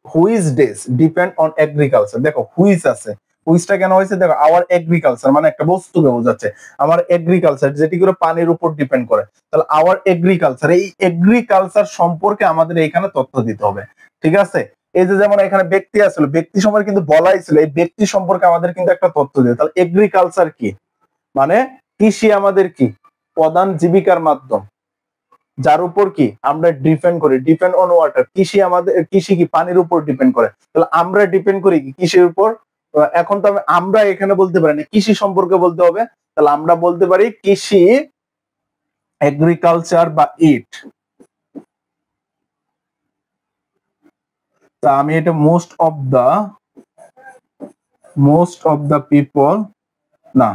Speaker 1: which does depend on agriculture, দেখো হুইজ আছে, হুইজটা কেন হয়েছে, দেখো আওয়ার এগ্রিকালচার মানে একটা বস্তুকে বোঝাচ্ছে, আমার এগ্রিকালচার যেটি করে পানির উপর ডিপেন্ড করে, তাহলে আওয়ার এগ্রিকালচার, এই এগ্রিকালচার সম্পর্কে আমাদের এখানে তথ্য দিতে হবে। ঠিক আছে। এই যে যেমন এখানে ব্যক্তি আসলে, ব্যক্তি সম্পর্কে কিন্তু বলাই ছিল, এই ব্যক্তি সম্পর্কে আমাদের কিন্তু একটা তথ্য দিতে, তাহলে এগ্রিকালচার কি, মানে কৃষি আমাদের কি প্রধান জীবিকার মাধ্যম, যার উপর কি আমরা ডিপেন্ড অন ওয়াটার, কৃষি কি পানির উপর ডিপেন্ড করে, তাহলে আমরা ডিপেন্ড করি কি কৃষির উপর। এখন তো আমরা এখানে বলতে পারি না, কৃষি সম্পর্কে বলতে হবে, তাহলে আমরা বলতে পারি কৃষি, এগ্রিকালচার বা ইট। তা আমি এটা মোস্ট অফ দা পিপল না,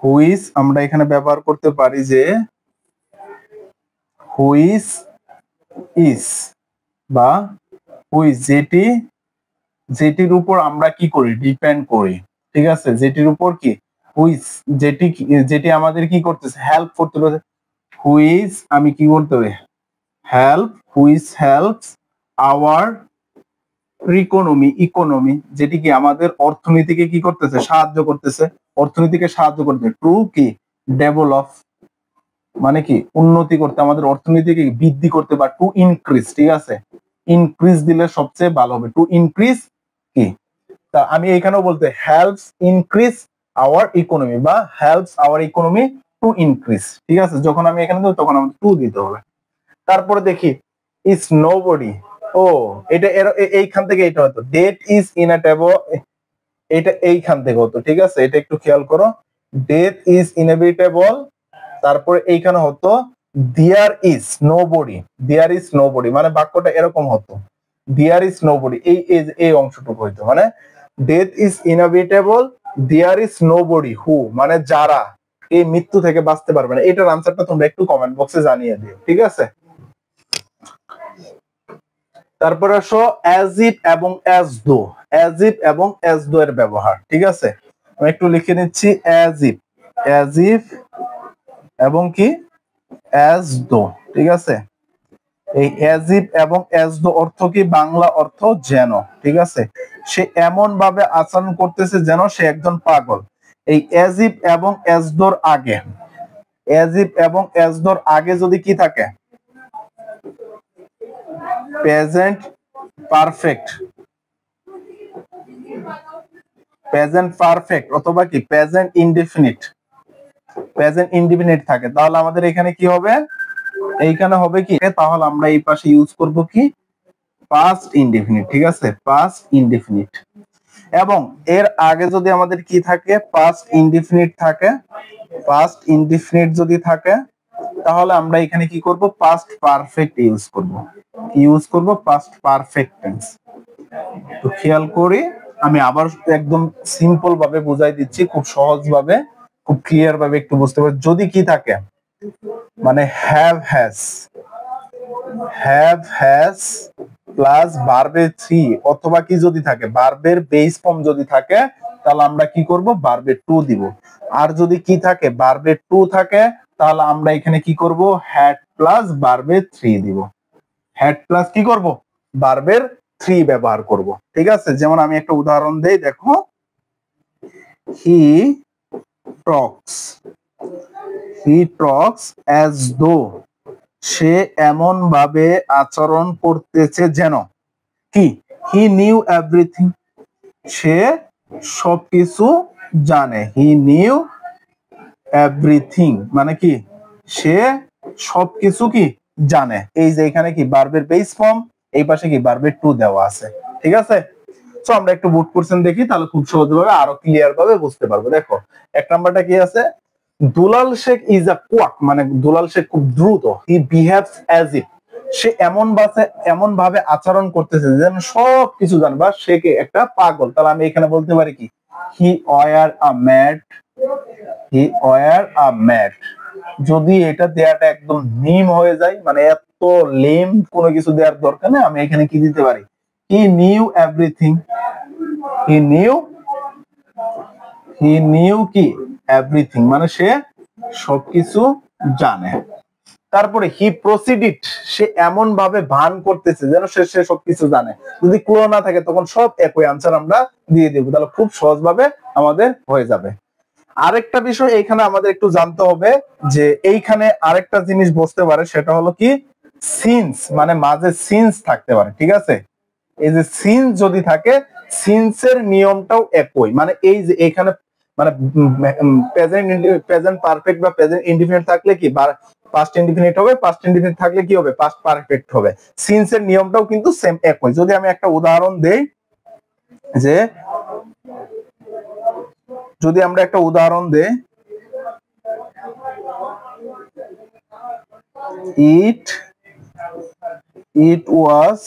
Speaker 1: হুইজ আমরা এখানে ব্যবহার করতে পারি যে হুইজ ইজ বা হুইজ যেটির উপর আমরা কি করি, ডিপেন্ড করি। ঠিক আছে, যেটির উপর কি হুইজ, যেটি আমাদের কি করতেছে, হেল্প করতে পারে। হুইজ আমি কি করতে হবে, which helps our economy, economy যেটি কি আমাদের অর্থনীতিকে কি করতেছে, সাহায্য করতেছে, অর্থনীতিকে সাহায্য করতে, টু কি ডেভেলপ মানে কি উন্নতি করতে, আমাদের অর্থনীতিকে বৃদ্ধি করতে, বা টু ইনক্রিজ, ঠিক আছে, ইনক্রিজ দিলে সবচেয়ে ভালো হবে, টু ইনক্রিজ কি, তা আমি এখানেও বলতে হেল্পস ইনক্রিজ আওয়ার ইকোনমি বা helps our economy to increase, ঠিক আছে, যখন আমি এখানে দেব তখন আমাদের টু দিতে হবে। তারপরে দেখি ইজ নোবডি, ও এটা এইখান থেকে এটা হতো death is inevitable, এটা এইখান থেকে হতো, ঠিক আছে, এটা একটু খেয়াল করো, ডেথ ইজ ইনএভিটেবল, তারপরে এইখানে হতো there is nobody, there is nobody, মানে বাক্যটা এরকম হতো, দেয়ার ইজ নোবডি, এই অংশটুকু হইতো, মানে death is inevitable, there is nobody who, মানে যারা এই মৃত্যু থেকে বাঁচতে পারবে না। এটার আনসারটা তোমরা একটু কমেন্ট বক্সে জানিয়ে দিও, ঠিক আছে। তারপরে আসো অ্যাজ ইফ এবং অ্যাজ দো, অ্যাজ ইফ এবং অ্যাজ দো এর ব্যবহার, ঠিক আছে, আমি একটু লিখে নিচ্ছি অ্যাজ ইফ এবং কি অ্যাজ দো, ঠিক আছে, এই অ্যাজ ইফ এবং অ্যাজ দো অর্থ কি, বাংলা অর্থ যেন, ঠিক আছে, সে এমন ভাবে আচরণ করতেছে যেন সে একজন পাগল। এই অ্যাজ ইফ এবং অ্যাজ দোর আগে, অ্যাজ ইফ এবং অ্যাজ দোর আগে যদি কি থাকে, প্রেজেন্ট পারফেক্ট, প্রেজেন্ট পারফেক্ট অথবা কি প্রেজেন্ট ইনডেফিনিট, প্রেজেন্ট ইনডেফিনিট থাকে, তাহলে আমাদের এখানে কি হবে, এইখানে হবে কি, তাহলে আমরা এই পাশে ইউজ করব কি পাস্ট ইনডেফিনিট, ঠিক আছে, পাস্ট ইনডেফিনিট। এবং এর আগে যদি আমাদের কি থাকে, পাস্ট ইনডেফিনিট থাকে, পাস্ট ইনডেফিনিট যদি থাকে তাহলে আমরা এখানে কি করব, পাস্ট পারফেক্ট ইউজ করব পাস্ট পারফেক্ট টেন্স। তো খেয়াল করি, আমি আবার একদম সিম্পল ভাবে বুঝাই দিচ্ছি, খুব সহজ ভাবে, খুব ক্লিয়ার ভাবে একটু বুঝতে পারবে। যদি কি থাকে, মানে হ্যাভ হ্যাজ প্লাস ভার্বের থ্রি, অথবা কি যদি থাকে ভার্বের বেস ফর্ম যদি থাকে, তাহলে আমরা কি করব, ভার্বের টু দিব। আর যদি কি থাকে, ভার্বের টু থাকে, তাহলে আমরা এখানে কি করব, হ্যাড প্লাস ভার্বের থ্রি দিব, হ্যাড প্লাস কি করব, ভার্বের থ্রি ব্যবহার করব, ঠিক আছে। যেমন আমি একটা উদাহরণ দেই, দেখো, হি টক্স অ্যাজ দো, সে এমন ভাবে আচরণ করতেছে যেন কি, হি নিউ এভরিথিং, সে সবকিছু জানে, হি নিউ এভরিথিং মানে কি, সে সবকিছু কি জানে। এই যে এখানে কি ভার্বের বেস ফর্ম, এই পাশে কি ভার্বের টু দেওয়া আছে, ঠিক আছে। তো আমরা একটু বুট কোশ্চেন দেখি, তাহলে খুব সহজভাবে আরো ক্লিয়ার ভাবে বুঝতে পারবো। দেখো এক নাম্বারটা কি আছে, দুলাল শেখ ইজ আ কোয়াক, মানে দুলাল শেখ খুব দ্রুত, হি বিহেভস অ্যাজ ইফ, সে এমন ভাবে আচরণ করতেছে যেন সব কিছু জানে, বা সে কে একটা পাগল। তাহলে আমি এখানে বলতে পারি কি, হি were a mad, he were a mad. যদি এটা দেয়াটা একদম নিম হয়ে যায়, মানে এত লেম কোনো কিছু দেওয়ার দরকার নেই, আমি এখানে কি দিতে পারি, he knew everything, he knew কি এভরিথিং, মানে সে সবকিছু জানে। তারপরে হি প্রসিডিড, সে এমন ভাবে ভান করতেছে যেন সে সবকিছু জানে। যদি ক্লো না থাকে তখন সব একই আনসার আমরা দিয়ে দেব, তাহলে খুব সহজ ভাবে আমাদের হয়ে যাবে। আরেকটা বিষয় এইখানে আমাদের একটু জানতে হবে, যে এইখানে আরেকটা জিনিস বুঝতে পারে, সেটা হলো কি সিন্স, মানে মাঝে সিন্স থাকতে পারে, ঠিক আছে। এই যে সিন্স যদি থাকে, সিন্সের নিয়মটাও একই, মানে এই যে এখানে মানে প্রেজেন্ট পারফেক্ট বা প্রেজেন্ট ইনডিফিনিট থাকলে কি পাস্ট ইনডিফিনিট হবে, পাস্ট ইনডিফিনিট থাকলে কি হবে, পাস্ট পারফেক্ট হবে। সিন্সের নিয়মটাও কিন্তু সেম একই। যদি আমি একটা উদাহরণ দেই, যে যদি আমরা একটা উদাহরণ দেই, it was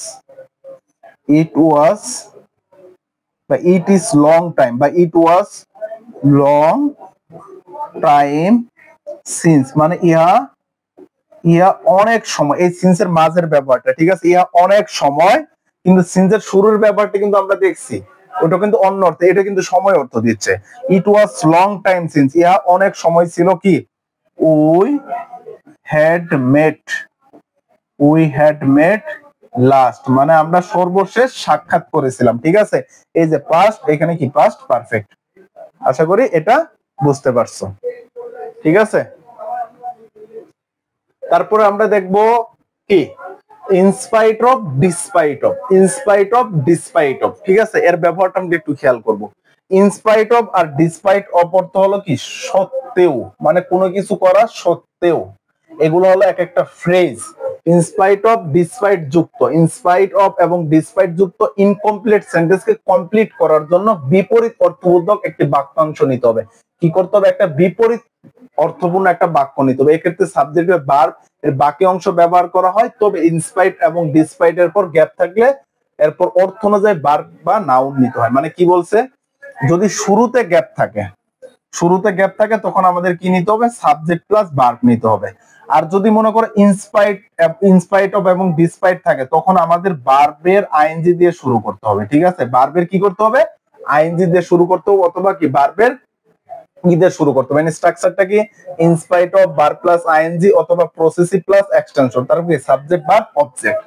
Speaker 1: বা it is long time বা it was long time since, মানে ইহা অনেক সময়, এই সিন্সের মাঝের ব্যাপারটা, ঠিক আছে, ইহা অনেক সময়, কিন্তু সিন্সের শুরুর ব্যাপারটা কিন্তু আমরা দেখছি, ওটা কিন্তু অন্য অর্থে, এটা কিন্তু সময় অর্থ দিচ্ছে। ইট ওয়াজ লং টাইম সিন্স, ইহা অনেক সময় ছিল কি, উই হ্যাড মেট লাস্ট মানে আমরা সর্বশেষ সাক্ষাৎ করেছিলাম, ঠিক আছে। এই যে পাস্ট, এখানে কি পাস্ট পারফেক্ট। আশা করি এটা বুঝতে পারছো, ঠিক আছে। তারপরে আমরা দেখব কি in spite of, despite of, in spite of, despite of, ঠিক আছে। এর ব্যবহারটা আমরা একটু খেয়াল করব। ইনস্পাইট অফ আর ডিসপাইট অফ অর্থ হলো কি সত্ত্বেও, মানে কোনো কিছু করা সত্ত্বেও। এগুলো হলো এক একটা ফ্রেজ। ইনস্পাইট অফ, ডিসপাইট যুক্ত, ইনস্পাইট অফ এবং ডিসপাইট যুক্ত ইনকমপ্লিট সেন্টেন্সকে কমপ্লিট করার জন্য বিপরীত অর্থবোধক একটি বাক্যাংশ নিতে হবে। কি করতে হবে? একটা বিপরীত অর্থপূর্ণ একটা বাক্য নিতে হবে। এক্ষেত্রে সাবজেক্টের ভার্ব এর বাকি অংশ ব্যবহার করা হয়, তবে ইনস্পাইট এবং ডিসপাইট এর পর গ্যাপ থাকলে এরপর অর্থ অনুযায়ী ভার্ব বা নাউন নিতে হয়। মানে কি বলছে, যদি শুরুতে গ্যাপ থাকে, শুরুতে গ্যাপ থাকে তখন আমাদের কি নিতে হবে? সাবজেক্ট প্লাস ভার্ব নিতে হবে। আর যদি মনে করো ইনস্পাইট অফ এবং ডিসপাইট থাকে তখন আমাদের ভার্বের আইএনজি দিয়ে শুরু করতে হবে, ঠিক আছে। ভার্বের কি করতে হবে? আইএনজি দিয়ে শুরু করতে হবে, অথবা কি ভার্বের দিয়ে শুরু করতে হবে। স্ট্রাকচারটা কি in spite of, verb plus ING অথবা প্রসেসিভ প্লাস এক্সটেনশন, তারপর কি সাবজেক্ট ভার্ব অবজেক্ট।